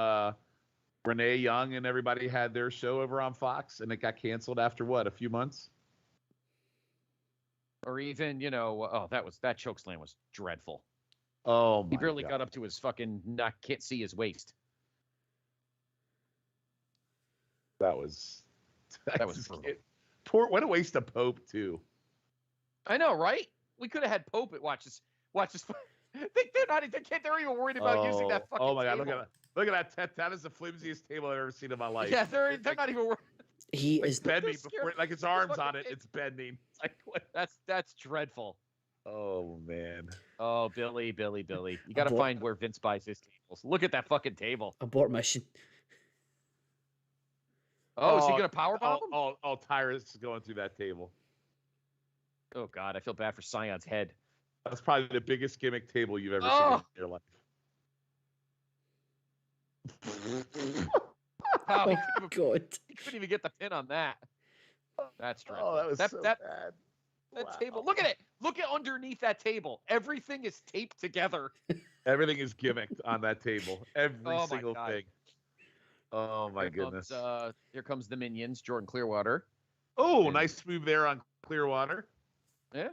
Renee Young and everybody had their show over on Fox, and it got canceled after what, a few months? Or even, that chokeslam was dreadful. Oh He my barely God. got up to his fucking not can't see his waist. That was brutal. Poor. What a waste of Pope too. I know, right? We could have had Pope at watch this. They're even worried about using that fucking Oh my God! table. Look at that. That is the flimsiest table I've ever seen in my life. Yeah, they're not even worried. He Like is bending scared. before, like his arms on it. It's bending. It's like what? That's dreadful. Oh man. Oh, Billy. You got to Abort- find where Vince buys his tables. Look at that fucking table. abort mission. Oh, is he going to powerbomb him? Tyrus is going through that table. Oh, God. I feel bad for Scion's head. That's probably the biggest gimmick table you've ever seen Oh. in your life. Oh, Oh, God. he couldn't even get the pin on that. That's dreadful. Oh, that was so that bad. That Wow. table. Look at it. Look at underneath that table. Everything is taped together. Everything is gimmicked on that table. Every Oh, my single God. thing. Oh my goodness. Here comes the minions, Jordan Clearwater. Oh, and- nice move there on Clearwater. Yeah.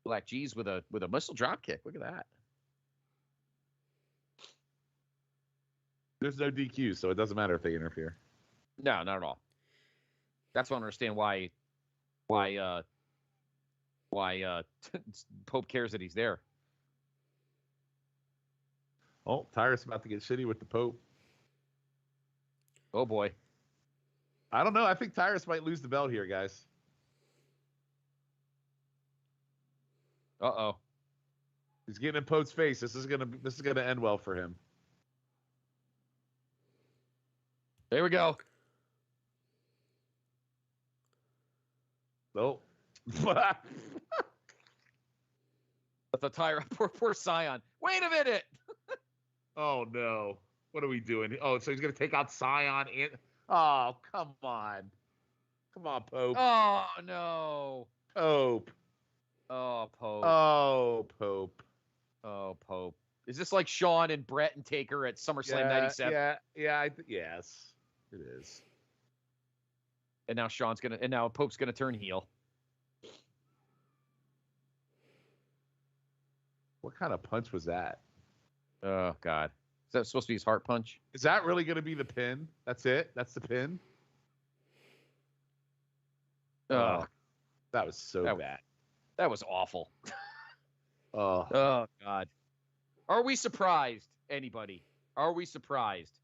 Black G's with a missile drop kick. Look at that. There's no DQ, so it doesn't matter if they interfere. No, not at all. That's why I don't understand why Pope cares that he's there. Oh, Tyrus about to get shitty with the Pope. Oh boy. I don't know. I think Tyrus might lose the belt here, guys. Uh-oh. He's getting in Pope's face. This is gonna end well for him. There we go. Nope. But the Tyra, poor Scion. Wait a minute. Oh no. What are we doing? Oh, so he's gonna take out Scion and oh, come on. Come on, Pope. Oh no. Pope. Oh, Pope. Oh, Pope. Oh, Pope. Is this like Shawn and Brett and Taker at SummerSlam 97? Yes, it is. And now Pope's gonna turn heel. What kind of punch was that? Oh God. Is that supposed to be his heart punch? Is that really going to be the pin? That's it? That's the pin? Oh, that was so bad. that was awful. Oh. Oh God. Are we surprised? Anybody? Are we surprised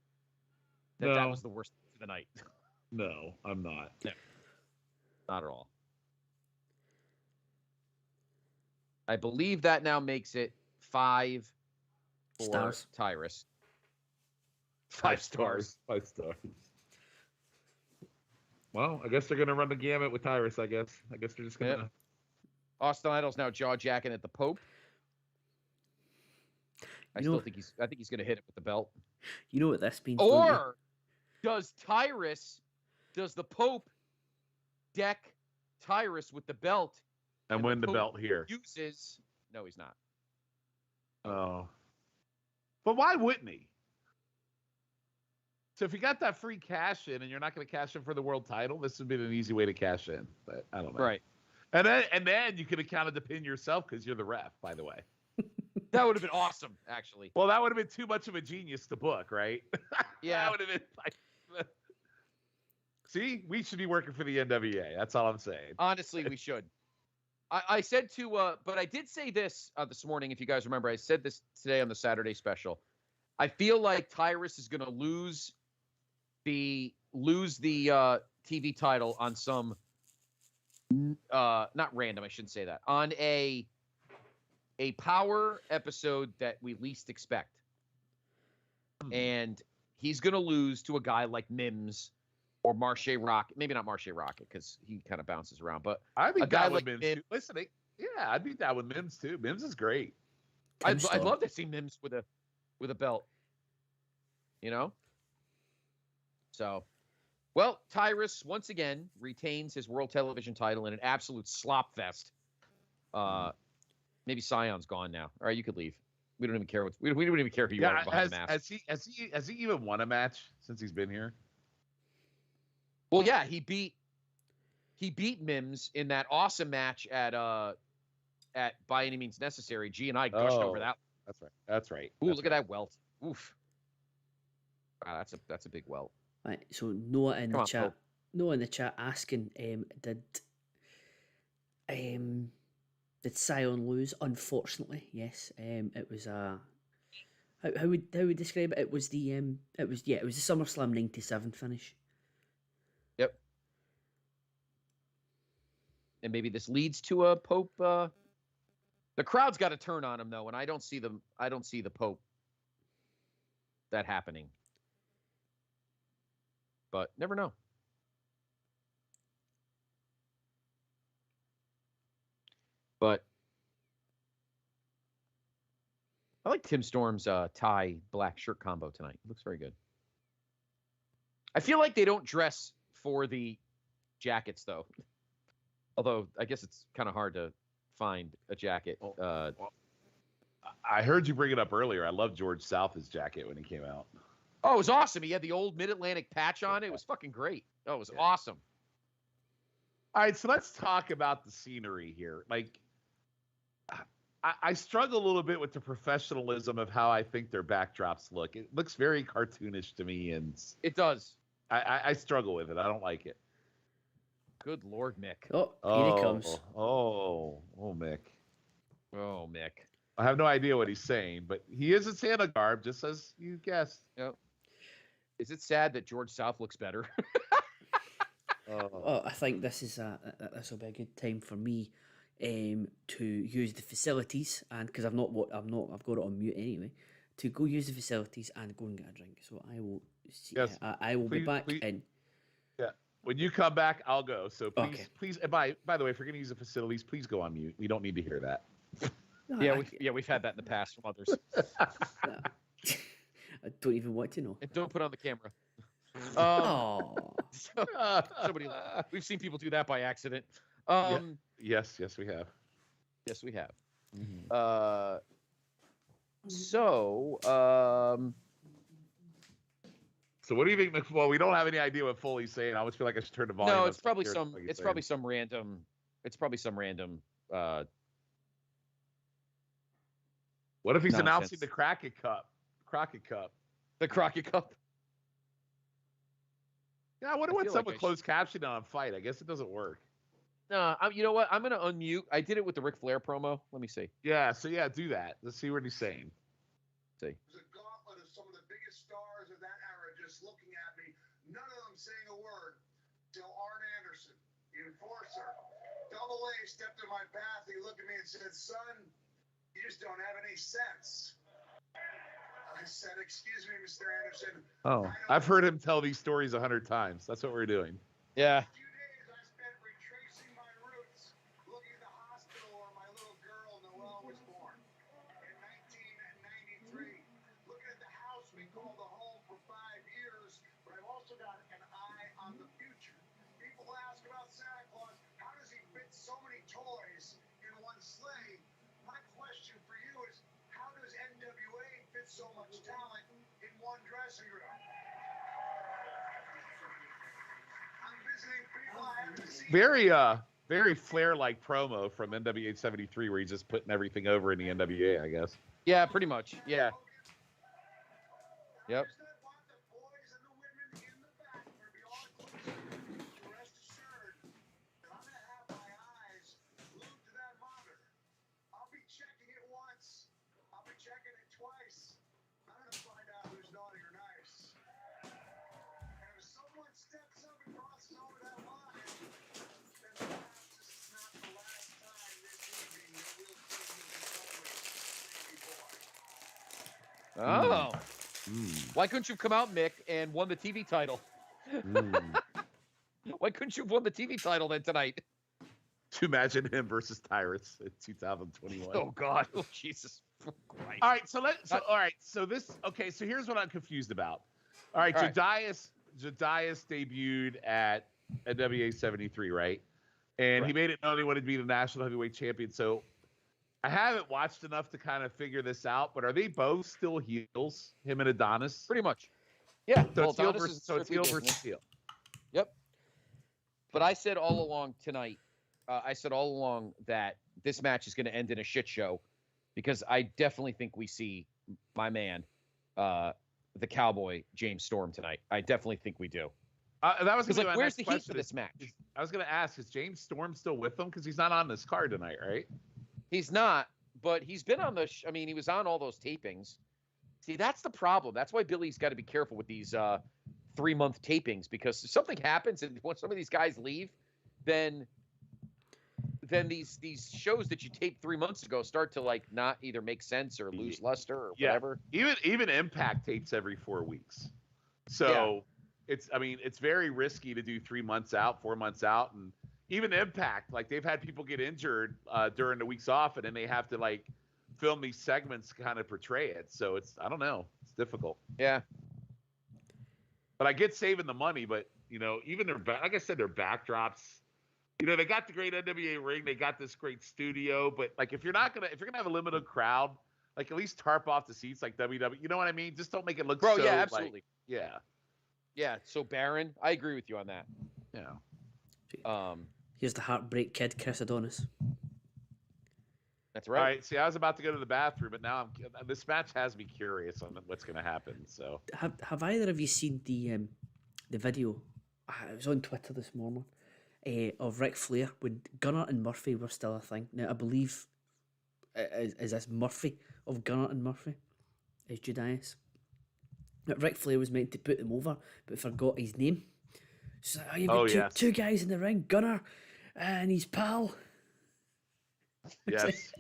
that that No. was the worst of the night? No, I'm not. Not at all. I believe that now makes it 5 for Stars. Tyrus. 5 stars. 5 stars. Well, I guess they're going to run the gamut with Tyrus, I guess. I guess they're just going to... Yep. Austin Idol's now jaw-jacking at the Pope. I think he's going to hit it with the belt. You know what this means, don't you? Or does the Pope deck Tyrus with the belt and win the Pope belt here? No, he's not. Oh. But why wouldn't he? So if you got that free cash in and you're not going to cash in for the world title, this would be an easy way to cash in. But I don't know. Right. And then you could have counted the pin yourself because you're the ref, by the way. That would have been awesome, actually. Well, that would have been too much of a genius to book, right? Yeah. That would have been like... See, we should be working for the NWA. That's all I'm saying. Honestly, we should. I said but I did say this this morning, if you guys remember. I said this today on the Saturday special. I feel like Tyrus is going to lose the TV title on some not random. I shouldn't say that, on a power episode that we least expect, and he's going to lose to a guy like Mims or Marche Rocket. Maybe not Marche Rocket because he kind of bounces around, but I think a guy that would like Mims. Mims. Listen, yeah, I'd beat that with Mims too. Mims is great. I'd love to see Mims with a belt. You know? So, well, Tyrus once again retains his world television title in an absolute slop fest. Maybe Sion's gone now. All right, you could leave. We don't even care we don't even care who you are behind the mask. Has he even won a match since he's been here? Well, yeah, he beat Mims in that awesome match at By Any Means Necessary. G and I gushed over that. That's right. That's right. Ooh, That's look at that welt. Oof. Wow, that's a big welt. Right, so Noah in Come the on, chat. Pope. Noah in the chat asking, did Sion lose? Unfortunately, yes. It was a how would describe it? It was the it was the SummerSlam '97 finish. Yep. And maybe this leads to a Pope. The crowd's got to turn on him though, and I don't see the Pope that happening. But never know. But I like Tim Storm's tie black shirt combo tonight. It looks very good. I feel like they don't dress for the jackets though. Although I guess it's kind of hard to find a jacket. I heard you bring it up earlier. I love George South's jacket when he came out. Oh, it was awesome. He had the old Mid-Atlantic patch on it. It was fucking great. Oh, it was awesome. All right, so let's talk about the scenery here. Like, I struggle a little bit with the professionalism of how I think their backdrops look. It looks very cartoonish to me, and It does. I struggle with it. I don't like it. Good Lord, Mick. Oh, here he comes. Mick. Oh, Mick. I have no idea what he's saying, but he is in Santa garb, just as you guessed. Yep. Is it sad that George South looks better? Well, I think this will be a good time for me to use the facilities, and because I've got it on mute anyway, to go use the facilities and go and get a drink. So I will see. Yes. I will be back in. Yeah. When you come back, I'll go. So please, Okay. please. And by the way, if you're going to use the facilities, please go on mute. We don't need to hear that. No, we've had that in the past from others. I don't even want to know. And don't put on the camera. Oh, Somebody, we've seen people do that by accident. Yes, we have. Yes, we have. Mm-hmm. So what do you think? Well, we don't have any idea what Foley's saying. I almost feel like I should turn the volume. no, up it's so probably I can some. hear what It's he's probably saying. some random. It's probably some random. What if he's nonsense. announcing the Crockett Cup? The Crockett Cup. Yeah, I wonder I what feel someone like I closed captioning on a fight. I guess it doesn't work. No, you know what? I'm gonna unmute. I did it with the Ric Flair promo. Let me see. Yeah, so do that. Let's see what he's saying. See. There's a gauntlet of some of the biggest stars of that era just looking at me, none of them saying a word. Till Arn Anderson, the enforcer, Double A stepped in my path. He looked at me and said, "Son, you just don't have any sense." I said, "Excuse me, Mr. Anderson." Oh. I've heard him tell these stories 100 times. That's what we're doing. Yeah. A few days I spent retracing my roots, looking at the hospital where my little girl Noelle was born. In 1993, looking at the house we called the home for 5 years, but I've also got an eye on the future. People ask about Santa Claus, how does he fit so many toys in one sleigh? My question for you is, how does NWA fit so much talent in one dressing room? I'm visiting people I haven't seen. Very Flair-like promo from NWA 73, where he's just putting everything over in the NWA, I guess. Yeah, pretty much. Yeah. Yep. Does not want the boys and the women in the back to be all inclusive. So rest assured that I'm gonna have my eyes glued to that monitor. I'll be checking it once. I'll be checking it twice. I'm gonna find out who's naughty or nice. And if someone steps up and crosses over that line, then perhaps this is not the last time this evening that we'll see me baby boy. Oh. Why couldn't you have come out, Mick, and won the TV title? Why couldn't you have won the TV title then tonight? To imagine him versus Tyrus in 2021. Oh God! Oh Jesus Christ! All right, so here's what I'm confused about. All right, Jedias debuted at NWA 73, right? And he made it known he wanted to be the national heavyweight champion. So I haven't watched enough to kind of figure this out, but are they both still heels, him and Adonis? Pretty much. Yeah. So it's heel Adonis versus, is so it's heel strictly versus business. heel. Yep. But I said all along tonight, that this match is going to end in a shit show, because I definitely think we see my man, the Cowboy James Storm tonight. I definitely think we do. That was Because gonna be like, my where's next the heat question. for this match? I was going to ask, is James Storm still with them? Because he's not on this card tonight, right? He's not, but he's been on the. I mean, he was on all those tapings. See, that's the problem. That's why Billy's got to be careful with these 3-month tapings, because if something happens and when some of these guys leave, then these shows that you taped 3 months ago start to like not either make sense or lose luster or whatever. Even Impact tapes every 4 weeks, so it's very risky to do 3 months out, 4 months out, and even Impact, like they've had people get injured during the weeks off, and then they have to like film these segments to kind of portray it. So I don't know, it's difficult. Yeah. But I get saving the money, but even like I said, their backdrops. They got the great NWA ring, they got this great studio, but like if you're gonna have a limited crowd, like at least tarp off the seats like WWE. You know what I mean? Just don't make it look Bro, so, yeah, absolutely. Like, Yeah, so barren. I agree with you on that. Yeah. Here's the Heartbreak Kid, Chris Adonis. That's All right. right. See, I was about to go to the bathroom, but now this match has me curious on what's going to happen. So Have either of you seen the video? It was on Twitter this morning of Ric Flair when Gunner and Murphy were still a thing. Now I believe is this Murphy of Gunner and Murphy is Judas. Ric Flair was meant to put them over, but forgot his name. So you've got two guys in the ring, Gunner and his pal. yes,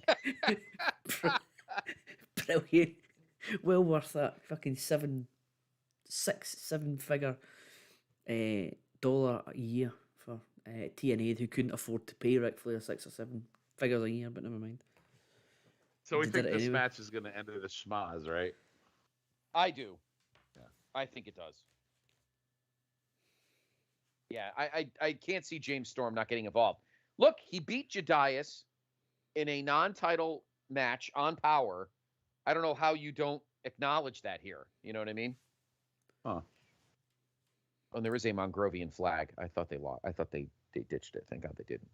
brilliant. Well worth that fucking seven figure dollar a year for TNA, who couldn't afford to pay Ric Flair 6 or 7 figures a year, but never mind. So we They think did it this anyway. match is going to end with a schmaz, right? I do. Yeah. I think it does. Yeah, I can't see James Storm not getting involved. Look, he beat Jedias in a non-title match on Power. I don't know how you don't acknowledge that here. You know what I mean? Huh. Oh, and there is a Mongrovian flag. I thought they lost. I thought they ditched it. Thank God they didn't.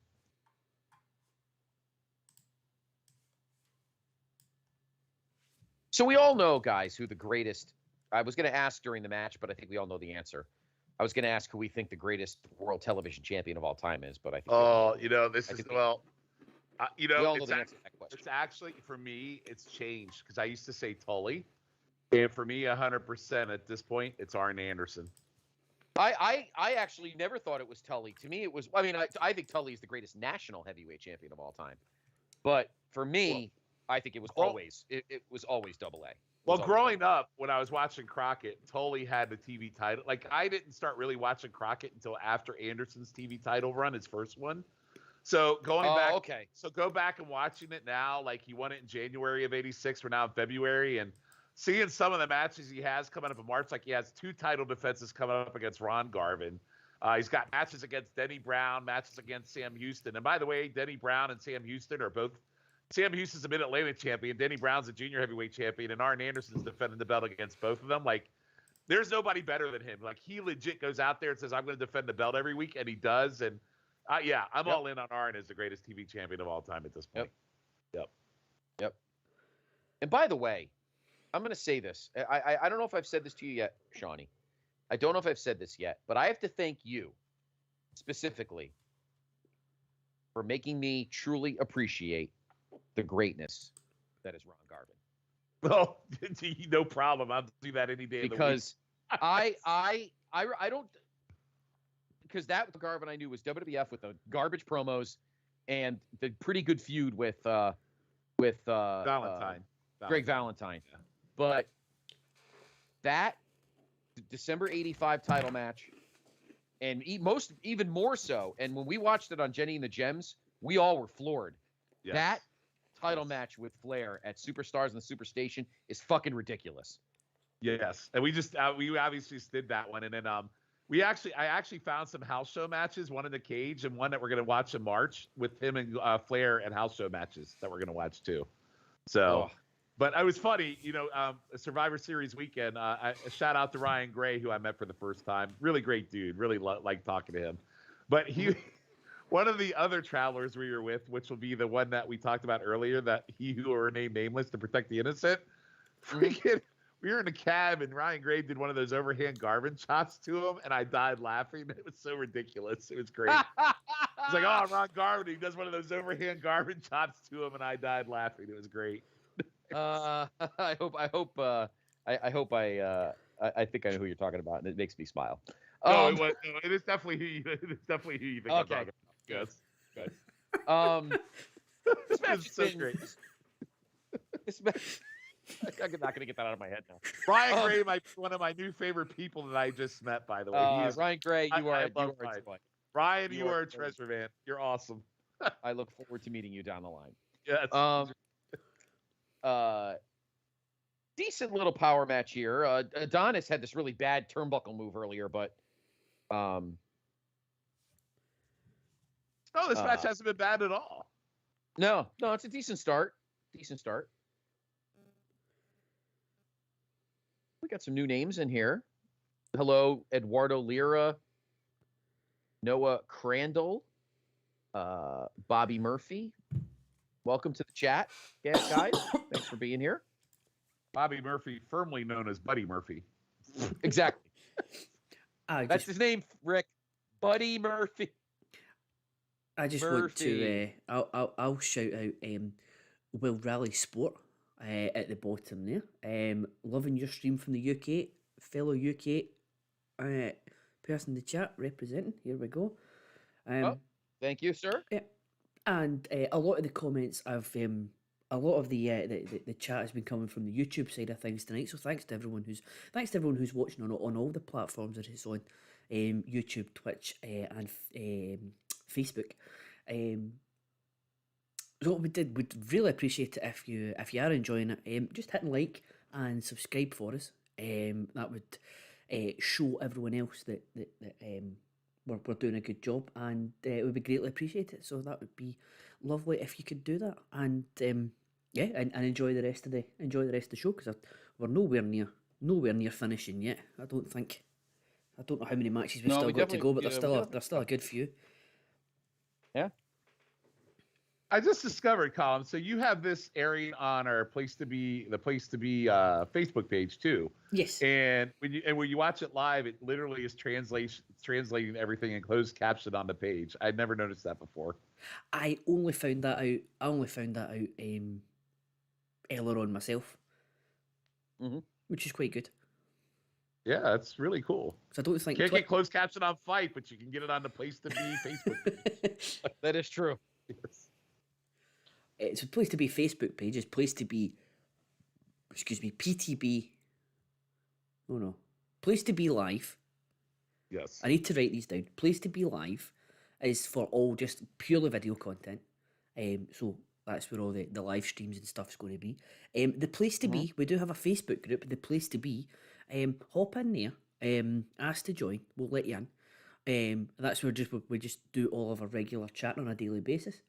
So we all know, guys, who the greatest. I was going to ask during the match, but I think we all know the answer. I was going to ask who we think the greatest world television champion of all time is, but I think. Oh, this I is think we all know the answer to that question. It's actually for me, it's changed because I used to say Tully, and for me, 100% at this point, it's Arn Anderson. I actually never thought it was Tully. To me, it was. I mean, I think Tully is the greatest national heavyweight champion of all time, but for me, I think it was always Double A. Well, growing up, when I was watching Crockett, Tully had the TV title. Like, I didn't start really watching Crockett until after Anderson's TV title run, his first one. So going back, okay. So go back and watching it now. Like, he won it in January of '86. We're now in February, and seeing some of the matches he has coming up in March. Like, he has 2 title defenses coming up against Ron Garvin. He's got matches against Denny Brown, matches against Sam Houston. And by the way, Denny Brown and Sam Houston are both. Sam Houston's a Mid-Atlantic champion. Denny Brown's a junior heavyweight champion, and Arn Anderson's defending the belt against both of them. Like, there's nobody better than him. Like, he legit goes out there and says, "I'm going to defend the belt every week," and he does. And I'm all in on Arn as the greatest TV champion of all time at this point. Yep. And by the way, I'm going to say this. I don't know if I've said this to you yet, Shawnee. I don't know if I've said this yet, but I have to thank you specifically for making me truly appreciate the greatness that is Ron Garvin. Oh, no problem. I'll do that any day of the week. Because I don't, because that Garvin I knew was WWF with the garbage promos and the pretty good feud with Valentine. Greg Valentine. Yeah. But that December '85 title match, and even more so, and when we watched it on Jenny and the Gems, we all were floored. Yes. That title match with Flair at Superstars in the Superstation is fucking ridiculous. Yes, and we obviously did that one, and then I actually found some house show matches, one in the cage and one that we're gonna watch in March with him and Flair, and house show matches that we're gonna watch too. So, but it was funny, Survivor Series weekend. A shout out to Ryan Gray, who I met for the first time. Really great dude. Really like talking to him. But One of the other travelers we were with, which will be the one that we talked about earlier, that he who were named nameless to protect the innocent. Freaking, we were in a cab and Ryan Gray did one of those overhand Garvin shots to him, and I died laughing. It was so ridiculous. It was great. It's like, oh, Ron Garvin. He does one of those overhand Garvin shots to him, and I died laughing. It was great. I think I know who you're talking about, and it makes me smile. No, it is definitely who you. It's definitely who you think I'm Okay. talking about. Yes. Good. This match It's has so been- great. This match, I'm not gonna get that out of my head now. Ryan Gray, one of my new favorite people that I just met. By the way, he is Ryan Gray, you I are love a Ryan. joy. Ryan. You You are are a great. treasure, man. You're awesome. I look forward to meeting you down the line. Yes. Decent little power match here. Adonis had this really bad turnbuckle move earlier, but No, this match uh, hasn't been bad at all. no, it's a decent start. We got some new names in here. Hello, Eduardo Lira, Noah Crandall, Bobby Murphy. Welcome to the chat, guys. Thanks for being here. Bobby Murphy, firmly known as Buddy Murphy. Exactly. just, That's his name, Rick. Buddy Murphy. I just want to. I'll shout out Will Rally Sport at the bottom there. Loving your stream from the UK, fellow UK person in the chat representing. Here we go. Thank you, sir. Yeah, and a lot of the comments a lot of the chat has been coming from the YouTube side of things tonight. So thanks to everyone who's watching on all the platforms that it's on, YouTube, Twitch, and Facebook. So we'd really appreciate it if you are enjoying it. Just hitting like and subscribe for us. That would show everyone else that we're doing a good job, and it would be greatly appreciated. So that would be lovely if you could do that, and yeah, and enjoy the rest of the show, because we're nowhere near finishing yet. I don't know how many matches we've No, still we got to go, but definitely- there's still a good few. Yeah. I just discovered, Colin. So you have this airing on our Place to Be Facebook page too. Yes. And when you watch it live, it literally is translating everything in closed caption on the page. I'd never noticed that before. I only found that out earlier on myself, which is quite good. Yeah, that's really cool. So I don't think Can't get closed caption on Fight, but you can get it on the Place to Be Facebook page. That is true. Yes. It's a Place to Be Facebook page. It's Place to Be, PTB. Oh no, Place to Be Live. Yes. I need to write these down. Place to Be Live is for all just purely video content. So that's where all the live streams and stuff is going to be. The Place to Be, we do have a Facebook group, The Place to Be. Hop in there, ask to join, we'll let you in. That's where we just do all of our regular chat on a daily basis.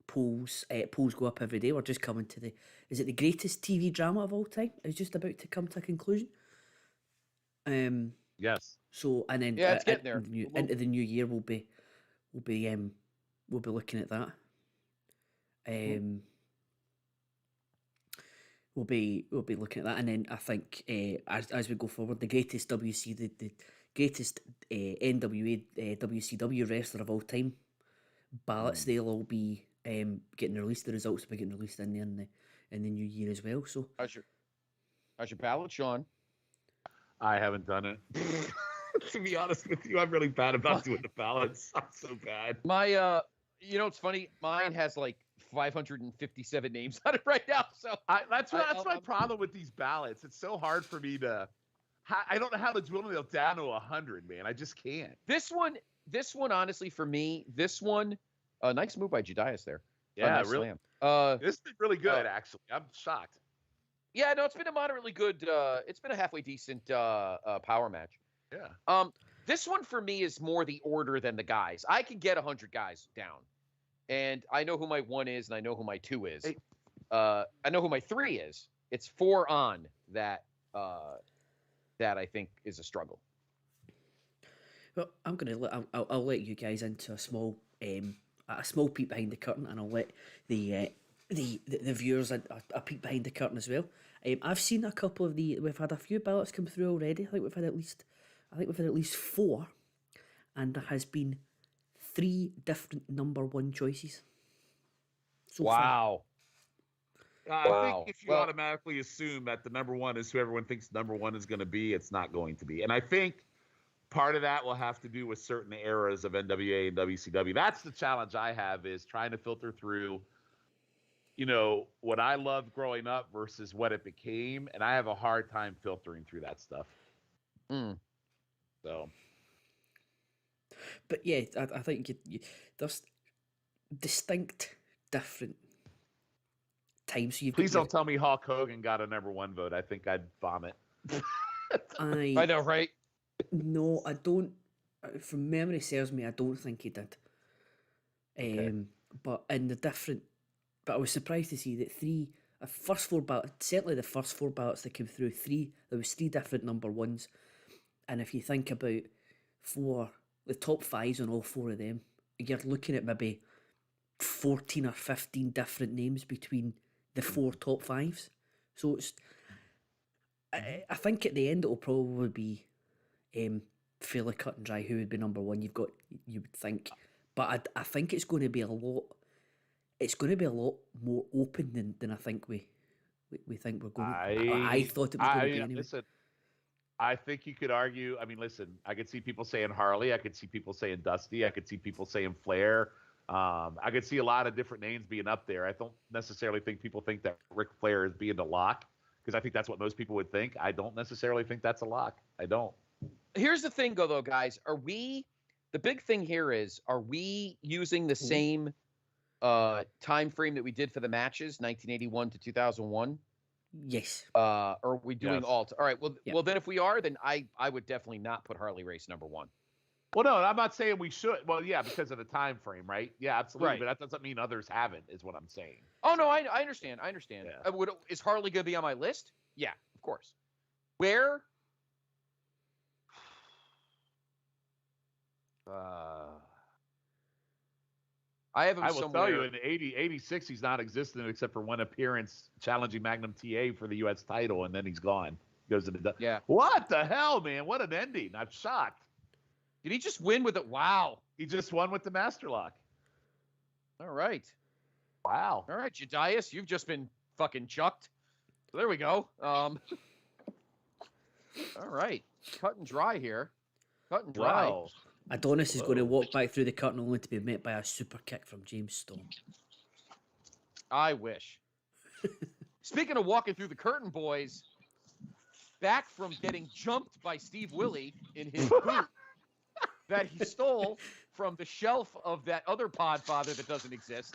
Polls go up every day. We're just coming to is it the greatest TV drama of all time? It's just about to come to a conclusion. Yes. So, and then Yeah, it's getting there. Into the new year, we'll be looking at that. We'll be looking at that, and then I think as we go forward, the greatest the greatest NWA WCW wrestler of all time ballots, they'll all be getting released. The results will be getting released in there in the new year as well. So How's your ballot, Sean? I haven't done it. To be honest with you, I'm really bad about doing the ballots. I'm so bad. My it's funny. Mine has like 557 names on it right now. So That's my problem with these ballots. It's so hard for me to. I don't know how to dwindle them down to 100, man. I just can't. this one, honestly, for me, nice move by Jedias there. Yeah, nice really. slam. This has been really good, actually. I'm shocked. Yeah, no, it's been a moderately good. It's been a halfway decent power match. Yeah. This one for me is more the order than the guys. I can get 100 guys down, and I know who my 1 is, and I know who my 2 is. Hey. I know who my 3 is. It's 4 on that I think is a struggle. Well, I'm gonna let I'll let you guys into a small peek behind the curtain, and I'll let the viewers a peek behind the curtain as well. I've seen a couple of we've had a few ballots come through already. I think we've had at least four, and there has been 3 different number one choices. So far. Wow. I Wow. think if you Well- automatically assume that the number one is who everyone thinks number one is going to be, it's not going to be. And I think part of that will have to do with certain eras of NWA and WCW. That's the challenge I have, is trying to filter through, what I loved growing up versus what it became. And I have a hard time filtering through that stuff. Mm. So, But yeah, I think there's distinct different times. So you've please got don't tell me Hulk Hogan got a number one vote. I think I'd vomit. I know, right? No, I don't. From memory serves me, I don't think he did. Okay. But I was surprised to see that first 4 ballots, certainly the first 4 ballots that came through, there was 3 different number ones, and if you think about the top 5s on all 4 of them, you're looking at maybe 14 or 15 different names between the 4 top 5s. So it's, I think at the end it'll probably be fairly cut and dry who would be number one. You would think, but I think it's going to be a lot. It's going to be a lot more open than I think we think we're going. I thought it was going to be anyway. Listen, I think you could argue. I mean, listen, I could see people saying Harley. I could see people saying Dusty. I could see people saying Flair. I could see a lot of different names being up there. I don't necessarily think people think that Ric Flair is being the lock, because I think that's what most people would think. I don't necessarily think that's a lock. I don't. Here's the thing, though, guys. The big thing here is, are we using the same time frame that we did for the matches, 1981 to 2001? Yes. Or are we doing Yes. all? All right. Well, Yeah. well, then if we are, then I would definitely not put Harley Race number one. Well, no, I'm not saying we should. Well, yeah, because of the time frame, right? Yeah, absolutely. Right. But that doesn't mean others haven't, is what I'm saying. Oh no, I understand. Yeah. Is Harley going to be on my list? Yeah, of course. Where? I have him I will somewhere. tell you, in 86, he's not existent except for one appearance challenging Magnum TA for the U.S. title, and then he's gone. Goes to the Yeah. What the hell, man? What an ending! I'm shocked. Did he just win with it? Wow. He just won with the Master Lock. All right. Wow. All right, Jedias, you've just been fucking chucked. So there we go. All right. Cut and dry here. Cut and dry. Wow. Adonis is going to walk back through the curtain only to be met by a super kick from James Storm. I wish. Speaking of walking through the curtain, boys, back from getting jumped by Steve Willie in his boot that he stole from the shelf of that other Podfather that doesn't exist.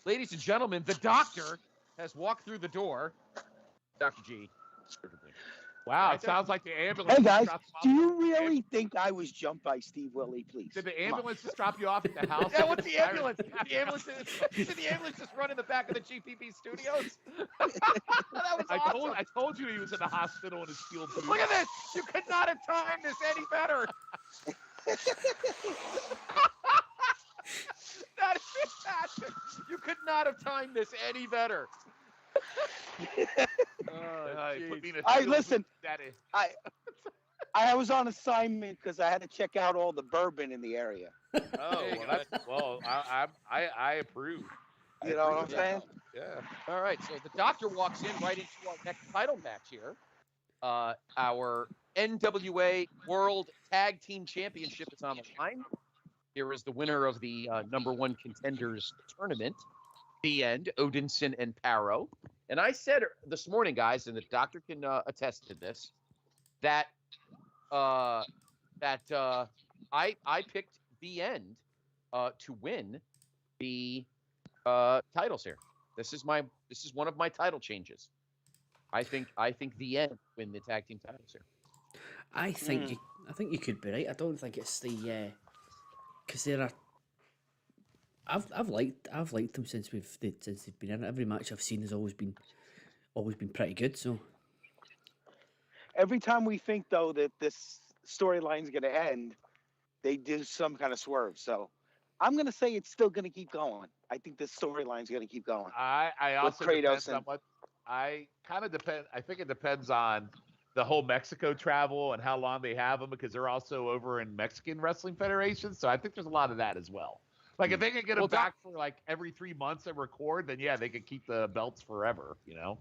Ladies and gentlemen, the doctor has walked through the door. Dr. G. Wow. Right It there. sounds like the ambulance. Hey guys, dropped him off do at you the- really think I was jumped by Steve Willie? Please. Did the Come on. ambulance just drop you off at the house? Yeah, what's the ambulance? The ambulance did the ambulance just run in the back of the GPP studios? That was awesome. I told you he was in the hospital in his steel boot. Look at this! You could not have timed this any better. That is fantastic. You could not have timed this any better. He put me in a I steel listen. boot, Daddy. I was on assignment because I had to check out all the bourbon in the area. Oh, There you well, I approve. I You know what I'm approve. saying? Yeah. All right, so the doctor walks in right into our next title match here. Our NWA World Tag Team Championship is on the line. Here is the winner of the number one contenders tournament. The end, Odinson and Paro. And I said this morning, guys, and the doctor can attest to this, that I picked the end to win the titles here. This is one of my title changes. I think the end win the tag team titles here. I think you could be right. I don't think it's the because there are. I've liked them since they've been in it. Every match I've seen has always been pretty good. So Every time we think though that this storyline's going to end, they do some kind of swerve. So I'm gonna say it's still gonna keep going. I think the storyline's gonna keep going. I With also Kratos depends and- on what I kind of depend. I think it depends on the whole Mexico travel and how long they have them because they're also over in Mexican Wrestling Federation. So I think there's a lot of that as well. Like if they can get them back for like every 3 months and record, then yeah, they could keep the belts forever. You know.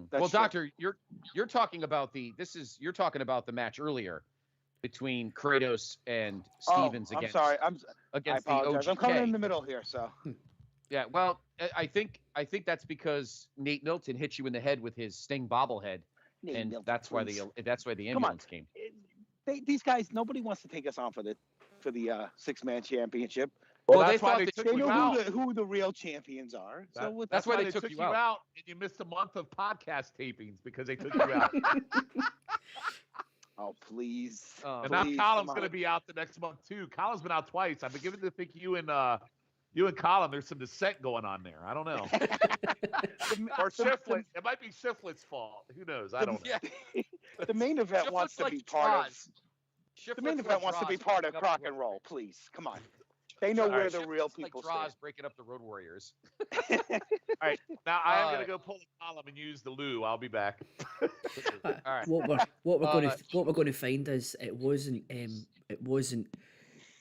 That's Well, true. Doctor, you're talking about you're talking about the match earlier between Kratos and Stevens I'm against sorry. I against the apologize. I'm coming OGK. in the middle here. So Yeah, well, I think that's because Nate Milton hit you in the head with his Sting bobblehead, Nate and Milton, that's why please. the Come on. ambulance came. These guys, nobody wants to take us on for the 6-man championship. Well, Well, they that's why thought they they took They you know out. who the real champions are. So that's why they they took took you you out. out, and you missed a month of podcast tapings because they took you out. oh please. And Please, now come Colin's on. going to be out the next month too. Colin's been out twice. I've been given to think you and Colin, there's some dissent going on there. I don't know. Or Shiflet. It might be Shiflet's fault. Who knows? I don't know. Yeah. The main event wants to be part of. The main event wants to be part of Crock and Roll. Please, come on. They know where the real people like draws stand. breaking up the Road Warriors. All right. Now I am going to go pull the column and use the loo. I'll be back. All right. What we're going to find is it wasn't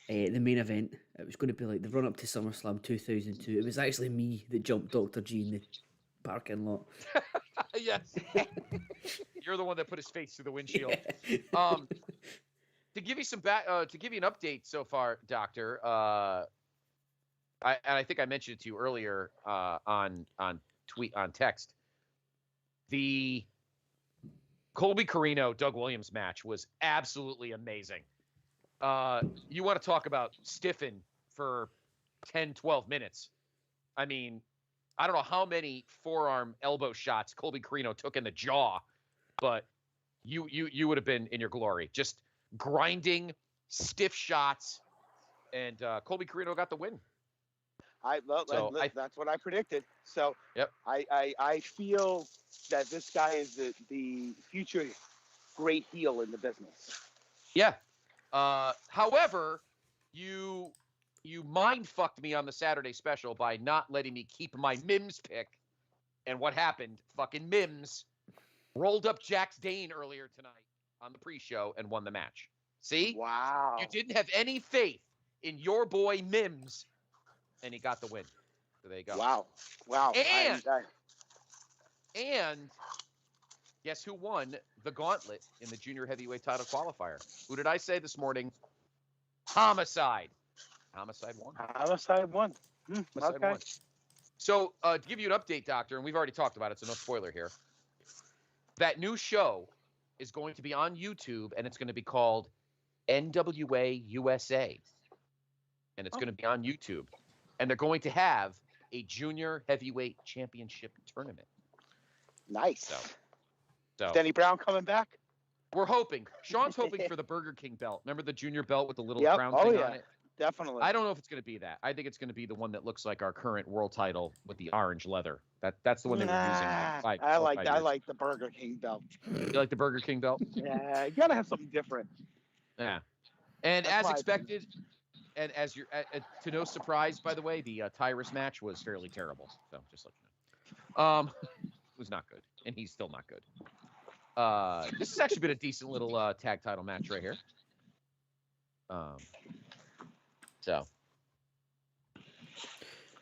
the main event. It was going to be like the run up to SummerSlam 2002. It was actually me that jumped Dr. G in the parking lot. Yes. You're the one that put his face through the windshield. To give you to give you an update so far, Doctor. I think I mentioned it to you earlier on text. The Colby Carino Doug Williams match was absolutely amazing. You want to talk about stiffen for 10, 12 minutes. I mean, I don't know how many forearm elbow shots Colby Carino took in the jaw, but you would have been in your glory. Just grinding, stiff shots, and Colby Carino got the win. That's what I predicted. So yep. I feel that this guy is the future great heel in the business. Yeah. However, you mind fucked me on the Saturday special by not letting me keep my Mims pick. And what happened? Fucking Mims rolled up Jax Dane earlier tonight on the pre-show and won the match. See? Wow. You didn't have any faith in your boy Mims, and he got the win. So there you go. Wow. And guess who won the gauntlet in the junior heavyweight title qualifier? Who did I say this morning? Homicide. Homicide won. Homicide won. Homicide Okay. won. So to give you an update, Doctor, and we've already talked about it, so no spoiler here. That new show is going to be on YouTube, and it's going to be called NWA USA. And it's going to be on YouTube. And they're going to have a junior heavyweight championship tournament. Nice. So Denny Brown coming back? we're hoping. Sean's hoping for the Burger King belt. Remember the junior belt with the little Yep. crown Oh, thing yeah. on it? Definitely. I don't know if it's going to be that. I think it's going to be the one that looks like our current world title with the orange leather. That's the one they were using. I like the Burger King belt. You like the Burger King belt? Yeah, you gotta have something different. Yeah. And That's as my expected, and as you're to no surprise, by the way, the Tyrus match was fairly terrible. So just let you know. It was not good, and he's still not good. This has actually been a decent little tag title match right here. So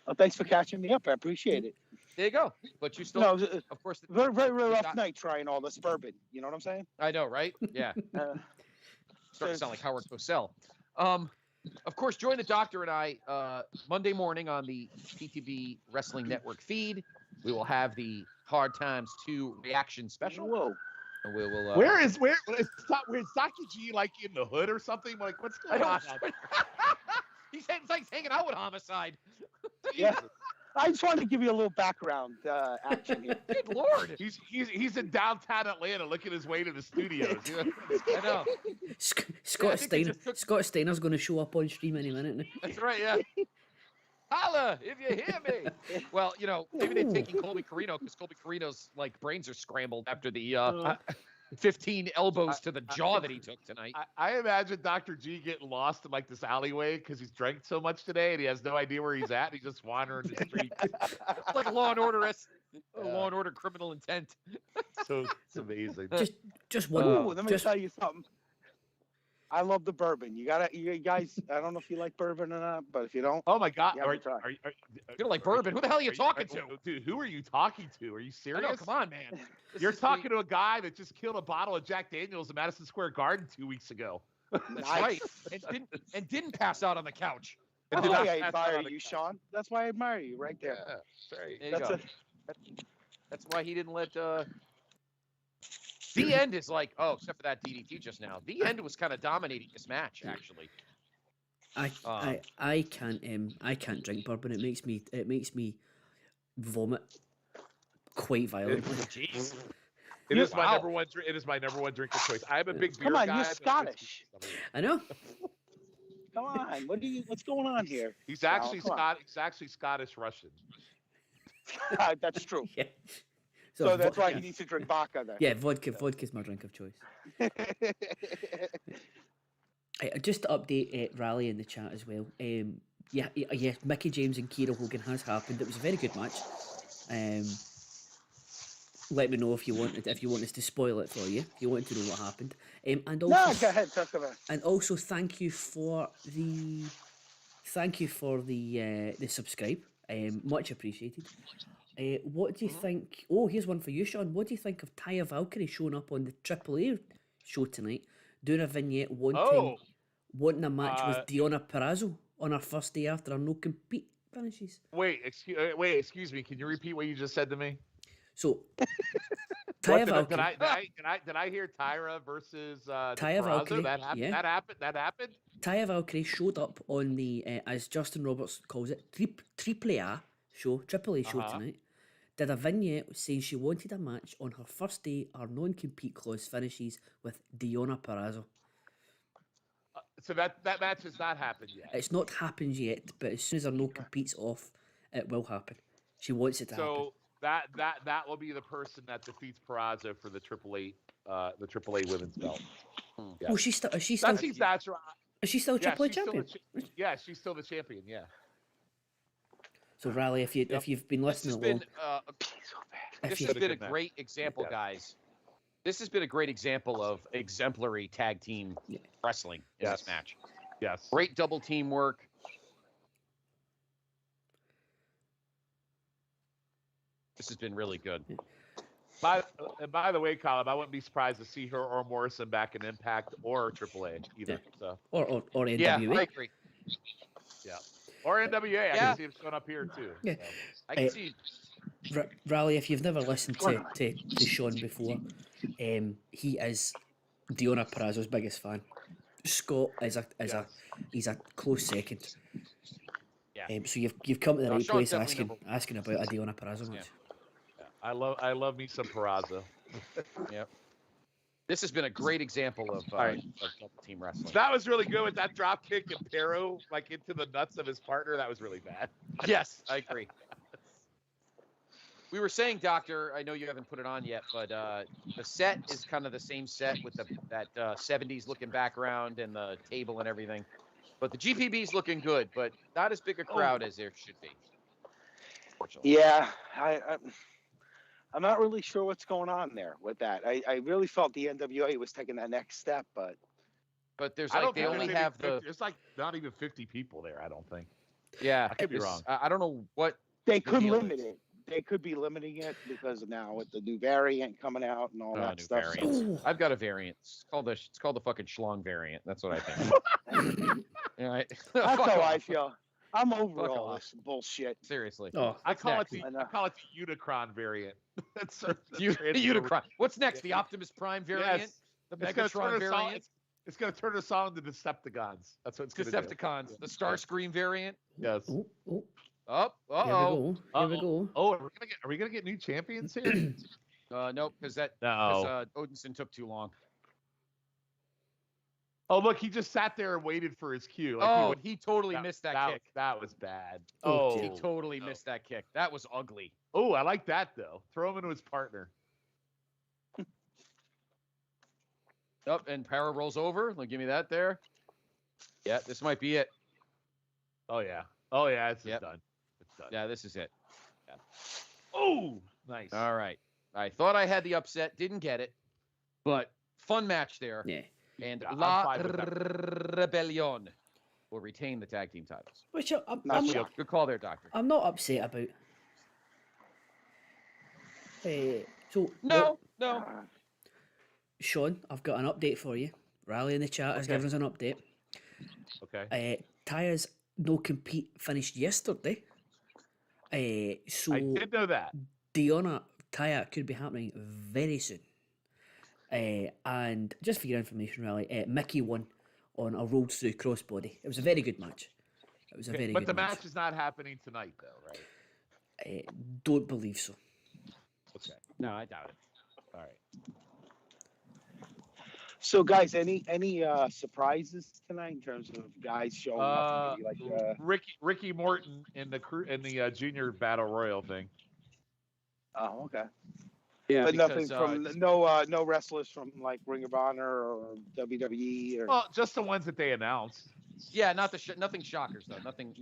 Well, thanks for catching me up. I appreciate it. there you go. But you still, No, of course, very, very you rough got- night trying all this bourbon. You know what I'm saying? I know, right? Yeah. Starting to sound like Howard Cosell. Of course, join the doctor and I Monday morning on the PTB Wrestling Network feed. We will have the Hard Times 2 reaction special. Whoa. And we will. Where's Saki G like in the hood or something? Like what's I going on? don't. He's hanging out with Homicide. Yeah. I just wanted to give you a little background action here. Good Lord. He's in downtown Atlanta looking his way to the studios. I know. Scott think they Steiner. just took- Scott Steiner's going to show up on stream any minute now. That's right, yeah. Holla if you hear me. Well, maybe they're taking Colby Carino because Colby Carino's like brains are scrambled after the 15 elbows to the jaw that he took tonight. I imagine Dr. G getting lost in like this alleyway because he's drank so much today and he has no idea where he's at. He's just wandering the street. Like Law and Order, Law and Order Criminal Intent. So it's amazing. Just one. Ooh, let me tell you something. I love the bourbon. You guys. I don't know if you like bourbon or not, but if you don't, Oh my God! Yeah, Are try. you You like bourbon? Who the hell are you talking to? dude? Who are you talking to? Are you I serious? know, come on, man. You're talking to a guy that just killed a bottle of Jack Daniels in Madison Square Garden 2 weeks ago. That's Nice. right. And didn't pass out on the couch. And That's did why not I pass out admire on the you, couch. Sean. That's why I admire you right there. Yeah, that's right. There you That's go. it. That's why he didn't let. The End is like, oh, except for that DDT just now. The End was kind of dominating this match, actually. I can't drink bourbon. It makes me vomit quite violently. Jeez. It is my Wow. number one. It is my number one drink of choice. I'm a big beer Come on, guy. you're but Scottish. I know. Come on, what's going on here? He's actually come on. He's actually Scottish Russian. That's true. Yeah. So that's why yeah. he needs to drink vodka then. Yeah, vodka's my drink of choice. Just to update Raleigh in the chat as well. Yeah, Mickey James and Kira Hogan has happened. It was a very good match. Let me know if you want us to spoil it for you. If you want to know what happened. And also, No, go ahead, talk about it. and also thank you for the subscribe. Much appreciated. What do you think? Oh, here's one for you, Sean. What do you think of Taya Valkyrie showing up on the AAA show tonight, doing a vignette wanting a match with Deonna Purrazzo on her first day after her no compete finishes? Wait, excuse me. Can you repeat what you just said to me? So, What, Taya Valkyrie. did I hear Tyra versus Taya Purrazzo? Valkyrie, That happened. yeah. That happened. Taya Valkyrie showed up on the, as Justin Roberts calls it, AAA show Uh-huh. tonight. Did a vignette saying she wanted a match on her first day her non-compete clause finishes with Deonna Purrazzo. So that match has not happened yet. It's not happened yet, but as soon as her no-compete's off, it will happen. She wants it to happen. So that will be the person that defeats Purrazzo for the AAA women's belt. Yeah. Oh, is she still That seems natural. is she still Yeah, AAA she's still champion? yeah, she's still the champion. Yeah. So Raleigh, if you've been This has listening been along, this you- has been a Good match. great example, Yeah. guys. This has been a great example of exemplary tag team Yeah. wrestling in Yes. this match. Yes. Great double team work. This has been really good. By the way, Colin, I wouldn't be surprised to see her or Morrison back in Impact or AAA either. So or Yeah, NWA. I agree. or NWA, I Yeah. can see him showing up here too. Yeah. So. I can see. Raleigh, if you've never listened to Sean before, he is Deonna Purrazzo's biggest fan. Scott is he's a close second. Yeah. So you've come to the No, right Sean's place definitely asking about a Deonna Purrazzo match. I love me some Purrazzo. Yep. This has been a great example of right. double team wrestling. That was really good with that drop kick and Pero like into the nuts of his partner. That was really bad. Yes, I agree. We were saying, Doctor, I know you haven't put it on yet, but the set is kind of the same set with that 70s looking background and the table and everything. But the GPB's looking good, but not as big a crowd as there should be. Unfortunately. Yeah, I'm not really sure what's going on there with that. I really felt the NWA was taking that next step, but But there's I don't like they think only there's have any- the There's like not even 50 people there. I don't think. yeah. I could be this- wrong. I don't know what they could deal limit is. it. They could be limiting it because now with the new variant coming out and all that new stuff. variants. Oh. I've got a variant. It's called the fucking schlong variant. That's what I think. All right. That's Fuck how off. I feel. I'm over Fuck all off. this bullshit. Seriously. Oh, I call next? it I the know. Unicron variant. that's The transfer- Unicron. What's next? The Optimus Prime variant? Yes. The It's gonna Megatron turn us all- variant? It's gonna turn us all into Decepticons. That's what it's gonna do. Decepticons. The Starscream variant? Yes. Oh, Oh, here uh-oh. we go. Oh, are we gonna get new champions here? Nope, because No. Odinson took too long. Oh, look, he just sat there and waited for his cue. Like Oh, would- he totally missed that kick. That was bad. Oh, Oh, He totally missed that kick. That was ugly. oh, I like that though. Throw him into his partner. Up and power rolls over. Give me that there. Yeah, this might be it. Oh yeah. Oh yeah. It's Yep. done. It's done. Yeah, this is it. Yeah. Oh, nice. All right. I thought I had the upset, didn't get it, but fun match there. Yeah. And Yeah, I'm La fine with that. Rebellion will retain the tag team titles. Which Not sure. Good call there, Doctor. I'm not upset about. So No. Sean, I've got an update for you. Rally in the chat has Okay. given us an update. Okay. Taya's no compete finished yesterday. So I did know that. Diona Taya could be happening very soon. And just for your information, Rally, Mickey won on a rolled through crossbody. It was a very good match. It was a very But good the match. match is not happening tonight, though, right? Don't believe so. Okay. No, I doubt it. All right. So, guys, any surprises tonight in terms of guys showing up? Maybe like Ricky Morton in the junior battle royal thing. oh, okay. Yeah, But nothing because, from no wrestlers from like Ring of Honor or WWE or Well, just the ones that they announced. yeah, not nothing shockers though. Nothing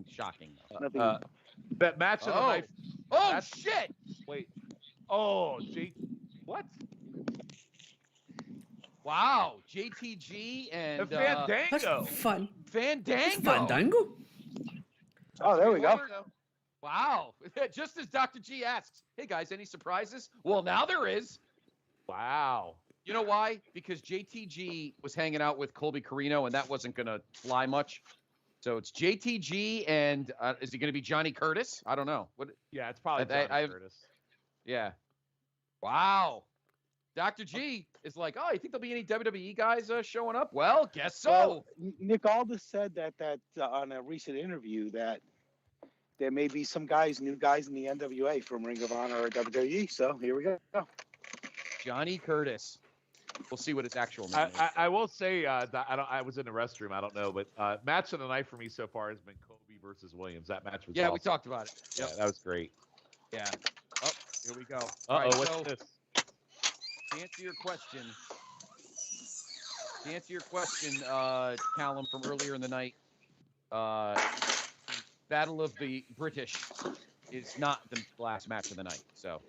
shocking. nothing. That match of the night. Oh That's- shit! Wait. Oh, what? Wow, JTG and The Fandango. That's fun. Fandango. Fandango? Oh, there we go. Wow. Just as Dr. G asks, hey guys, any surprises? Well, now there is. Wow. You know why? Because JTG was hanging out with Colby Carino, and that wasn't going to fly much. So it's JTG, and is he going to be Johnny Curtis? I don't know. What? Yeah, it's probably Johnny Curtis. Yeah. Wow. Dr. G is like, oh, you think there'll be any WWE guys showing up? Well, guess so. Well, Nick Aldis said that on a recent interview that there may be some new guys in the NWA from Ring of Honor or WWE. So here we go. Johnny Curtis. We'll see what his actual name is. I will say that I was in the restroom. I don't know, but match of the night for me so far has been Kobe versus Williams. That match was Yeah, awesome. we talked about it. Yep. Yeah, that was great. Yeah. Oh, here we go. Uh-oh, Right, what's so this? to answer your question, Callum, from earlier in the night, Battle of the British is not the last match of the night. So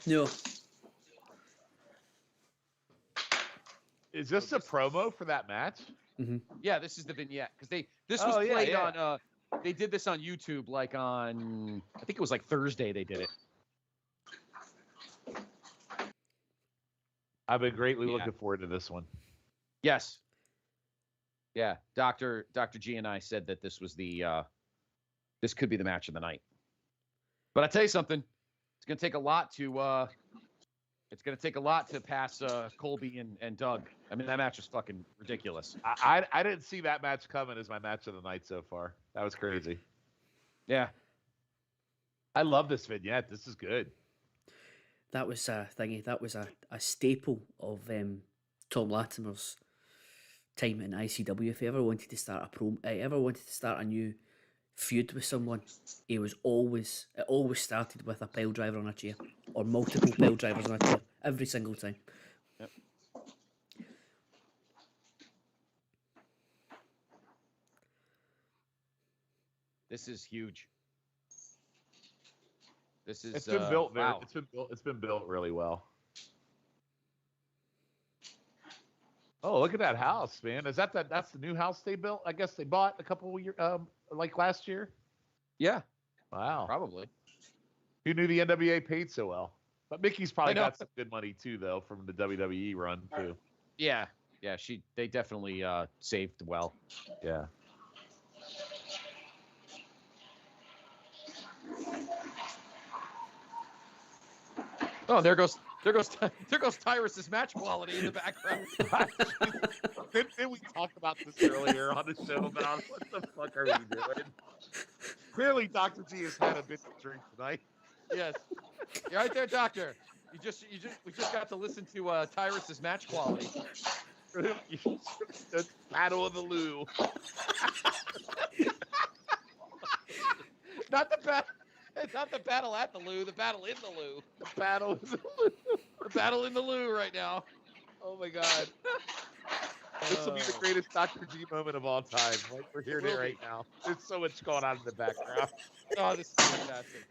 No. Is this a promo for that match? yeah, this is the vignette because this Oh, was yeah, played yeah. on. They did this on YouTube, like on I think it was like Thursday. They did it. I've been greatly Yeah. looking forward to this one. Yes. Yeah, Dr. G and I said that this was this could be the match of the night. But I tell you something, it's going to take a lot to pass Colby and Doug. I mean, that match was fucking ridiculous. I didn't see that match coming as my match of the night so far. That was crazy. Yeah. I love this vignette. This is good. That was a thingy. That was a staple of Tom Latimer's time in ICW. If he ever wanted to start a new feud with someone, it always started with a pile driver on a chair or multiple pile drivers on a chair every single time. Yep. This is huge. This is It's been built very. wow. It's been built really well. Oh, look at that house, man! Is that's the new house they built? I guess they bought a couple of years, like last year. Yeah, Wow. probably. Who knew the NWA paid so well? But Mickey's probably I know. got some good money too, though, from the WWE run too. Yeah. Yeah, they definitely saved well. Yeah. Oh, there goes Tyrus's match quality in the background. Didn't we talk about this earlier on the show about what the fuck are we doing? Clearly, Dr. G has had a bit to drink tonight. Yes. You're right there, Doctor. We just got to listen to Tyrus's match quality. The Battle of the Lou. Not the battle at the loo, the battle in the loo. Battle of the Lou. The battle in the loo right now. Oh my God. This will be the greatest Dr. G moment of all time. Like we're hearing it right now. There's so much going on in the background. Oh, this is fantastic.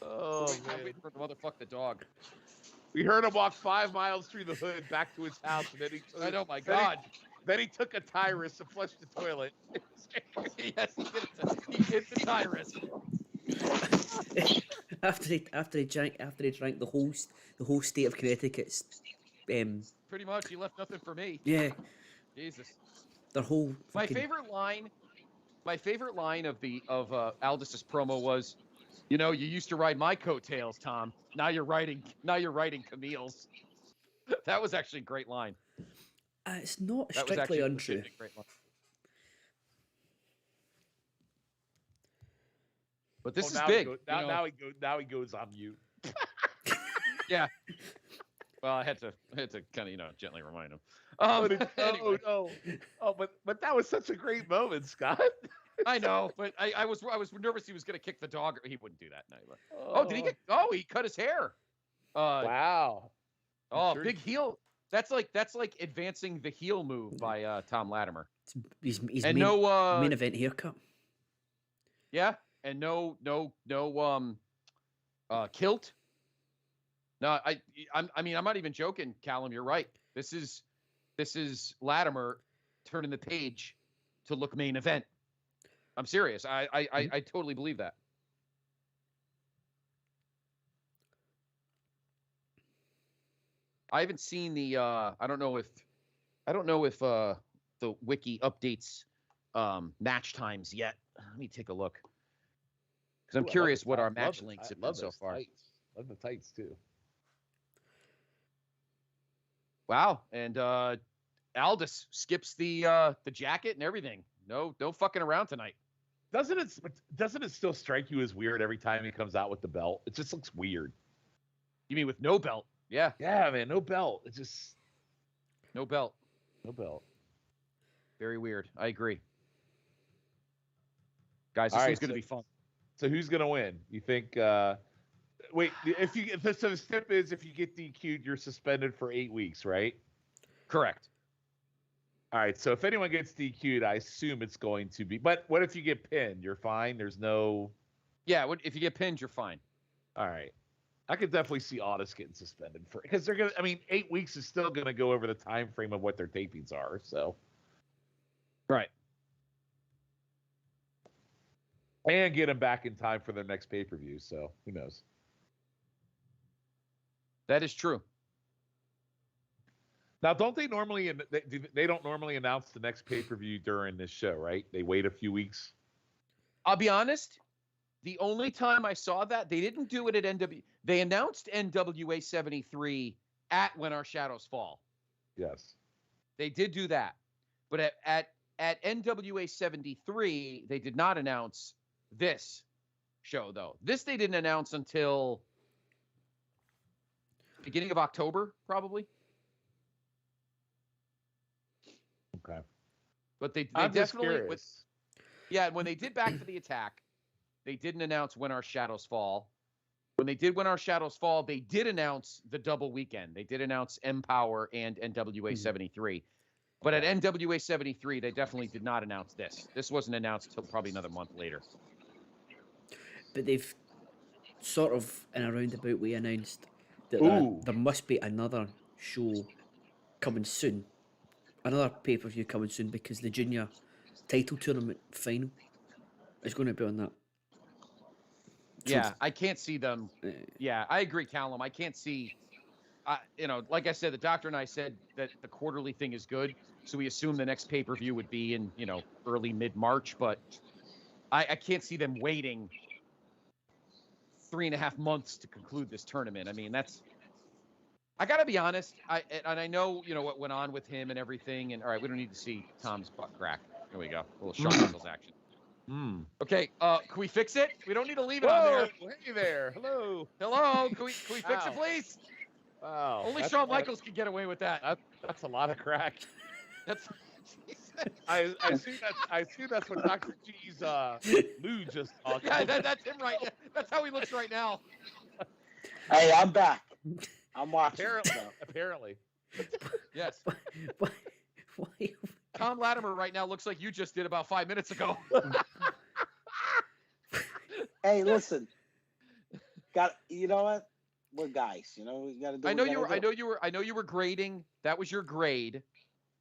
Oh I'm man. waiting for the motherfuck the dog. We heard him walk 5 miles through the hood back to his house, and then I know, my then he- God. Then he took a Tyrus and flushed the toilet. Yes, he did the Tyrus. after he drank the whole state of Connecticut's Pretty much, he left nothing for me. yeah, Jesus. their whole My fucking, favorite line of Aldis's promo was, you know, you used to ride my coattails, Tom. Now you're riding Camille's. That was actually a great line. it's not That was strictly actually a untrue. legitimate great line. But this is now big. Now he goes on mute. Yeah. Well, I had to kind of gently remind him. Anyway. Oh, but that was such a great moment, Scott. I know, but I was nervous he was gonna kick the dog. He wouldn't do that. No, oh, did he get? Oh, he cut his hair. Wow. Oh, Sure. big heel. That's like advancing the heel move by Tom Latimer. He's And main event haircut. Yeah, and no kilt. No, I mean I'm not even joking, Callum. You're right. This is Latimer turning the page to look main event. I'm serious. I totally believe that. I haven't seen the I don't know if the wiki updates match times yet. Let me take a look. Because I'm curious what our match links have been so far. Love the tights too. Wow. And Aldis skips the jacket and everything. No fucking around tonight. Doesn't it still strike you as weird every time he comes out with the belt? It just looks weird. You mean with no belt? Yeah. Yeah, man, no belt. It's just No belt. no belt. Very weird. I agree. Guys, this All right, one's going to be fun. So who's gonna win? You think? Wait, so the step is if you get DQ'd, you're suspended for 8 weeks, right? Correct. All right. So if anyone gets DQ'd, I assume it's going to be. But what if you get pinned? You're fine. There's no. Yeah. If you get pinned, you're fine. All right. I could definitely see Aldis getting suspended for because they're gonna. I mean, 8 weeks is still gonna go over the time frame of what their tapings are. So. Right. And get them back in time for their next pay-per-view. So who knows? That is true. Now, don't they normally? They don't normally announce the next pay-per-view during this show, right? They wait a few weeks. I'll be honest. The only time I saw that, they didn't do it at NW. They announced NWA 73 at When Our Shadows Fall. Yes. They did do that. But at NWA 73, they did not announce this show, though. This they didn't announce until beginning of October, probably. Okay. But they I'm just definitely curious. when they did Back for the Attack, they didn't announce When Our Shadows Fall. When they did When Our Shadows Fall, they did announce the double weekend. They did announce Empower and NWA 73. But at NWA 73, they definitely did not announce this. This wasn't announced until probably another month later. But they've sort of in a roundabout way announced that Ooh. there must be another show coming soon, another pay-per-view coming soon because the junior title tournament final is going to be on that. Yeah, I can't see them. Yeah, I agree, Callum. I can't see. Like I said, the doctor and I said that the quarterly thing is good, so we assume the next pay-per-view would be in early mid-March. But I can't see them waiting 3.5 months to conclude this tournament. I mean, I gotta be honest. I know what went on with him and everything. And all right, we don't need to see Tom's butt crack. Here we go, a little Shawn Michaels action. Okay, can we fix it? We don't need to leave it on there. Hey there. Hello. Hello, can we fix it, please? Wow. Only Shawn Michaels can get away with that. That's a lot of crack. That's. I assume that's what Dr. G's Lou just talked Yeah, about. that's him right now. That's how he looks right now. Hey, I'm back. I'm watching. Apparently. Yes. Why? Why? Tom Latimer right now looks like you just did about 5 minutes ago. Hey, listen. You know what? We're guys. You know we got to do. I know you were grading. That was your grade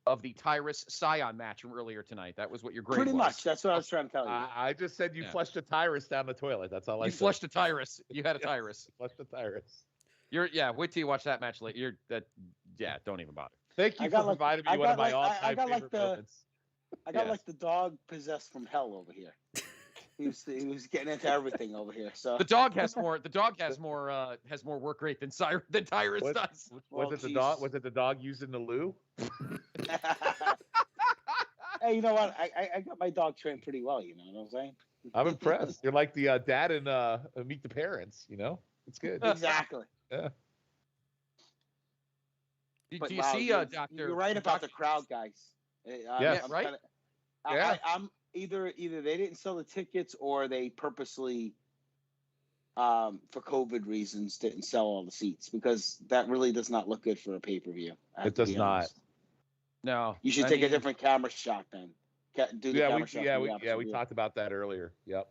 of the Tyrus Scion match from earlier tonight. That was what your grade Pretty was. much. That's what I was trying to tell you. I just said you Yeah. flushed a Tyrus down the toilet. That's all I You said. flushed a Tyrus. You had a Tyrus. Flushed a Tyrus. Wait till you watch that match later. Don't even bother. Thank you for providing me one of my all-time favorite moments. I got like the dog possessed from hell over here. He was getting into everything over here. So The dog has more work rate than Tyrus does. Was it the dog? Was it the dog using the loo? Hey, you know what? I got my dog trained pretty well. You know what I'm saying? I'm impressed. You're like the dad in Meet the Parents. You know, it's good. Exactly. Yeah. Do you see, Doctor? You're right about the crowd, guys. Yes. Right? I'm either they didn't sell the tickets or they purposely, for COVID reasons, didn't sell all the seats, because that really does not look good for a pay-per-view. It does not. No. You should take a different camera shot then. Do the camera shot. We talked about that earlier. Yep.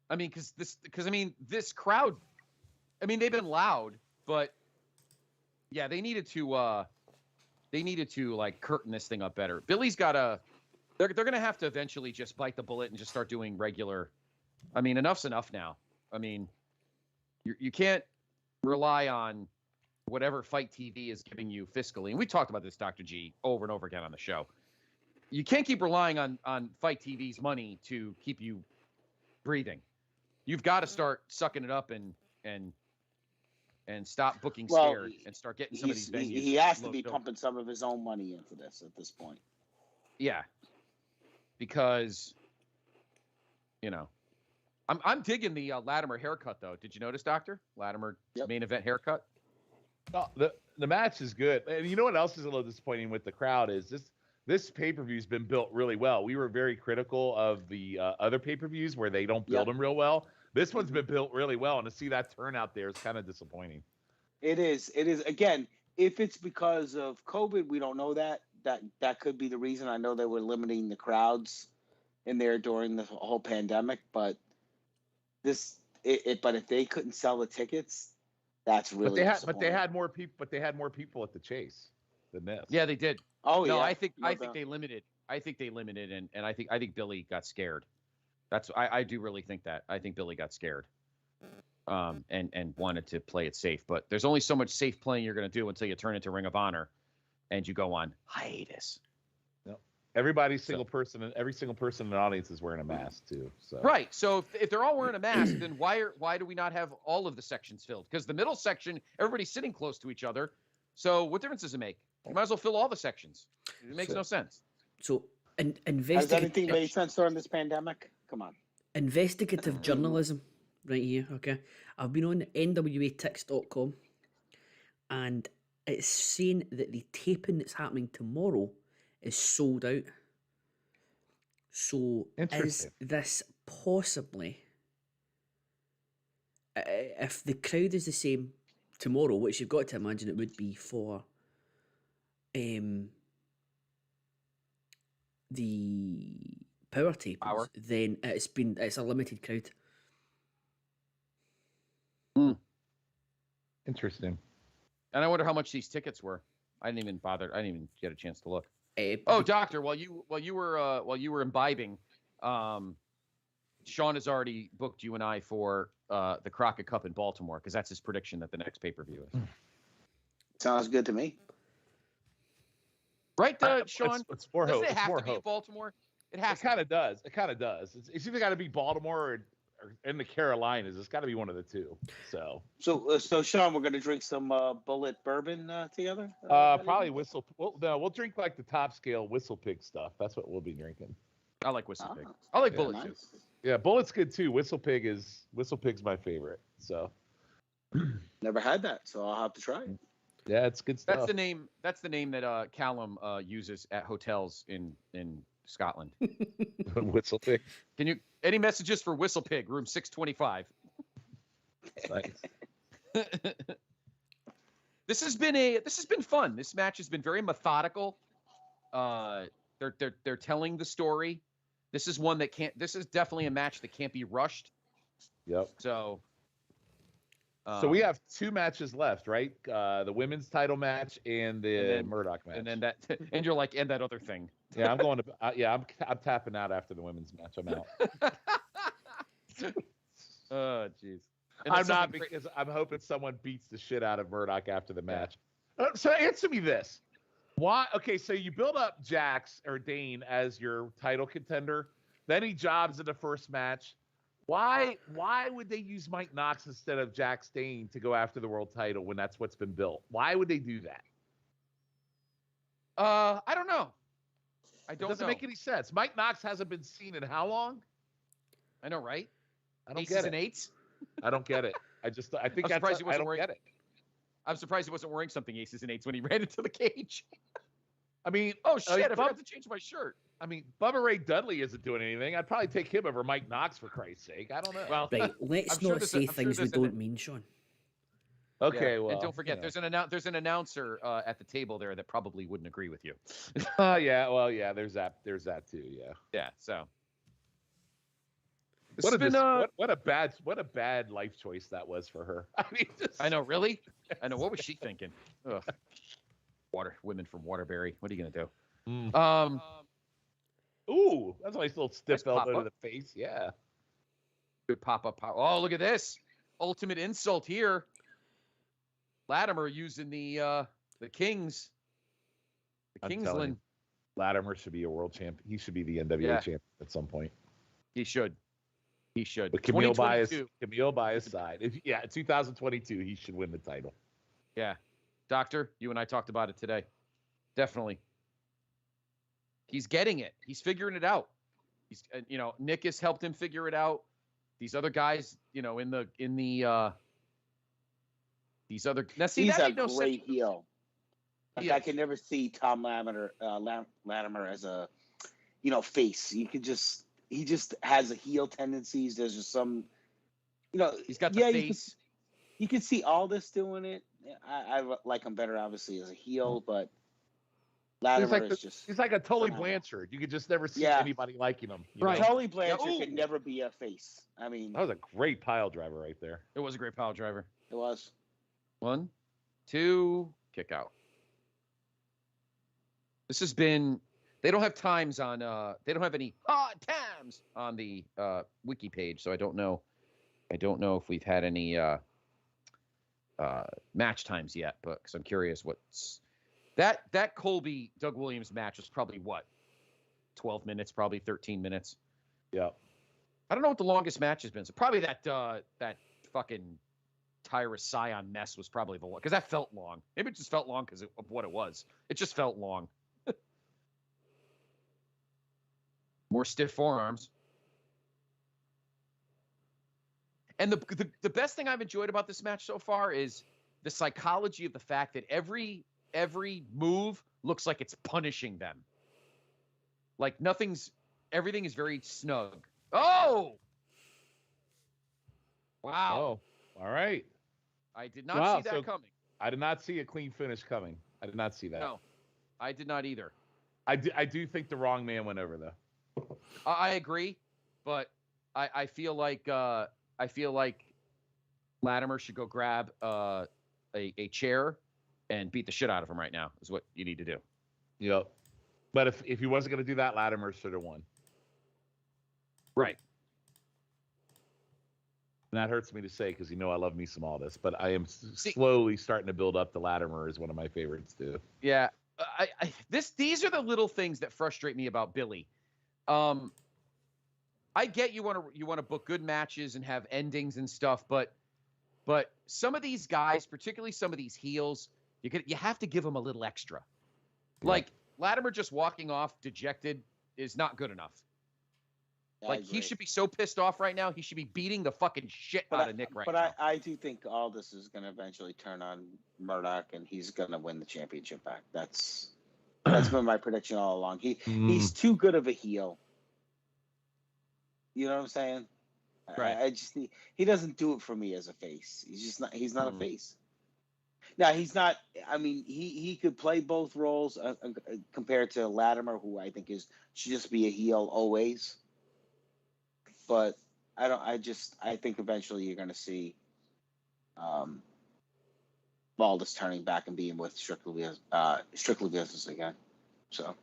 I mean, because this crowd, I mean, they've been loud, but yeah, they needed to like curtain this thing up better. Billy's got they're going to have to eventually just bite the bullet and just start doing regular. I mean, enough's enough now. I mean, you can't rely on whatever Fight TV is giving you fiscally. And we talked about this, Dr. G, over and over again on the show. You can't keep relying on Fight TV's money to keep you breathing. You've got to start sucking it up and stop booking scared and start getting some of these venues. He has to be pumping some of his own money into this at this point. Yeah, because I'm digging the Latimer haircut though. Did you notice, Doctor? Latimer main event haircut. No, the match is good, and you know what else is a little disappointing with the crowd is this pay-per-view's been built really well. We were very critical of the other pay-per-views where they don't build them real well. This one's been built really well, and to see that turnout there is kind of disappointing. It is. Again, if it's because of COVID, we don't know that. That could be the reason. I know they were limiting the crowds in there during the whole pandemic, but but if they couldn't sell the tickets, that's really. But they had more people. But they had more people at the Chase than this. Yeah, they did. Oh no, yeah. I think they limited. I think they limited, and I think Billy got scared. I do really think that. I think Billy got scared, and wanted to play it safe. But there's only so much safe playing you're going to do until you turn into Ring of Honor, and you go on hiatus. Yep. Every single person in the audience is wearing a mask too. So right. So if they're all wearing a mask, then why do we not have all of the sections filled? Because the middle section, everybody's sitting close to each other. So what difference does it make? You might as well fill all the sections. It makes no sense. So has anything made sense during this pandemic? Come on. Investigative journalism right here, okay? I've been on nwatix.com and it's saying that the taping that's happening tomorrow is sold out. So is this possibly, if the crowd is the same tomorrow, which you've got to imagine it would be for the power tables, then it's a limited crowd. Interesting. And I wonder how much these tickets were. I didn't even get a chance to look. Doctor, while you were imbibing, Sean has already booked you and I for the Crockett Cup in Baltimore, because that's his prediction that the next pay-per-view is. Sounds good to me. Right, Sean? It's more hope. Does it have to be in Baltimore? It has. It kind of does. It kind of does. It's either got to be Baltimore or in the Carolinas. It's got to be one of the two. So Sean, we're gonna drink some Bullet bourbon together. Probably Whistle. We'll drink like the top scale Whistle Pig stuff. That's what we'll be drinking. I like Whistle Pig. I like Bullet too. Yeah, Bullet's good too. Whistle Pig's my favorite. So never had that, so I'll have to try it. Yeah, it's good stuff. That's the name that Callum uses at hotels in Scotland. Whistle Pig. Any messages for Whistle Pig, room 625? Nice. This has been fun. This match has been very methodical. They're telling the story. This is one that can't. This is definitely a match that can't be rushed. Yep. So we have 2 matches left, right? The women's title match and the Murdoch match. And then that, and you're like, and that other thing. Yeah, I'm going to. I'm tapping out after the women's match. I'm out. Oh, jeez. I'm not, because I'm hoping someone beats the shit out of Murdoch after the match. So answer me this. Why? Okay, so you build up Jax or Dane as your title contender. Then he jobs in the first match. Why would they use Mike Knox instead of Jax Dane to go after the world title when that's what's been built? Why would they do that? I don't know. It doesn't make any sense. Mike Knox hasn't been seen in how long? I know, right? I don't Aces get it. and eights. I don't get it. I think I'm surprised he I wasn't don't wearing. get it. I'm surprised he wasn't wearing something aces and eights when he ran into the cage. I mean, oh shit! I forgot to change my shirt. I mean, Bubba Ray Dudley isn't doing anything. I'd probably take him over Mike Knox for Christ's sake. I don't know. Well, Right, let's not say things we don't mean, Sean. Okay, yeah. well, and don't forget, there's an announcer at the table there that probably wouldn't agree with you. Yeah, well, yeah, there's that too. Yeah. Yeah. So. What a bad life choice that was for her. I mean, I know, really. I know. What was she thinking? Ugh. Women from Waterbury. What are you gonna do? Ooh, that's a nice little stiff Nice elbow to pop-up. the face. Yeah. Good pop. Oh, look at this. Ultimate insult here. Latimer using the Kings. The I'm telling Kingsland. you, Latimer should be a world champ. He should be the NWA champ at some point. He should. But Camille by his side. 2022, he should win the title. Yeah. Doctor, you and I talked about it today. Definitely. He's getting it. He's figuring it out. He's, Nick has helped him figure it out. These other guys, in the these other. Now, see, he's that a no great sense. heel. Like, I can never see Tom Latimer as a, face. He just has a heel tendencies. There's just some, He's got the face. You can see Aldis doing it. I like him better, obviously, as a heel, but Latimer he's like a Tully Blanchard. You could just never see anybody liking him. Right. Tully Blanchard could never be a face. I mean, that was a great pile driver right there. It was a great pile driver. It was. 1, 2, kick out. This has been. They don't have times on. They don't have any hard times on the wiki page, so I don't know. I don't know if we've had any match times yet, but because I'm curious what's that Colby Doug Williams match was probably what 12 minutes, probably 13 minutes. Yeah. I don't know what the longest match has been. So probably that fucking Tyrus Scion mess was probably the one, because that felt long. Maybe it just felt long because of what it was. It just felt long. More stiff forearms. And the best thing I've enjoyed about this match so far is the psychology of the fact that every move looks like it's punishing them. Like everything is very snug. Oh! Wow. Oh, all right. I did not see that so coming. I did not see a clean finish coming. I did not see that. No, I did not either. I do think the wrong man went over, though. I agree, but I feel like Latimer should go grab a chair and beat the shit out of him right now. Is what you need to do. Yep. But if he wasn't going to do that, Latimer should have won. Right. And that hurts me to say because I love me some Aldis, but I am slowly starting to build up the Latimer as one of my favorites too. Yeah. These are the little things that frustrate me about Billy. I get you want to book good matches and have endings and stuff, but some of these guys, particularly some of these heels, you have to give them a little extra. Yeah. Like Latimer just walking off dejected is not good enough. Like he should be so pissed off right now. He should be beating the fucking shit out of Nick right now. But I do think Aldis is going to eventually turn on Murdoch and he's going to win the championship back. That's been my prediction all along. He's too good of a heel. You know what I'm saying? Right. He doesn't do it for me as a face. He's not a face. Now he's not. I mean, he could play both roles compared to Latimer, who I think should just be a heel always. But I don't. I think eventually you're going to see Aldis turning back and being with Strictly Business again. So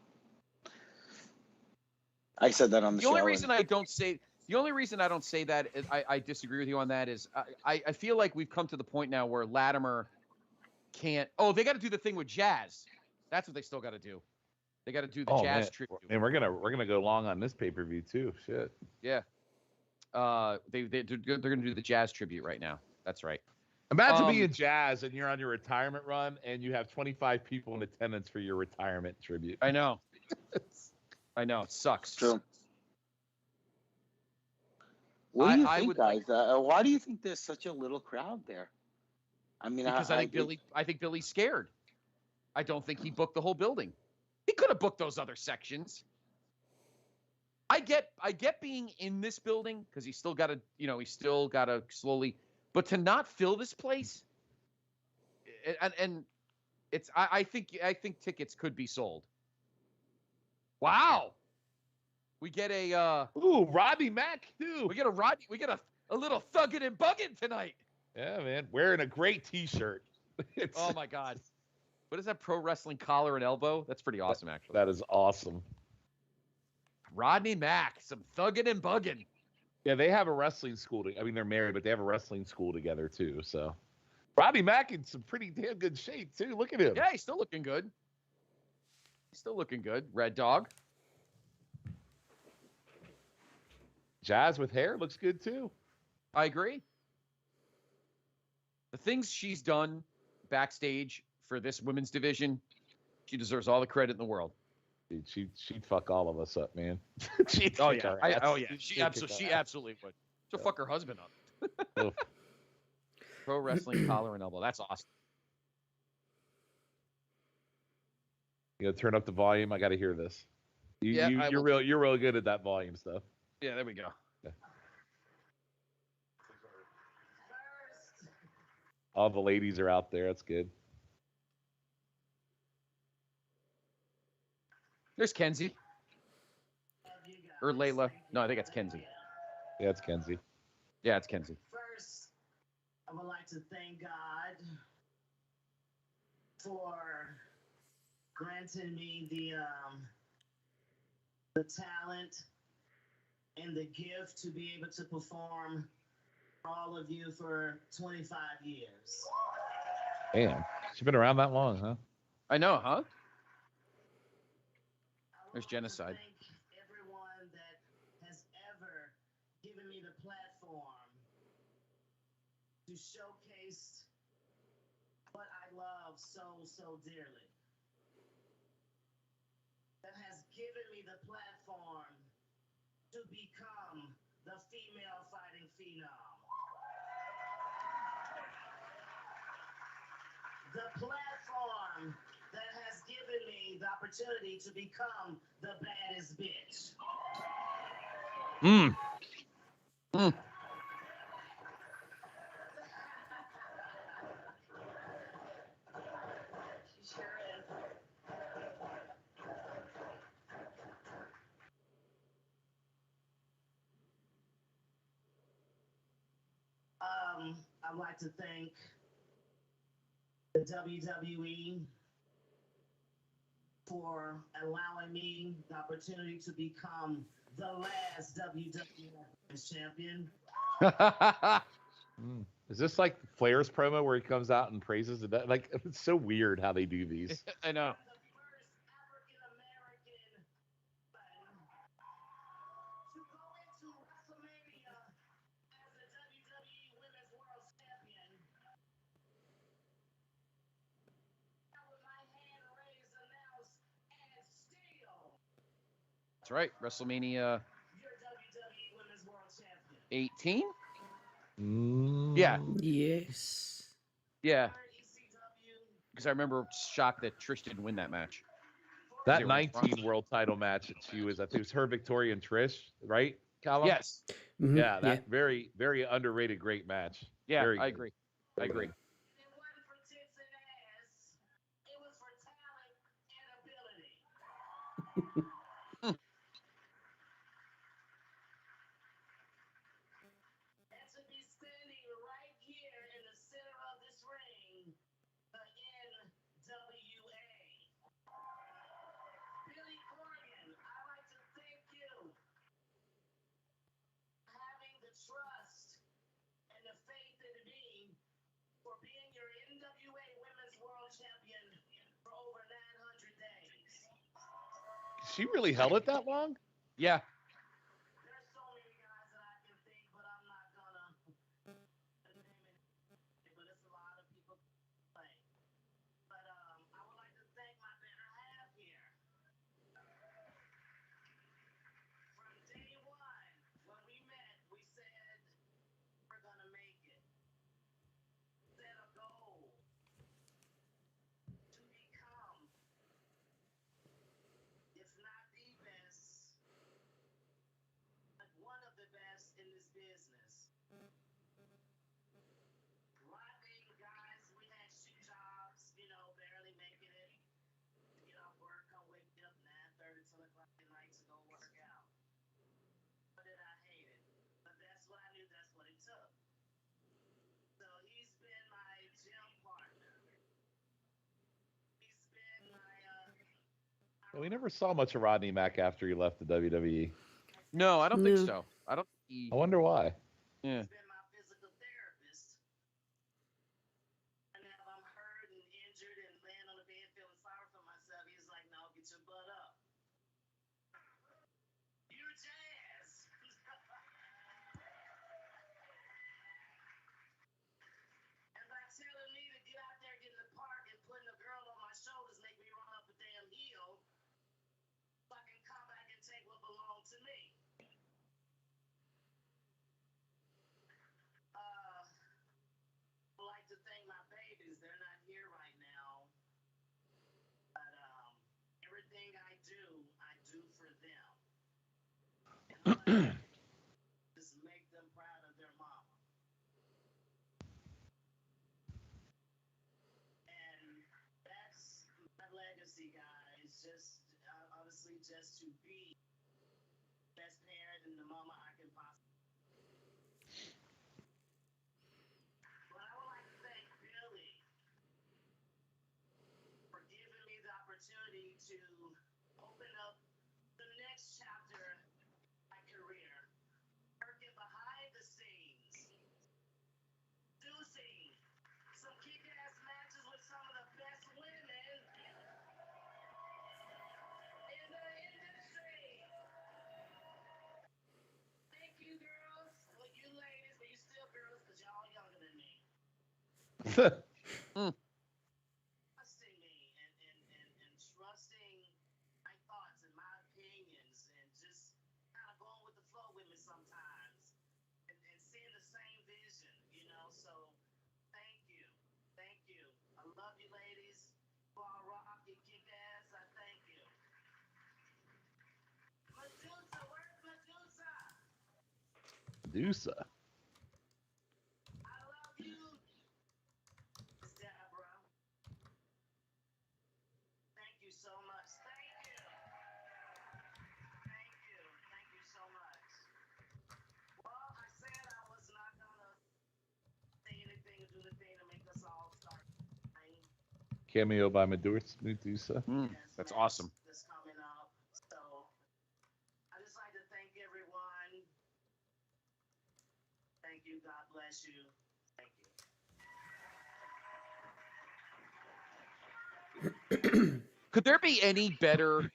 I said that on the show. The only reason I don't say that is I disagree with you on that is I feel like we've come to the point now where Latimer can't. Oh, they got to do the thing with Jazz. That's what they still got to do. They got to do the Jazz tribute. And we're gonna go long on this pay-per-view too. Shit. Yeah. They're gonna do the Jazz tribute right now. That's right. Imagine being Jazz and you're on your retirement run and you have 25 people in attendance for your retirement tribute. I know. I know. It sucks. True. What do you think, guys? Why do you think there's such a little crowd there? I mean, because I think Billy's scared. I don't think he booked the whole building. He could have booked those other sections. I get being in this building because he's still got to slowly, but to not fill this place, and it's I think tickets could be sold. Wow, we get a Rodney Mack too. We get a little thuggin' and buggin' tonight. Yeah, man, wearing a great T-shirt. Oh my God, what is that? Pro wrestling collar and elbow? That's pretty awesome, actually. That is awesome. Rodney Mack, some thuggin' and buggin'. Yeah, they have a wrestling school. I mean, they're married, but they have a wrestling school together too. So, Rodney Mack in some pretty damn good shape too. Look at him. Yeah, he's still looking good. Red Dog. Jazz with hair looks good too. I agree. The things she's done backstage for this women's division, she deserves all the credit in the world. Dude, she'd fuck all of us up, man. She absolutely would. She'll fuck her husband up. Pro wrestling collar and elbow. That's awesome. You gotta turn up the volume. I gotta hear this. You're real good at that volume stuff. Yeah, there we go. Yeah. All the ladies are out there. That's good. There's Kenzie. Or Layla. No, I think it's Kenzie. Yeah, it's Kenzie. Yeah, it's Kenzie. First, I would like to thank God for granting me the talent and the gift to be able to perform for all of you for 25 years. Damn. She's been around that long, huh? I know, huh? There's genocide. Thank everyone that has ever given me the platform to showcase what I love so dearly. That has given me the platform to become the female fighting phenom. The platform that has given me the opportunity to become the baddest bitch. She sure is. I'd like to thank the WWE for allowing me the opportunity to become the last WWF champion. Is this like Flair's promo where he comes out and praises the like? It's so weird how they do these. I know. That's right. WrestleMania 18? Yeah. Yes. Yeah. Because I remember shocked that Trish didn't win that match. That 19 world title match that she was, I think it was her, Victoria, and Trish, right, Callum? Yes. Mhm, Yeah, that very, very underrated, great match. Yeah, Very I good. agree. I agree. And to be standing right here in the center of this ring, the NWA. Billy Corgan, I'd like to thank you for having the trust and the faith in me for being your NWA Women's World Champion for over 900 days. She really held it that long? Yeah. There's so many guys that I can think, but I'm not gonna name it. But it's a lot of people play. But I would like to thank my better half here. From day one, when we met, we said we're gonna make it. Set a goal to become, if not the best, but one of the best in this business. Driving guys, we had shoe jobs, barely making it. Get off work, come wake me up 9:30, 10 o'clock at night to go work out. But then I hate it. But that's what I knew, that's what it took. So he's been my gym partner. He's been my We never saw much of Rodney Mack after he left the WWE. No, I don't think No. so. I don't think he. I wonder why. Yeah. He's been my physical therapist. And if I'm hurt and injured and laying on the bed feeling sorry for myself, he's like, no, get your butt up. You're Jazz. And by telling me to get out there, get in the park, and putting a girl on my shoulders, make me run up a damn hill, so I can come back and take what belonged to me. I'd like to thank my babies. They're not here right now. But everything I do for them. And all I do is make them proud of their mama. And that's my legacy, guys. Just honestly, just to be the best parent and the mama I can possibly. But I would like to thank Billy for giving me the opportunity to open up the next chapter of my career. Working behind the scenes. Producing some kick-ass matches with some of the best women in the industry. Thank you, girls. Well, you ladies, but you still girls because y'all younger than me. Trusting me and trusting my thoughts and my opinions and just kind of going with the flow with me sometimes and seeing the same vision, so thank you. Thank you. I love you ladies. You all rock, you kick ass. I thank you. Medusa, where's Medusa? Medusa. I love you. Miss Deborah. Thank you so much. Thank you. Thank you. Thank you so much. Well, I said I was not gonna say anything or do anything to make us all start crying. Cameo by Medusa. That's awesome. That's coming up. So I just like to thank everyone. Thank you. God bless you. Thank you. Could there be any better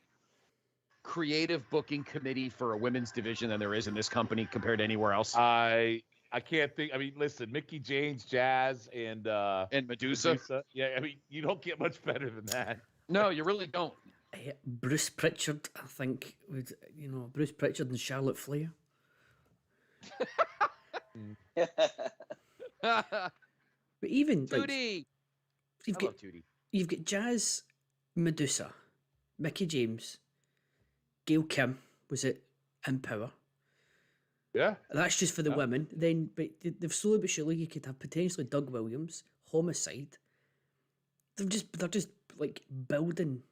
creative booking committee for a women's division than there is in this company compared to anywhere else? I can't think. I mean, listen, Mickey James, Jazz, and Medusa? Yeah, I mean, you don't get much better than that. No, you really don't. Bruce Pritchard, I think, would Bruce Pritchard and Charlotte Flair. But even like Tootie. you've I got love Tootie. you've got Jazz, Medusa, Mickey James, Gail Kim was it in Power. Yeah. That's just for the Yeah. women. Then, but they've slowly but surely you could have potentially Doug Williams, Homicide. They're just like building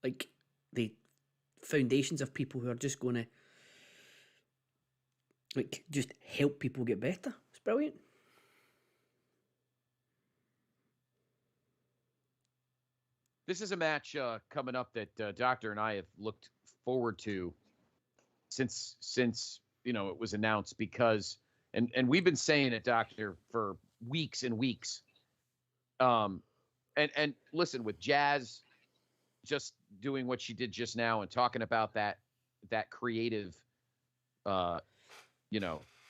like the foundations of people who are just going to like just help people get better. It's brilliant. This is a match coming up that Doctor and I have looked forward to since it was announced, because and we've been saying it, Doctor, for weeks and weeks. And listen, with Jazz just doing what she did just now and talking about that creative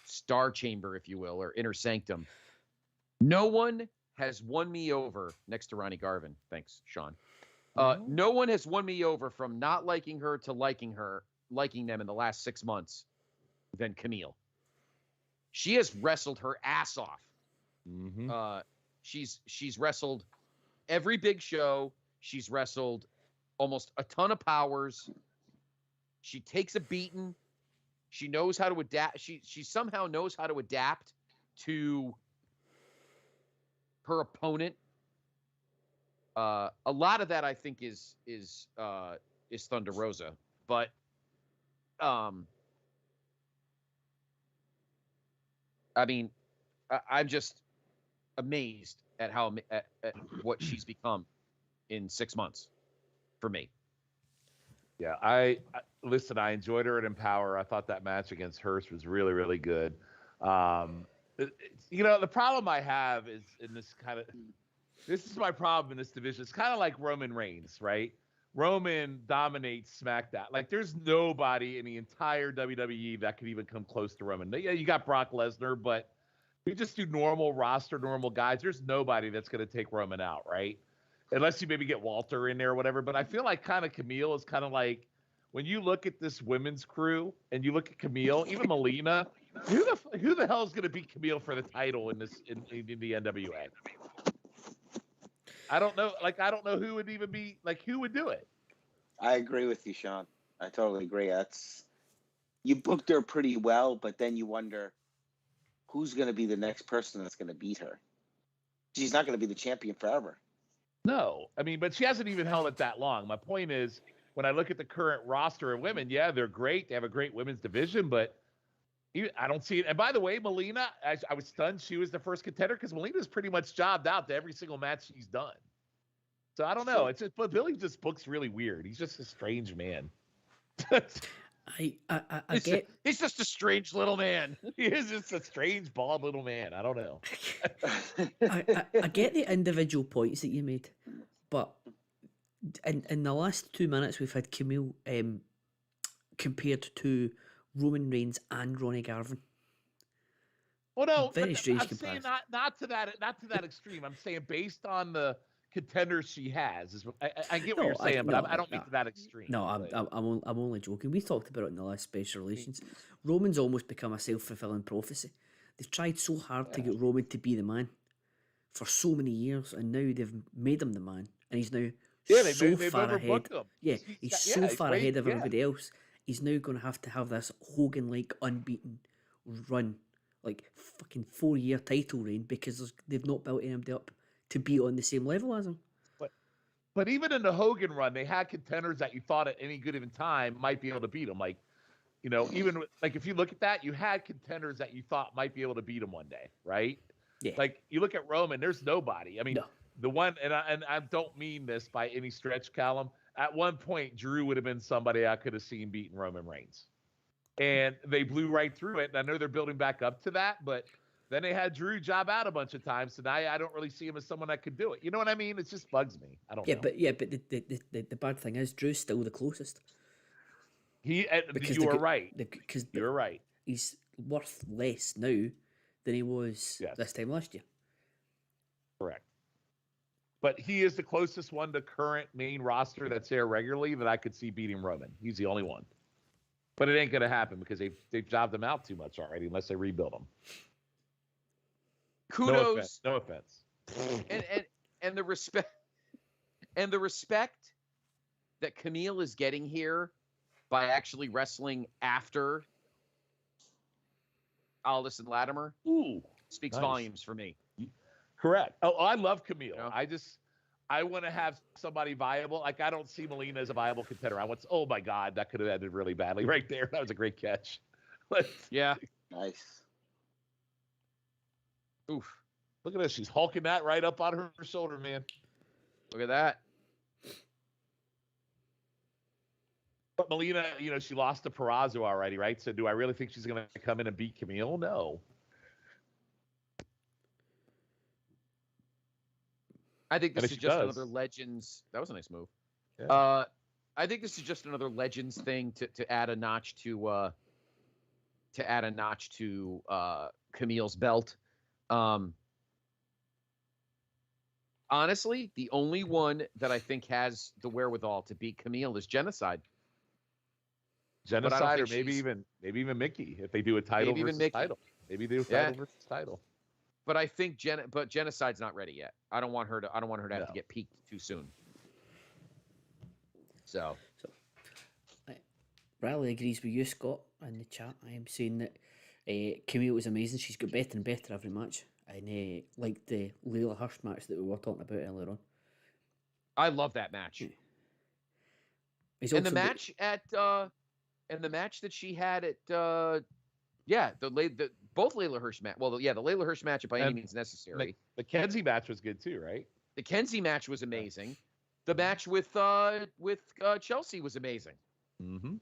star chamber, if you will, or inner sanctum. No one has won me over next to Ronnie Garvin. Thanks, Sean. No one has won me over from not liking her to liking them in the last 6 months than Camille. She has wrestled her ass off. Mm-hmm. She's wrestled every big show. She's wrestled almost a ton of powers. She takes a beating. She knows how to adapt. She somehow knows how to adapt to her opponent. A lot of that, I think, is Thunder Rosa, but I mean, I'm just amazed at how at what she's become in 6 months for me. Yeah, I listen. I enjoyed her at Empower. I thought that match against Hurst was really, really good. The problem I have is in this kind of. This is my problem in this division. It's kind of like Roman Reigns, right? Roman dominates SmackDown. Like, there's nobody in the entire WWE that could even come close to Roman. Yeah, you got Brock Lesnar, but we just do normal roster, normal guys. There's nobody that's going to take Roman out, right? Unless you maybe get Walter in there or whatever. But I feel like kind of Camille is kind of like, when you look at this women's crew and you look at Camille, even Melina, who the hell is going to beat Camille for the title in the NWA? I don't know. Like, I don't know who would even be like, who would do it. I agree with you, Sean. I totally agree. You booked her pretty well, but then you wonder who's going to be the next person that's going to beat her. She's not going to be the champion forever. No, I mean, but she hasn't even held it that long. My point is, when I look at the current roster of women, yeah, they're great. They have a great women's division, but I don't see it. And by the way, Melina, I was stunned she was the first contender because Melina's pretty much jobbed out to every single match she's done. So I don't know. It's just, but Billy just books really weird. He's just a strange man. I get. He's just a strange little man. He is just a strange, bald little man. I don't know. I get the individual points that you made, but in the last 2 minutes we've had Camille compared to Roman Reigns and Ronnie Garvin. Well, no, very strange I'm comparison. saying not to that extreme. I'm saying based on the contenders she has. I get what you're saying, but I don't mean to that extreme. No, I'm only joking. We talked about it in the last special relations. Roman's almost become a self-fulfilling prophecy. They've tried so hard to get Roman to be the man for so many years, and now they've made him the man, and he's now they've far ahead. Him. Yeah, he's far ahead of everybody else. He's now going to have this Hogan-like unbeaten run, like fucking 4-year title reign, because they've not built anybody up to be on the same level as him. But even in the Hogan run, they had contenders that you thought at any given time might be able to beat him. Like, even like if you look at that, you had contenders that you thought might be able to beat him one day, right? Yeah. Like you look at Roman, there's nobody. I mean, the one, and I don't mean this by any stretch, Callum. At one point, Drew would have been somebody I could have seen beating Roman Reigns. And they blew right through it. And I know they're building back up to that, but then they had Drew job out a bunch of times. So now I don't really see him as someone that could do it. You know what I mean? It just bugs me. I don't know. But the bad thing is Drew's still the closest. You are right. Because you're right. He's worth less now than he was this time last year. Correct. But he is the closest one to current main roster that's there regularly that I could see beating Roman. He's the only one. But it ain't going to happen because they've jobbed him out too much already unless they rebuild him. Kudos. No offense. And the respect that Camille is getting here by actually wrestling after Aldis and Latimer speaks volumes for me. Correct. Oh, I love Camille. I want to have somebody viable. Like, I don't see Melina as a viable contender. Oh my God, that could have ended really badly right there. That was a great catch. Yeah. Nice. Oof. Look at this. She's hulking that right up on her shoulder, man. Look at that. But Melina, she lost to Peraza already, right? So do I really think she's going to come in and beat Camille? No. I think this is just another Legends. That was a nice move. Yeah. I think this is just another Legends thing to add a notch to Camille's belt. Honestly, the only one that I think has the wherewithal to beat Camille is Genocide. Genocide, or maybe even Mickey if they do a title versus title. Maybe they do a title versus title. But I think Genocide's not ready yet. I don't want her to have to get peaked too soon. So Bradley agrees with you, Scott, in the chat. I am saying that Camille is amazing. She's got better and better every match. And like the Layla Hirsch match that we were talking about earlier on. I love that match. Yeah. And the match and the match that she had at both Layla Hirsch match. Well, the Layla Hirsch match at By Any Means Necessary. The Kenzie match was good too, right? The Kenzie match was amazing. The match with Chelsea was amazing. Mm-hmm.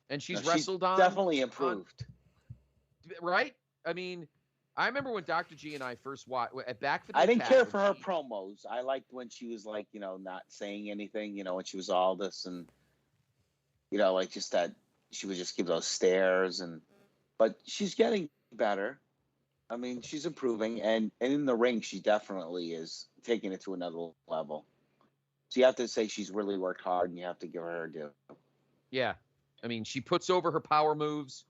And she's wrestled on. Definitely improved. Right? I mean, I remember when Dr. G and I first watched at Back for the I didn't care for her promos. I liked when she was like, not saying anything, when she was all this and, like just that she would just give those stares but she's getting better. I mean, she's improving and in the ring, she definitely is taking it to another level. So you have to say she's really worked hard and you have to give her her due. Yeah. I mean, she puts over her power moves.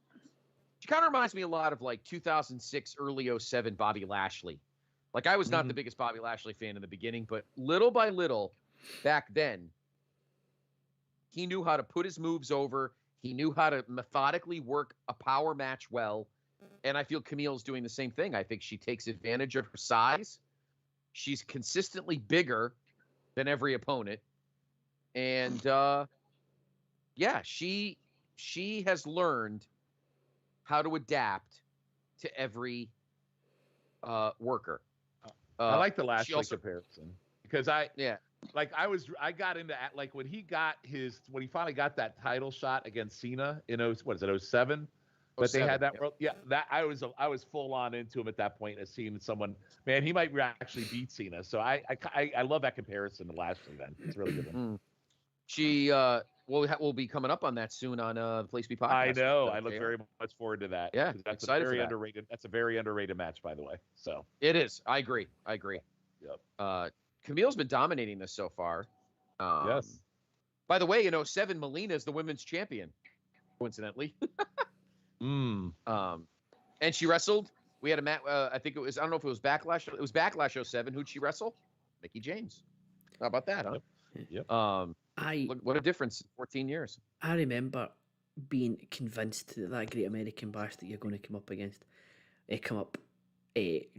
She kind of reminds me a lot of like 2006, early 07 Bobby Lashley. Like I was not the biggest Bobby Lashley fan in the beginning, but little by little back then, he knew how to put his moves over. He knew how to methodically work a power match well. And I feel Camille's doing the same thing. I think she takes advantage of her size. She's consistently bigger than every opponent. And she has learned how to adapt to every worker. I like the Lashley comparison because I got into like when he finally got that title shot against Cena in 07. But they had that world, that I was full on into him at that point as seeing someone, man, he might actually beat Cena. So I love that comparison to Lashley. Then it's a really good one. She we'll be coming up on that soon on the Place Be podcast. I know. I look very much forward to that. Yeah, that's excited very for that. underrated. That's a very underrated match, by the way. So it is. I agree. Yep. Camille's been dominating this so far. Yes. By the way, 07 Melina is the women's champion. Coincidentally. And she wrestled. We had a match. I think it was. I don't know if it was Backlash. It was Backlash 07. Who'd she wrestle? Mickey James. How about that, huh? Yep. Look, what a difference in 14 years. I remember being convinced that Great American Bash that you're going to come up against,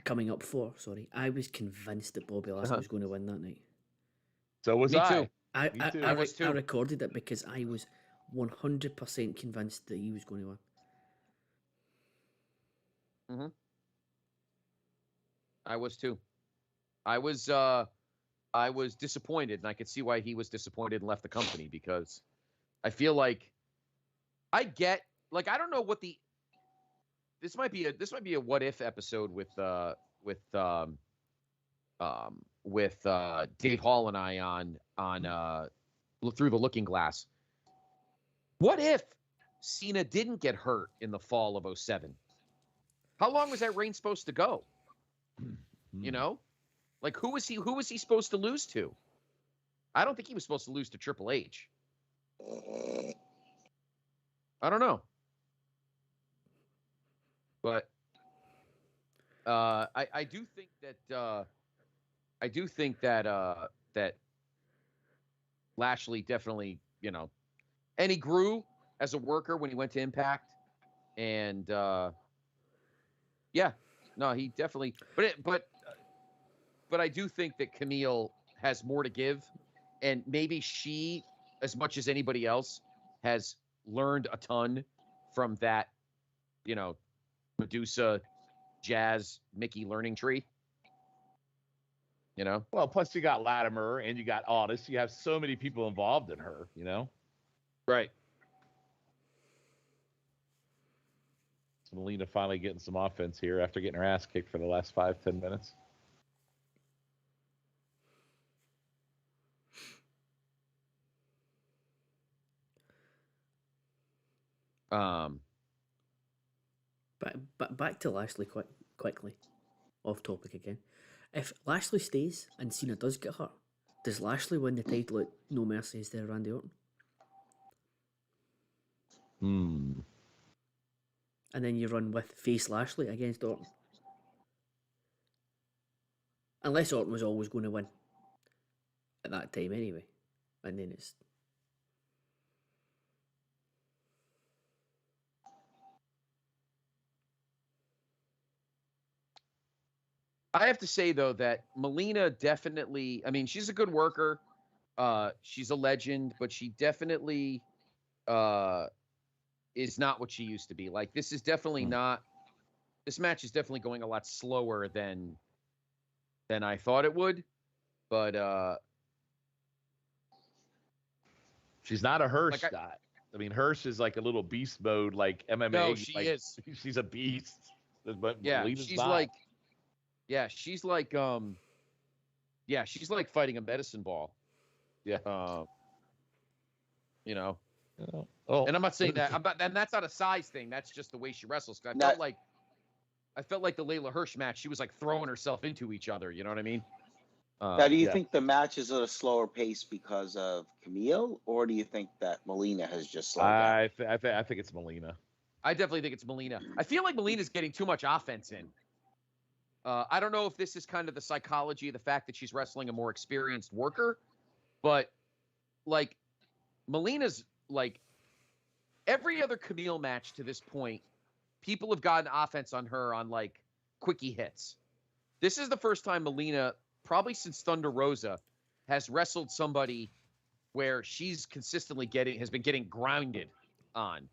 coming up for. Sorry, I was convinced that Bobby Lashley was going to win that night. So was I. Too. I recorded it because I was 100% convinced that he was going to win. Mm-hmm. I was too. I was disappointed, and I could see why he was disappointed and left the company because I feel like I don't know what this might be a what if episode with Dave Hall and I on Through the Looking Glass. What if Cena didn't get hurt in the fall of 07? How long was that reign supposed to go? Like who was he supposed to lose to? I don't think he was supposed to lose to Triple H. I don't know. But I do think that Lashley definitely, and he grew as a worker when he went to Impact, and he definitely. But I do think that Camille has more to give, and maybe she, as much as anybody else, has learned a ton from that, you know, Medusa, Jazz, Mickey learning tree. You know? Well, plus you got Latimer and you got Aldis. You have so many people involved in her, you know? Right. So Melina finally getting some offense here after getting her ass kicked for the last 5-10 minutes. But back to Lashley quickly, off topic again. If Lashley stays and Cena does get hurt, does Lashley win the title at No Mercy instead of Randy Orton? And then you run with face Lashley against Orton. Unless Orton was always going to win at that time anyway. And then it's... I have to say, though, that Melina definitely, I mean, she's a good worker. She's a legend, but she definitely is not what she used to be. Like, this is definitely not, this match is definitely going a lot slower than I thought it would. But she's not a Hirsch like guy. I mean, Hirsch is like a little beast mode, like MMA. No, she like, is. She's a beast. But yeah, Melina's she's not. like, yeah, she's like, yeah, she's like fighting a medicine ball. Yeah. You know. Oh, And I'm not saying that. And that's not a size thing. That's just the way she wrestles. I felt like the Layla Hirsch match. She was like throwing herself into each other. You know what I mean? Now, do you think the match is at a slower pace because of Camille, or do you think that Melina has just slowed down? I think it's Melina. I definitely think it's Melina. I feel like Melina's getting too much offense in. I don't know if this is kind of the psychology of the fact that she's wrestling a more experienced worker, but like Melina's like every other Camille match to this point, people have gotten offense on her on like quickie hits. This is the first time Melina, probably since Thunder Rosa, has wrestled somebody where she's consistently has been getting grounded on.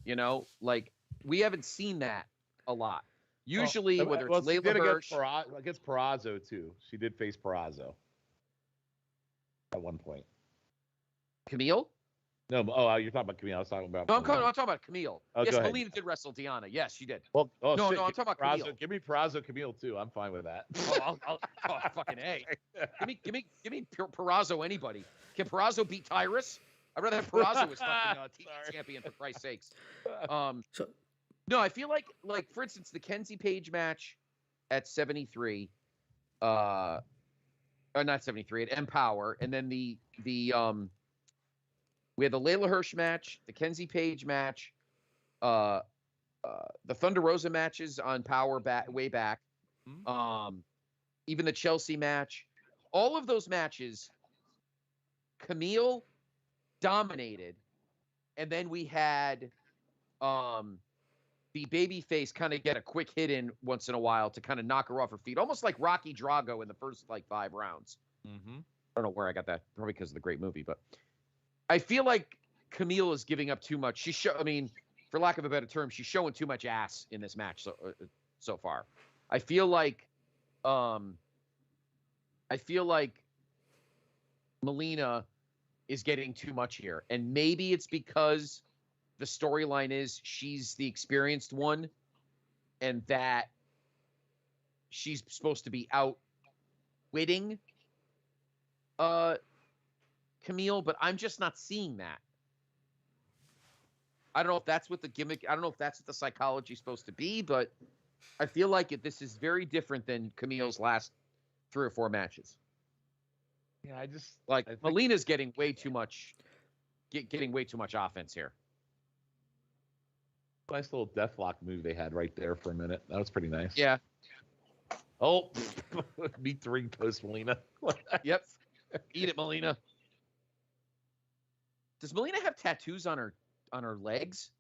You know, like we haven't seen that a lot. Usually, whether it's Layla Hirsch against Perazo too. She did face Perazo at one point. Camille? No, you're talking about Camille. I was talking about. No, I'm talking about Camille. Oh, yes, Melina did wrestle Diana. Yes, she did. Well, no, shit, I'm talking about Perazo, Camille. Give me Perazo, Camille too. I'm fine with that. Oh, fucking A. Give me Perazo anybody. Can Perazo beat Tyrus? I'd rather have Perazo as fucking TV champion, for Christ's sakes. No, I feel like for instance, the Kenzie Page match at 73, or not 73, at Empower, and then we had the Layla Hirsch match, the Kenzie Page match, the Thunder Rosa matches on Power way back, even the Chelsea match. All of those matches, Camille dominated, and then we had the babyface kind of get a quick hit in once in a while to kind of knock her off her feet, almost like Rocky Drago in the first like 5 rounds. I don't know where I got that, probably because of the great movie, but I feel like Camille is giving up too much. I mean, for lack of a better term, she's showing too much ass in this match so far. I feel like Melina is getting too much here, and maybe it's because the storyline is she's the experienced one, and that she's supposed to be outwitting Camille, but I'm just not seeing that. I don't know if that's what the gimmick, I don't know if that's what the psychology is supposed to be, but I feel like this is very different than Camille's last 3 or 4 matches. Yeah, I think Melina's getting way too much offense here. Nice little deathlock move they had right there for a minute. That was pretty nice. Yeah. Oh, meet the ring post, Melina. Yep. Eat it, Melina. Does Melina have tattoos on her legs?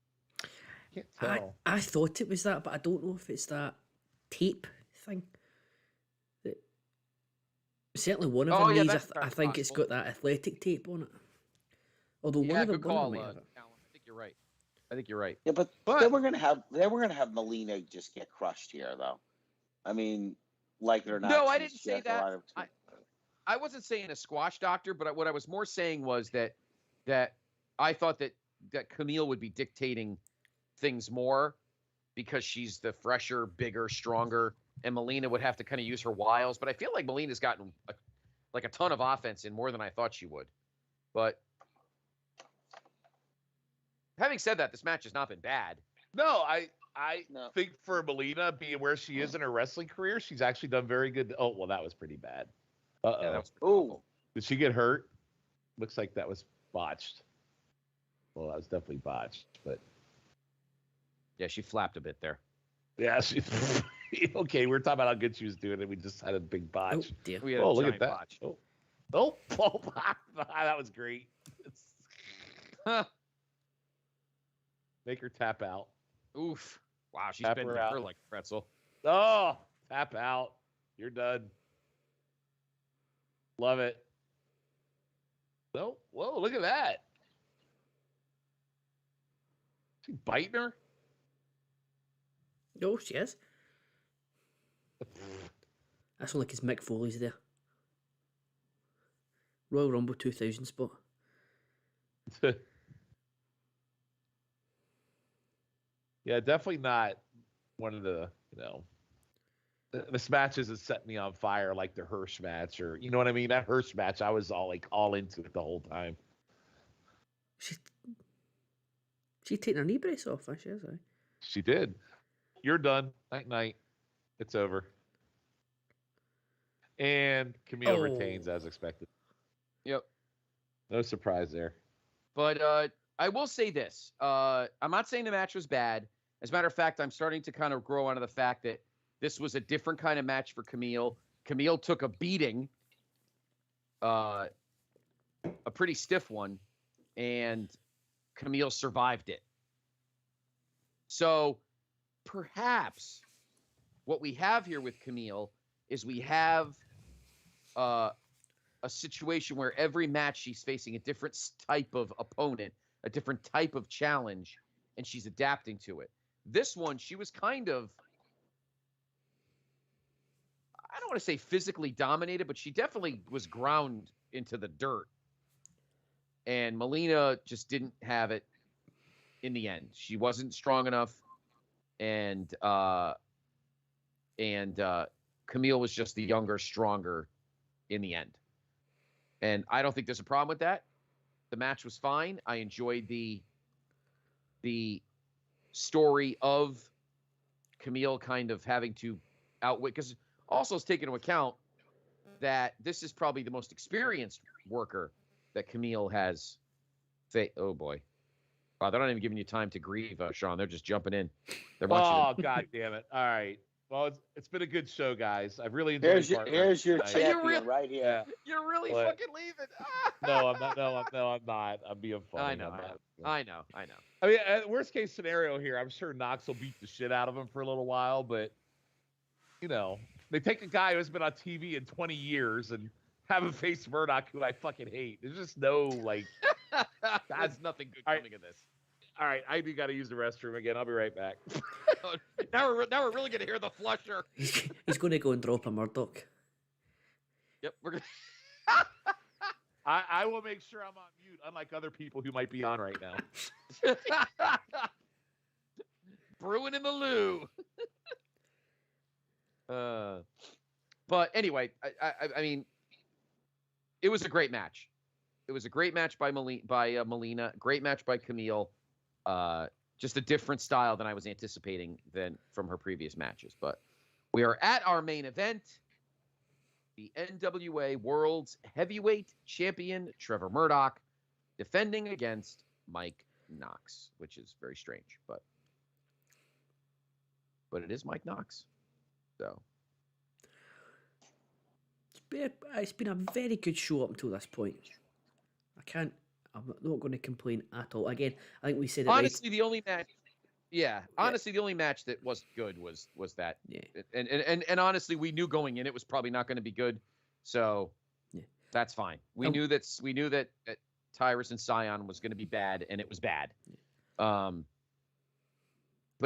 Can't tell. I thought it was that, but I don't know if it's that tape thing. Certainly one of Oh, her yeah, knees, that's I very think it's possible. got that athletic tape on it. Although one Yeah, of them, good one of call, them might have it. Callum. I think you're right. I think you're right. Yeah, but But then we're gonna have Melina just get crushed here, though. I mean, like it or not. no, I she's- didn't she say has a that. lot of- I wasn't saying a squash doctor, but what I was more saying was that I thought that Camille would be dictating things more because she's the fresher, bigger, stronger, and Melina would have to kind of use her wiles. But I feel like Melina's gotten a ton of offense in more than I thought she would. But having said that, this match has not been bad. No, I No. think for Melina being where she is in her wrestling career, she's actually done very good. Oh, well, that was pretty bad. Uh-oh. Yeah, that was pretty Ooh. awful. Did she get hurt? Looks like that was botched. Well, that was definitely botched, but Yeah, she flapped a bit there. yeah, she. Okay, we were talking about how good she was doing, and we just had a big Oh botch. dear. We had Oh, a look giant at that! botch. Oh, that was great. Make her tap out. Oof. Wow, she's Tap been her her out. like a pretzel. Oh, tap out. You're done. Love it. No, whoa, look at that. She biting her? Oh, she is. That's only because Mick Foley's there. Royal Rumble 2000 spot. Yeah, definitely not one of the, this match isn't setting me on fire like the Hirsch match, or you know what I mean? That Hirsch match, I was all into it the whole time. She taking her knee brace off, she is, eh? She did. You're done. Night night. It's over. And Camille retains as expected. Yep. No surprise there. But I will say this. I'm not saying the match was bad. As a matter of fact, I'm starting to kind of grow out of the fact that this was a different kind of match for Camille. Camille took a beating, a pretty stiff one, and Camille survived it. So perhaps what we have here with Camille is we have a situation where every match she's facing a different type of opponent, a different type of challenge, and she's adapting to it. This one, she was kind of, I don't want to say physically dominated, but she definitely was ground into the dirt. And Melina just didn't have it in the end. She wasn't strong enough, and Camille was just the younger, stronger in the end. And I don't think there's a problem with that. The match was fine. I enjoyed the story of Camille kind of having to outwit, because also it's taken into account that this is probably the most experienced worker that Camille has. Oh boy. Wow, they're not even giving you time to grieve, Sean. They're just jumping in. They're Oh, God damn it. All right. Well, it's been a good show, guys. I've really enjoyed Here's your tonight. champion right here. Yeah. You're really What? fucking leaving. No, I'm not. No, I'm not. I'm being funny. I know. I'm not. I know. I mean, worst case scenario here, I'm sure Knox will beat the shit out of him for a little while, but they take a guy who's been on TV in 20 years and have him face Murdoch, who I fucking hate. There's just no There's nothing good All right. coming of this. All right, I do got to use the restroom again. I'll be right back. now we're really gonna hear the flusher. He's going to go and drop a Murdoch. Yep, we're gonna. I will make sure I'm on mute, unlike other people who might be on right now. Brewing in the loo. But anyway, I mean, it was a great match. It was a great match by Melina. Great match by Camille. Just a different style than I was anticipating from her previous matches. But we are at our main event. The NWA World's Heavyweight Champion, Trevor Murdoch, defending against Mike Knox, which is very strange, but it is Mike Knox. So It's been a very good show up until this point. I'm not going to complain at all. Again, I think we said it honestly, the only match. Yeah, honestly, the only match that wasn't good was that. Yeah. And honestly, we knew going in it was probably not going to be good. So Yeah. that's fine. We knew that Tyrus and Scion was going to be bad, and it was bad. But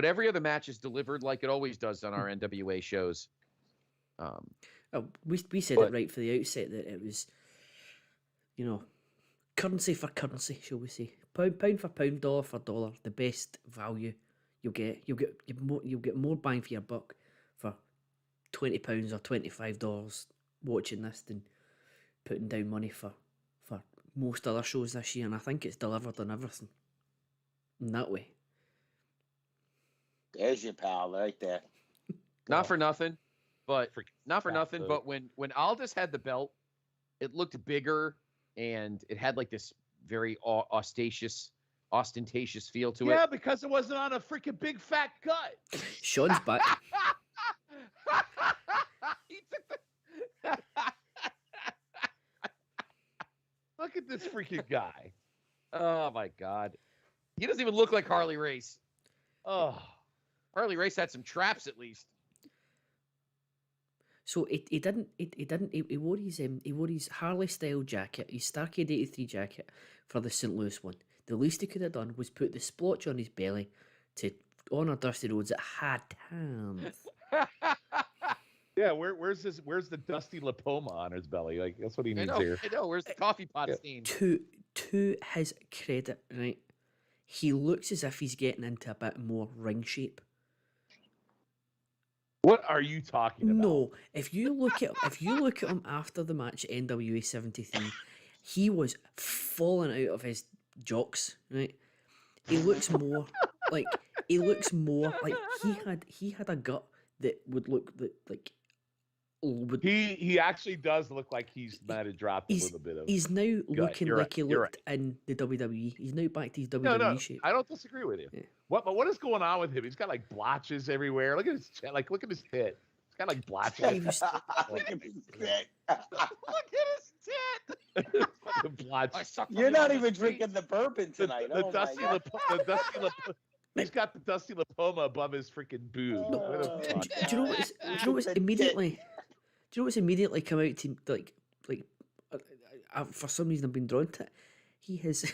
every other match is delivered like it always does on our NWA shows. We said it right for the outset that it was, currency for currency, shall we say? Pound for pound, dollar for dollar, the best value you'll get. You'll get more bang for your buck for £20 or $25 watching this than putting down money for most other shows this year, and I think it's delivered on everything in that way. There's your pal right there. Not for nothing, but absolutely. But when Aldis had the belt, it looked bigger and it had like this very ostentatious feel to it. Yeah, because it wasn't on a freaking big fat gut. Sean's back. He took the- Look at this freaking guy. Oh my God, he doesn't even look like Harley Race. Oh, Harley Race had some traps at least. So he wore his Harley style jacket, his Starcade 83 jacket for the St. Louis one. The least he could have done was put the splotch on his belly to honour Dusty Rhodes at Hard Times. yeah. Where's the Dusty Lapoma on his belly? Like that's what he needs here. I know. Where's the coffee pot stain? To his credit, right, he looks as if he's getting into a bit more ring shape. What are you talking about? No, if you look at him after the match at NWA 73, he was falling out of his jocks, right? He looks more like he had a gut that would look like He actually does look like he's might have dropped a little bit of. He's now looking You're like he right. You're looked in the WWE. He's now back to his WWE No, shape. I don't disagree with you. Yeah. What is going on with him? He's got like blotches everywhere. Look at his chin. Look at his tit. He's got like blotches. He was- Look at his dick. Look at his tit. Fucking blotches. You're not even drinking the bourbon tonight. The Oh Dusty my God. He's got the Dusty Lapoma above his freaking boob. Oh. do you know what's immediately? Do you know what's immediately come out to for some reason I've been drawn to it. He has,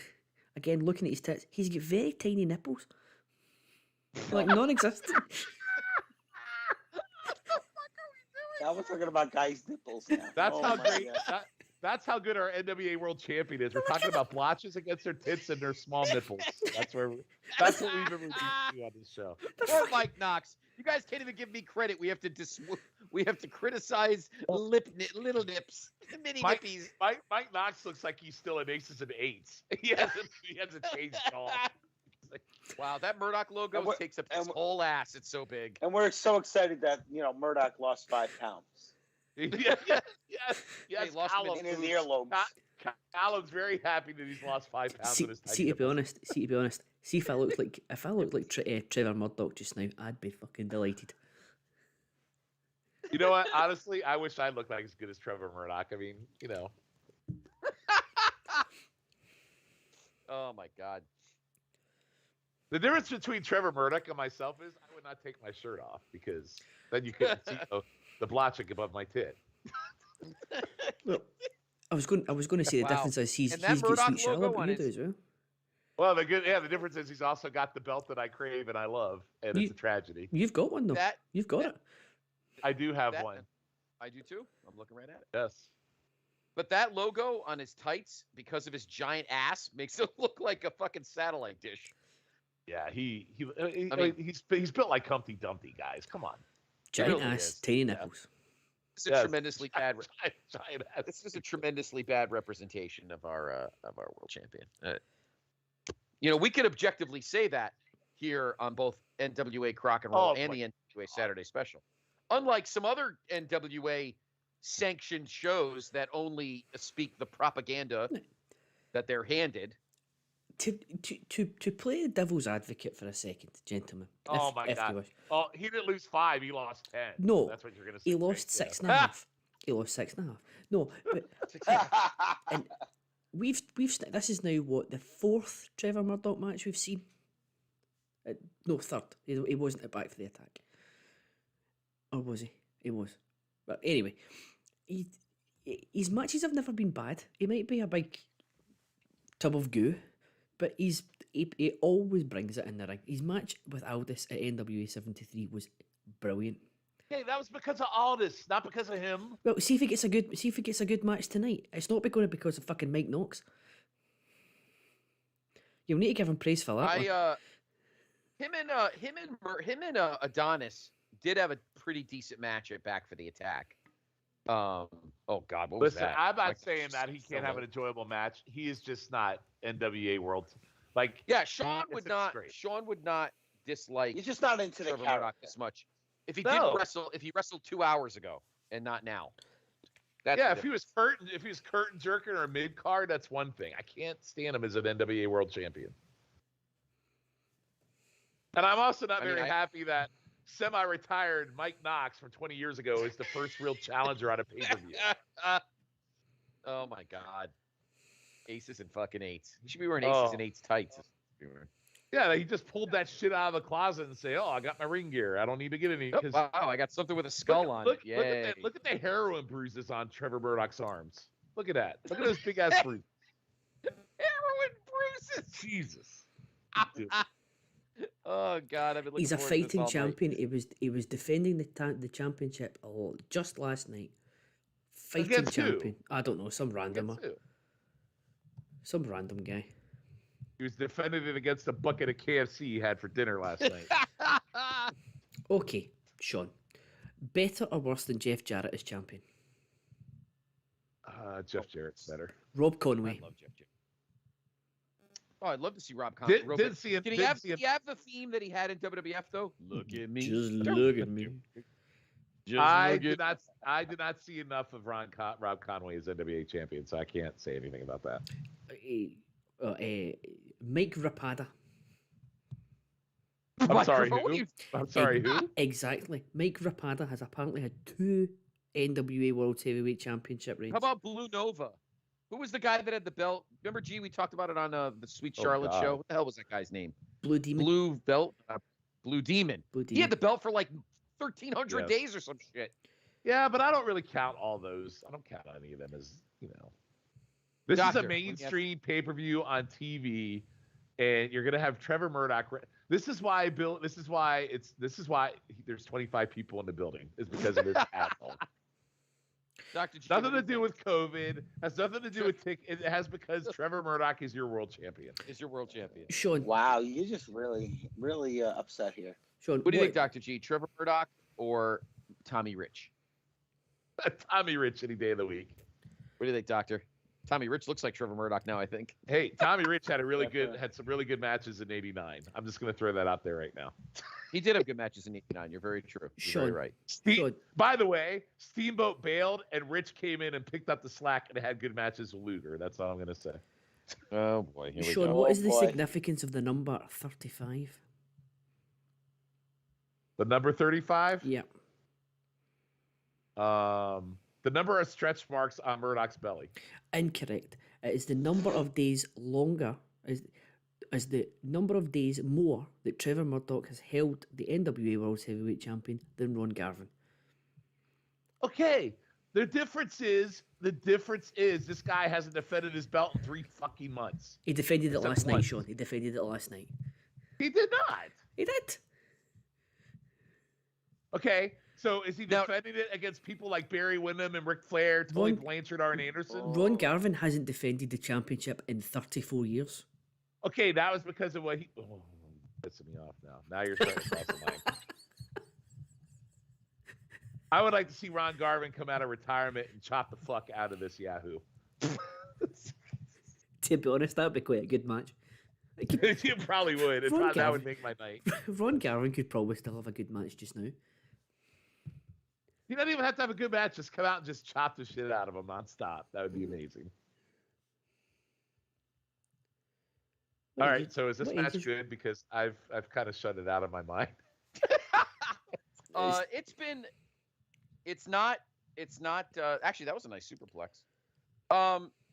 again, looking at his tits, he's got very tiny nipples. Like non-existent. Now we're talking about guys' nipples now. That's Oh how my great. God. That's how good our NWA World Champion is. We're talking about blotches against their tits and their small nipples. That's what we've been reduced to on this show. Poor Mike Knox. You guys can't even give me credit. We have to criticize little nips, mini nippies. Mike Knox looks like he's still in Aces and Eights. He hasn't changed at all. Wow, that Murdoch logo takes up his whole ass. It's so big. And we're so excited that Murdoch lost 5 pounds yes. He lost him in his earlobes. Callum's very happy that he's lost 5 pounds. See, on his to be honest, see if I looked like Trevor Murdoch just now, I'd be fucking delighted. You know what? Honestly, I wish I looked like as good as Trevor Murdoch. I mean, Oh my God. The difference between Trevor Murdoch and myself is I would not take my shirt off because then you couldn't see the blotching above my tit. Well, I was going to say the Wow. difference is he's And that got Murdoch sweet Charlotte, logo but on you do his- as well. Well, the difference is he's also got the belt that I crave and I love, and it's a tragedy. You've got one though. You've got it. I do have one. I do too. I'm looking right at it. Yes. But that logo on his tights, because of his giant ass, makes it look like a fucking satellite dish. Yeah, he's built like Humpty Dumpty, guys. Come on. Giant really ass, is. tiny Yeah. nipples. It's a Yes. tremendously bad. Giant ass. This is a tremendously bad representation of our world champion. We could objectively say that here on both NWA Crock and Roll Oh, and my the NWA Saturday Special. Unlike some other NWA sanctioned shows that only speak the propaganda that they're handed. To play the devil's advocate for a second, gentlemen. Oh if my you God. wish. Oh, he didn't lose 5. He lost 10. No, That's what you're gonna say. He right? lost Yeah. 6.5. He lost 6.5. No, but and this is now what, the 4th Trevor Murdoch match we've seen. No, 3rd. He wasn't at Back for the Attack, or was he? He was. But anyway, his matches have never been bad. He might be a big tub of goo, but he always brings it in the ring. His match with Aldis at NWA 73 was brilliant. Okay, that was because of Aldis, not because of him. Well, see if he gets a good match tonight. It's not going to be because of fucking Mike Knox. You'll need to give him praise for that. Him and Adonis did have a pretty decent match at Back for the Attack. Oh God, what was Listen, that? I'm not Like, saying that he can't have an so- enjoyable match. He is just not NWA World. Like, Yeah, Sean It's would not. great. Sean would not dislike He's just not into the Trevor Murdoch character. this much. If he No. did wrestle, if he wrestled 2 hours ago and not now. That's yeah, the if he was curtain jerking or mid card, that's one thing. I can't stand him as an NWA World Champion. And I'm also not very happy that semi-retired Mike Knox from 20 years ago is the first real challenger on a pay-per-view. Oh my God. Aces and fucking eights. He should be wearing aces and eights tights. Yeah, he just pulled that shit out of the closet and say, "Oh, I got my ring gear. I don't need to get any." Oh, wow, I got something with a skull on it. Yay. Look at the heroin bruises on Trevor Murdoch's arms. Look at that. Look at those big ass bruises. Heroin bruises. Jesus. Dude. Oh God, I've been looking He's a forward to this fighting all night. champion. He was defending the championship just last night. Fighting Against who? champion. I don't know, some randomer, Against who? some random guy. He was defending it against a bucket of KFC he had for dinner last night. Okay, Sean. Better or worse than Jeff Jarrett as champion? Jeff Jarrett's better. Rob I Conway. love Jeff Jarrett. Oh, I'd love to see Rob Conway. Did see him. Did he have the theme that he had in WWF though? Look at me. Just look at me. I did not see enough of Rob Conway as NWA champion, so I can't say anything about that. Mike Rapada. I'm sorry, Microphone, who? you- I'm sorry, who? Exactly. Mike Rapada has apparently had 2 NWA World Heavyweight Championship reigns. How about Blue Nova? Who was the guy that had the belt? Remember, G, we talked about it on the Sweet Oh, Charlotte God. show. What the hell was that guy's name? Blue Demon? Blue belt? Blue Demon. Blue He had Demon. the belt for like 1,300 Yes. days or some shit. Yeah, but I don't really count all those. I don't count any of them as, This is Doctor, a let me ask- mainstream pay-per-view on TV, and you're gonna have Trevor Murdoch. This is why there's 25 people in the building. Is because of this asshole. Dr. G, Nothing what do to do with COVID. Has nothing to do with It has because Trevor Murdoch is your world champion. is your world champion. Sean, Wow, you're just really upset here. Sean, What do you think, Dr. G? Trevor Murdoch or Tommy Rich? Tommy Rich any day of the week. What do you think, Doctor? Tommy Rich looks like Trevor Murdoch now, I think. Hey, Tommy Rich had some really good matches in '89. I'm just gonna throw that out there right now. He did have good matches in '89. You're very true. You're very Sean. right. Sean, By the way, Steamboat bailed and Rich came in and picked up the slack and had good matches with Luger. That's all I'm gonna say. Oh boy, here we Sean, go. what is the boy. significance of the number 35? The number 35. Yeah. The number of stretch marks on Murdoch's belly. Incorrect. It is the number of days longer, as the number of days more that Trevor Murdoch has held the NWA World Heavyweight Champion than Ron Garvin. Okay. The difference is this guy hasn't defended his belt in 3 fucking months. He defended it Except last night, once. Sean. He defended it last night. He did not. He did. Okay. So is he Now- defending it against people like Barry Windham and Ric Flair, Tully Ron- Blanchard, Arn Anderson? Ron Garvin hasn't defended the championship in 34 years. Okay, that was because of what he. Oh, pissing me off now. Now you're starting to cross the line. I would like to see Ron Garvin come out of retirement and chop the fuck out of this Yahoo. To be honest, that would be quite a good match. It could- You probably would. Ron That Garvin. would make my night. Ron Garvin could probably still have a good match just now. You don't even have to have a good match. Just come out and just chop the shit out of him nonstop. That would be amazing. What All age right. is- So is this what age match is- good? Because I've kind of shut it out of my mind. It's not actually that was a nice superplex.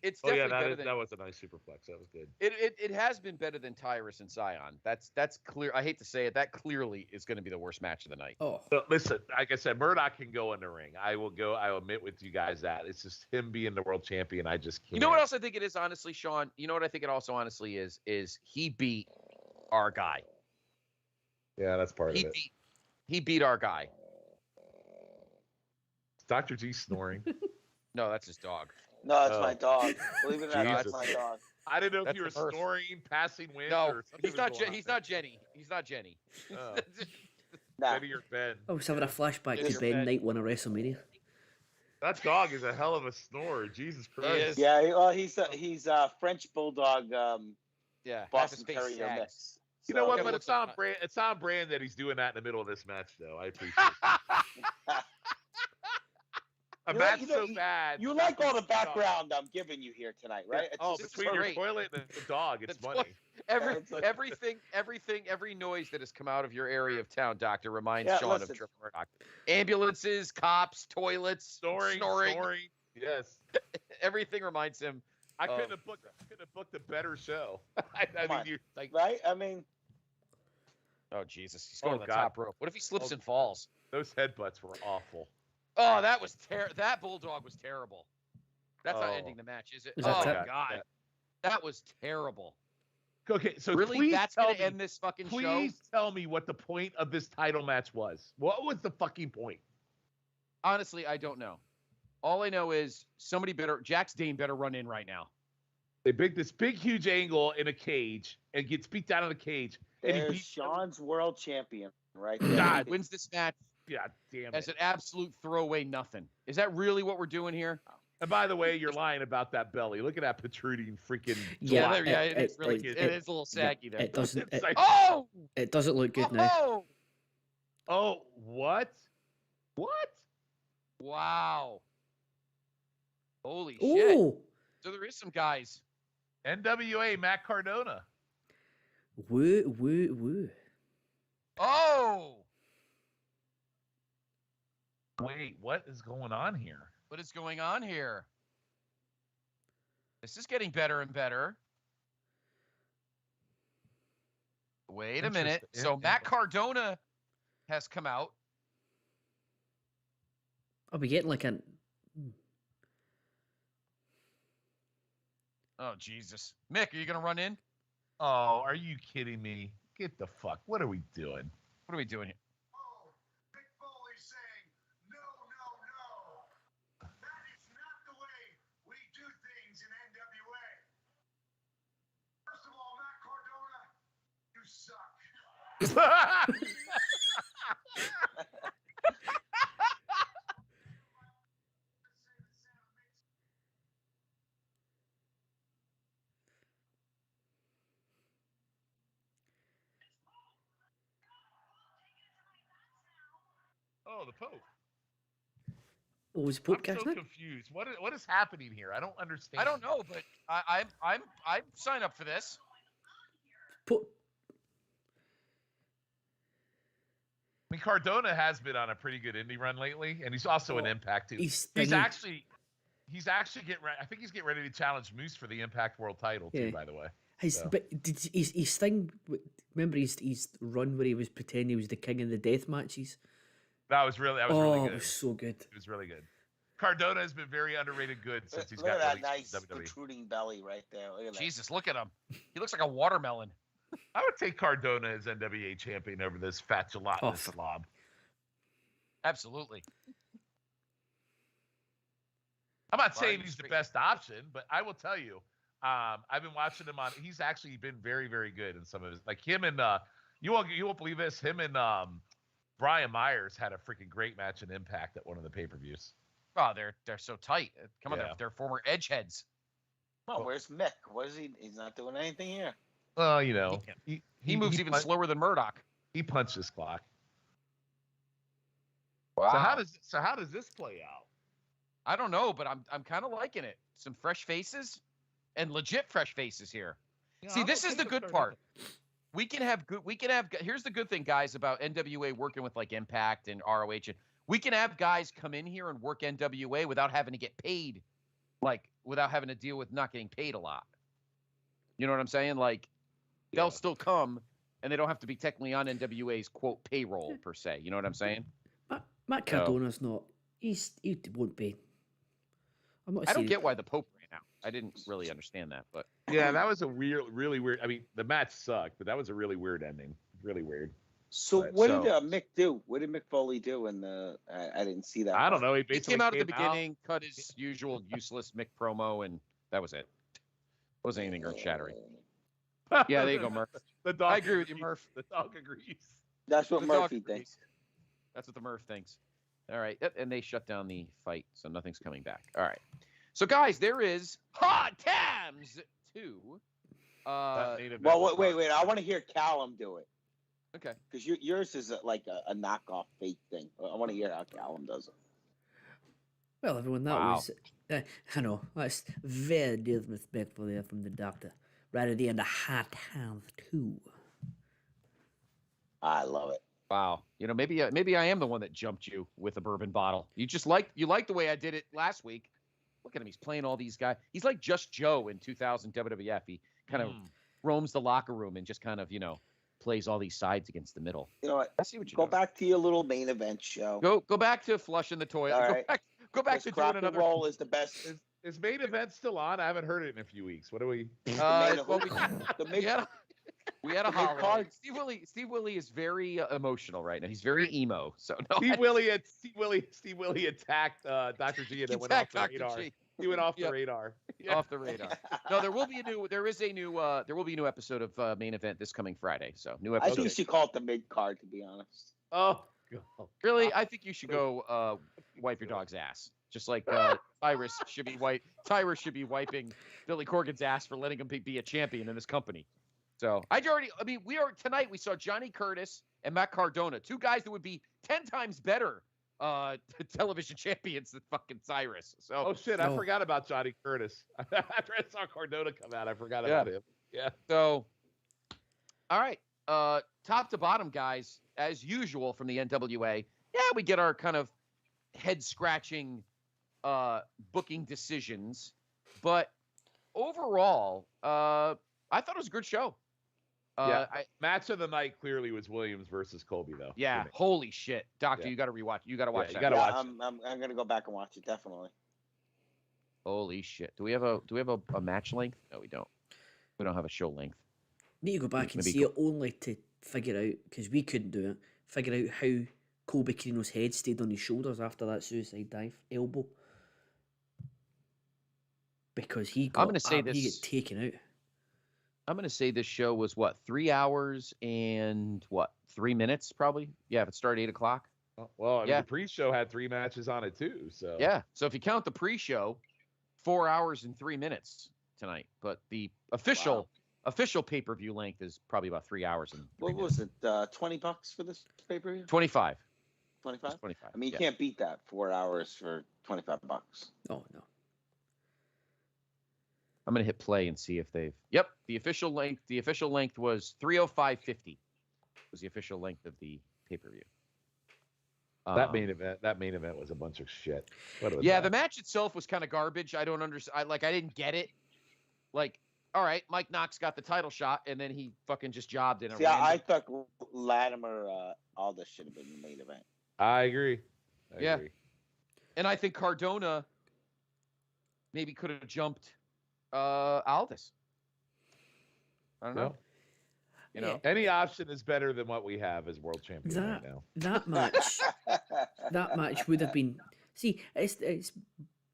It's Oh yeah, definitely better than that was a nice superplex. That was good. it has been better than Tyrus and Scion. That's clear. I hate to say it. That clearly is going to be the worst match of the night. Oh, So listen, like I said, Murdoch can go in the ring. I will go. I will admit with you guys that it's just him being the world champion. I just can't. You know what else I think it is, honestly, Sean? You know what I think it also honestly is he beat our guy. Yeah, that's part of it. He beat our guy. Dr. G snoring. No, that's his dog. No, it's Oh. my dog. Believe it or not, Jesus. it's my dog. I didn't know if That's you were the first. snoring, passing wind, No, or something. he's not. was going on He's there. not Jenny. He's not Jenny. Oh. Nah. Benny or Ben. I was having a flashback It's to your Ben bed. Night 1 of WrestleMania. That dog is a hell of a snorer. Jesus Christ. is. Yeah, well, he's a French bulldog, Yeah, half Boston his face Terrier sags. mix. You know So- what? Kinda But looks it's on like- brand. It's on brand that he's doing that in the middle of this match, though. I appreciate it. A You match like- you know, so bad. You like all the background I'm giving you here tonight, right? It's Oh, just between your great. toilet and the dog, it's The money. It's like- Every noise that has come out of your area of town, Doctor, reminds Yeah, Sean listen. of Trevor Murdoch. Ambulances, cops, toilets, Snoring. Yes. Everything reminds him. I Oh. couldn't have booked a better show. I Come mean, on. you like right? I mean, Oh Jesus, he's going Oh, to the God. top rope. What if he slips Oh. and falls? those headbutts were awful. Oh, that was that bulldog was terrible. That's not Oh. ending the match, is it? Is Oh that my it? God, that was terrible. Okay, so Really, please that's tell gonna me, end this fucking show? please tell me what the point of this title match was. What was the fucking point? Honestly, I don't know. All I know is Jax Dane better run in right now. They this big huge angle in a cage and gets beat down in the cage, and he there's beats Sean's world champion right there. God, Wins this match Yeah, damn as it. an absolute throwaway nothing. Is that really what we're doing here? And by the way, you're lying about that belly. Look at that protruding freaking. Yeah, twat. it is really. it- It is a little saggy there. It doesn't. It's like, Oh! It doesn't look good now. Oh! oh, what? What? Wow. Holy shit. Oh, So there is some guys. NWA Matt Cardona. woo, woo, woo. Oh! Wait, what is going on here? What is going on here? This is getting better and better. Wait a minute. Interesting. So Matt Cardona has come out. Are we getting like an? Oh Jesus, Mick, are you gonna run in? Oh, are you kidding me? Get the fuck. What are we doing? What are we doing here? Oh, Mick Foley saying, no, no, no. That is not the way we do things in NWA. First of all, Matt Cardona, you suck. Oh, the Pope. Oh, was I'm Pope so cast now? confused. What is happening here? I don't understand. I don't know, but I'm sign up for this. Pope. I mean, Cardona has been on a pretty good indie run lately, and he's also an Oh, Impact too. he's He's stinging. actually getting ready. I think he's getting ready to challenge Moose for the Impact World Title too. Yeah. By the way, His, So. but his thing. Remember his run where he was pretending he was the king of the death matches. that was really Oh, really it good. was so good. It was really good. Cardona has been very underrated good since he's Look got at that released nice from WWE. protruding belly right there. Look at that. Jesus, look at him. He looks like a watermelon. I would take Cardona as NWA champion over this fat gelatinous Oh, slob. Absolutely. I'm not Fine, saying he's the straight. best option, but I will tell you, I've been watching him on. He's actually been very, very good in some of his. Like him and you won't believe this. Him and Brian Myers had a freaking great match in Impact at one of the pay-per-views. Oh, they're so tight. Come on, Yeah. they're former edge heads. Oh, where's Mick? What is he? He's not doing anything here. Well, you know, He moves even slower than Murdoch. He punched his clock. Wow. So how does this play out? I don't know, but I'm kind of liking it. Some fresh faces, and legit fresh faces here. Yeah, See, I'm this okay is the with good Cardona. part. We can have good. Here's the good thing, guys, about NWA working with like Impact and ROH. And we can have guys come in here and work NWA without having to get paid. like without having to deal with not getting paid a lot. You know what I'm saying? Like they'll still come, and they don't have to be technically on NWA's quote payroll per se. You know what I'm saying? Matt Cardona's not. He won't be. I'm not I don't saying. get why the Pope ran out. I didn't really understand that, but Yeah, that was a really weird. I mean, the match sucked, but that was a really weird ending. Really weird. So Right, what so- did Mick do? What did Mick Foley do in the? I didn't see that. I don't part. know. He he basically came out at the beginning, cut his usual useless Mick promo, and that was it. Wasn't anything earth shattering. Yeah, there you go, Murph. The dog I agree with you, agrees. Murph. The dog agrees. That's what The dog Murphy agrees. thinks. That's what the Murph thinks. All right. Yep, and they shut down the fight, so nothing's coming back. All right. So, guys, there is Hard Times 2. That main event Well, was wait. hard. I want to hear Callum do it Okay. because yours is like a knockoff fake thing. I want to hear how Callum does it. Well, everyone, that Wow. was. I know that's very disrespectful there from the doctor. Right at the end of Hard Times 2. I love it. Wow. You know, maybe I am the one that jumped you with a bourbon bottle. You like the way I did it last week. Look at him. He's playing all these guys. He's like Just Joe in 2000 WWF. He kind of roams the locker room and just kind of, plays all these sides against the middle. You know what? I see what you Go back to your little main event show. Go back to flushing the toilet. All Go right. go back to doing Rock and another. roll is the best. Is main event still on? I haven't heard it in a few weeks. What are we? Well, The we main- had a The holiday. card- Steve Willie is very emotional right now. He's very emo. So no, Steve Willie attacked Dr. G and it went off Attack the Dr. radar. G. He went off Yep. the radar. Yeah. off the radar. No, there will be a new episode of Main Event this coming Friday. So new I episode. think you should call it the mid card, to be honest. Oh, God. Really, I think you should go wipe your dog's ass, just like Tyrus should be wiping Billy Corgan's ass for letting him be a champion in this company. So tonight we saw Johnny Curtis and Matt Cardona, two guys that would be 10 times better television champions than fucking Cyrus. So Oh shit! I Oh. forgot about Johnny Curtis. After I saw Cardona come out, I forgot Yeah. about him. Yeah. So, all right, top to bottom, guys, as usual from the NWA. Yeah, we get our kind of head scratching booking decisions, but overall, I thought it was a good show. Yeah. Match of the night clearly was Williams versus Colby, though. Yeah, for me. holy shit, Doctor, Yeah. you got to rewatch. You got to watch you that. gotta watch I'm gonna go back and watch it definitely. Holy shit. Do we have a match length? No, we don't. We don't have a show length. Need to go back and Maybe see it only to figure out, because we couldn't do it, figure out how Colby Carino's head stayed on his shoulders after that suicide dive elbow. Because he got, gonna say he this- got taken out. I'm going to say this show was 3 hours and 3 minutes probably. Yeah, if it started 8 o'clock. Well, I mean, Yeah. the pre-show had 3 matches on it too. So Yeah. So if you count the pre-show, 4 hours and 3 minutes tonight. But the official pay-per-view length is probably about 3 hours and 3 What minutes. was it? $20 for this pay per view? 25. 25. 25. I mean, you yeah. can't beat that. 4 hours for $25. Oh, no. I'm going to hit play and see if they've. Yep, the official length was 3:05:50. Was the official length of the pay-per-view. that main event was a bunch of shit. What was Yeah, that? the match itself was kind of garbage. I don't understand. I didn't get it. Like, all right, Mike Knox got the title shot, and then he fucking just jobbed in a See, I thought Latimer Aldis should have been the main event. I agree. I Yeah. agree. And I think Cardona maybe could have jumped Aldis. I don't know. No. You know, Any option is better than what we have as world champion right now. That match would have been. See, it's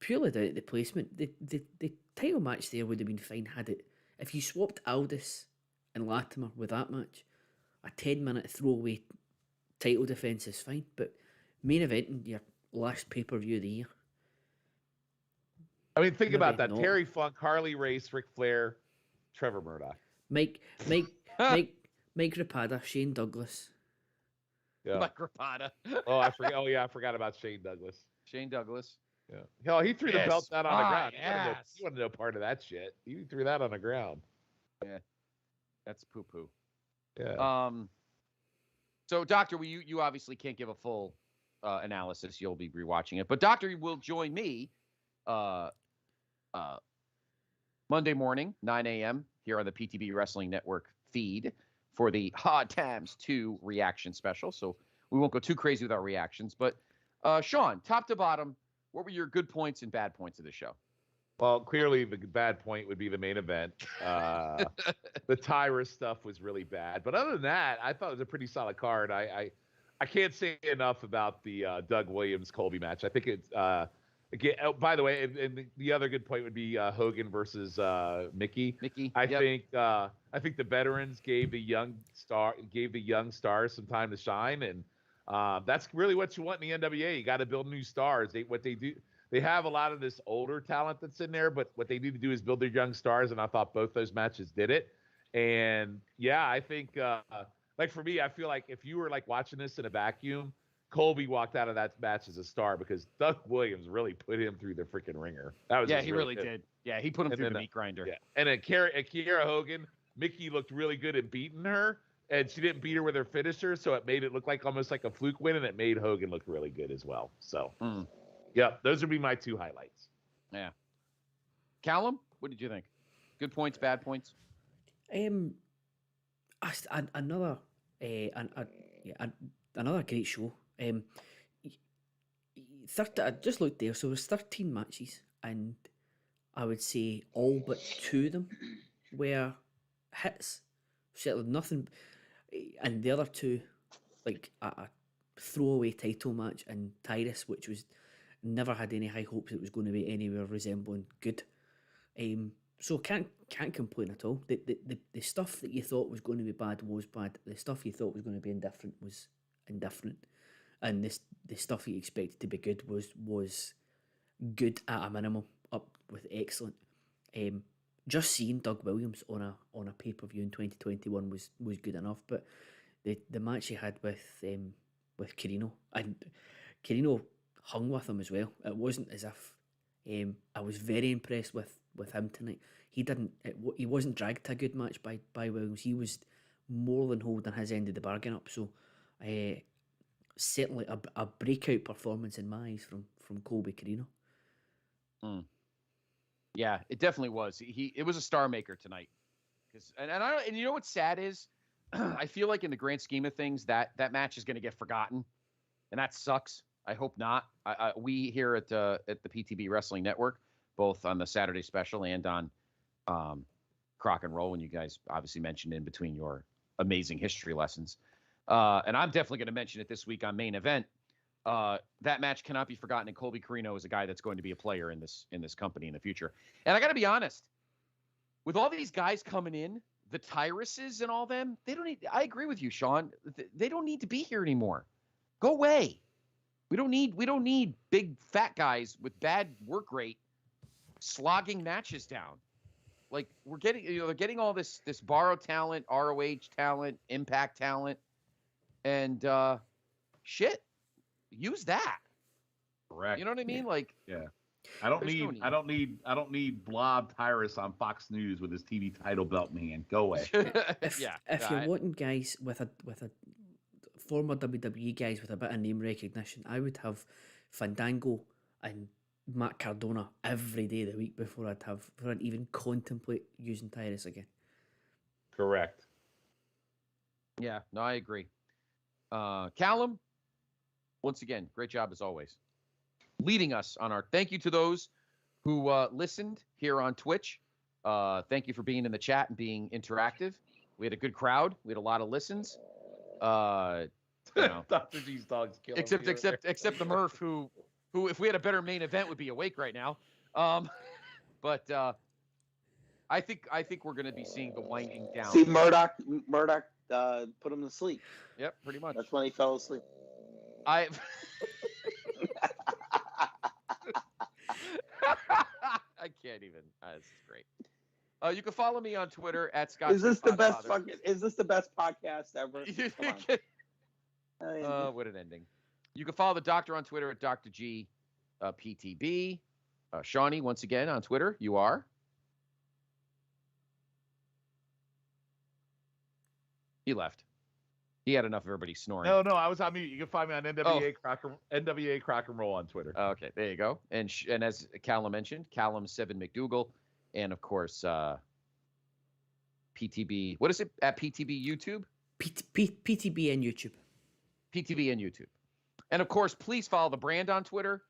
purely down to the placement. The title match there would have been fine had it. If you swapped Aldis and Latimer with that match, a 10-minute throwaway title defense is fine. But main event in your last pay-per-view of the year. I mean, think about that: Maybe not. Terry Funk, Harley Race, Ric Flair, Trevor Murdoch. Mike Rapada, Shane Douglas. Yeah. Mike Rapada, Oh, I forgot. Oh, yeah, I forgot about Shane Douglas. Shane Douglas. Yeah. Hell, he threw the Yes, belt down on the my ground. ass. You want to know part of that shit? He threw that on the ground. That's poo-poo. Yeah. So, Doctor, you obviously can't give a full analysis. You'll be rewatching it, but Doctor will join me Monday morning, 9 a.m. here on the PTB Wrestling Network feed for the Hard Times 2 reaction special. So we won't go too crazy with our reactions. But Sean, top to bottom, what were your good points and bad points of the show? Well, clearly the bad point would be the main event. The Tyrus stuff was really bad, but other than that, I thought it was a pretty solid card. I can't say enough about the Doug Williams Colby match. I think it's again. Oh, by the way, and the other good point would be Hogan versus Mickey. I think the veterans gave the young stars some time to shine, and that's really what you want in the NWA. You got to build new stars. They have a lot of this older talent that's in there, but what they need to do is build their young stars, and I thought both those matches did it. And yeah, I think like for me, I feel like if you were like watching this in a vacuum, Colby walked out of that match as a star because Doug Williams really put him through the freaking ringer. That was he really did. Yeah, he put him through the meat grinder. Yeah, and then Kiera Hogan, Mickey looked really good at beating her, and she didn't beat her with her finisher, so it made it look like almost like a fluke win, and it made Hogan look really good as well. So. Yeah, those would be my two highlights. Yeah. Callum, what did you think? Good points, bad points? Another another great show. I just looked there, so it was 13 matches, and I would say all but 2 of them were hits. Certainly nothing, and the other 2, like a throwaway title match and Tyrus, which was never had any high hopes it was going to be anywhere resembling good. So can't complain at all. The stuff that you thought was going to be bad was bad. The stuff you thought was going to be indifferent was indifferent, and the stuff you expected to be good was good at a minimum, up with excellent. Just seeing Doug Williams on a pay-per-view in 2021 was good enough, but the match he had with Carino, and Carino hung with him as well. It wasn't as if I was very impressed with him tonight. He wasn't dragged to a good match by Williams. He was more than holding his end of the bargain up. So certainly a breakout performance in my eyes from Colby Carino. Yeah, it definitely was. It was a star maker tonight. And you know what's sad is I feel like in the grand scheme of things that match is going to get forgotten, and that sucks. I hope not. We here at the PTB Wrestling Network, both on the Saturday special and on Crock and Roll, when you guys obviously mentioned in between your amazing history lessons. And I'm definitely going to mention it this week on Main Event. That match cannot be forgotten, and Colby Carino is a guy that's going to be a player in this company in the future. And I got to be honest, with all these guys coming in, the Tyruses and all them, they don't need. I agree with you, Sean. They don't need to be here anymore. Go away. We don't need big fat guys with bad work rate slogging matches down. Like we're getting, they're getting all this borrowed talent, ROH talent, Impact talent, and shit. Use that. Correct. You know what I mean? Like, yeah. I don't need Blob Tyrus on Fox News with his TV title belt, man. Go away. If you're wanting guys with a former WWE guys with a bit of name recognition, I would have Fandango and Matt Cardona every day of the week before I'd even contemplate using Tyrus again. Correct. Yeah, no, I agree. Callum, once again, great job as always. Leading us on our thank you to those who listened here on Twitch. Thank you for being in the chat and being interactive. We had a good crowd. We had a lot of listens. Dr. G's dog's killing except the Murph who if we had a better main event would be awake right now. But I think we're going to be seeing the winding down. See, Murdoch put him to sleep. Yep, pretty much. That's when he fell asleep. I can't even. It's great. You can follow me on Twitter at Scott. Is this the best podcast ever? What an ending. You can follow the doctor on Twitter at Dr. G PTB. Shawnee, once again on Twitter, you are. He left. He had enough of everybody snoring. No, I was on mute. You can find me on NWA Crock and Roll on Twitter. Okay, there you go. And as Callum mentioned, Callum7 McDougal, and of course, PTB. What is it at PTB YouTube? PTB and YouTube. PTB and YouTube. And of course, please follow the brand on Twitter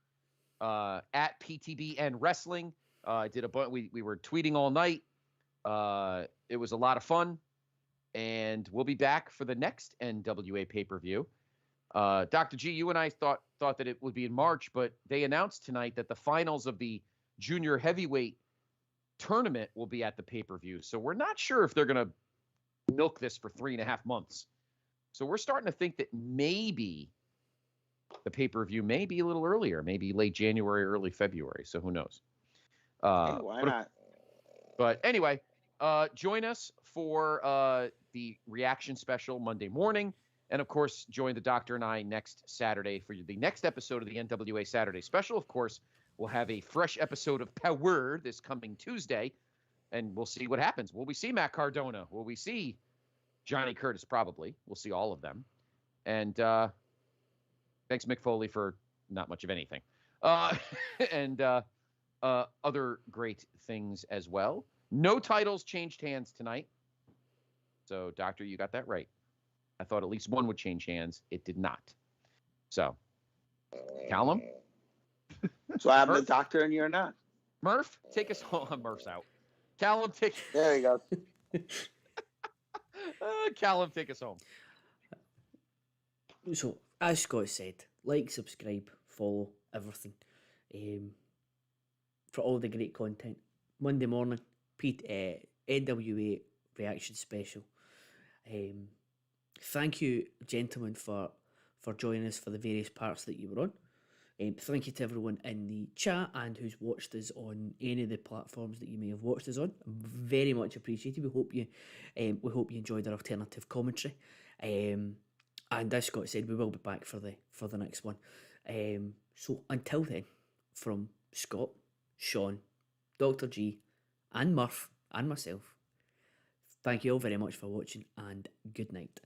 at PTB and Wrestling. I did we were tweeting all night. It was a lot of fun. And we'll be back for the next NWA pay-per-view. Dr. G, you and I thought that it would be in March, but they announced tonight that the finals of the junior heavyweight tournament will be at the pay-per-view. So we're not sure if they're going to milk this for 3.5 months. So we're starting to think that maybe the pay-per-view may be a little earlier, maybe late January, early February. So who knows? Hey, why not? But anyway, join us for the reaction special Monday morning. And, of course, join the doctor and I next Saturday for the next episode of the NWA Saturday special. Of course, we'll have a fresh episode of Power this coming Tuesday, and we'll see what happens. Will we see Matt Cardona? Will we see Johnny Curtis? Probably. We'll see all of them. And thanks, Mick Foley, for not much of anything. And other great things as well. No titles changed hands tonight. So, Doctor, you got that right. I thought at least one would change hands. It did not. So, Callum? So I'm the doctor and you're not. Murph, take us home. Murph's out. Callum, There you go. Callum, take us home. So, as Scott said, like, subscribe, follow, everything. For all the great content. Monday morning, NWA reaction special. Thank you, gentlemen, for joining us for the various parts that you were on. Thank you to everyone in the chat and who's watched us on any of the platforms that you may have watched us on. Very much appreciated. We hope you enjoyed our alternative commentary. And as Scott said, we will be back for the next one. So until then, from Scott, Sean, Dr. G, and Murph, and myself, thank you all very much for watching, and good night.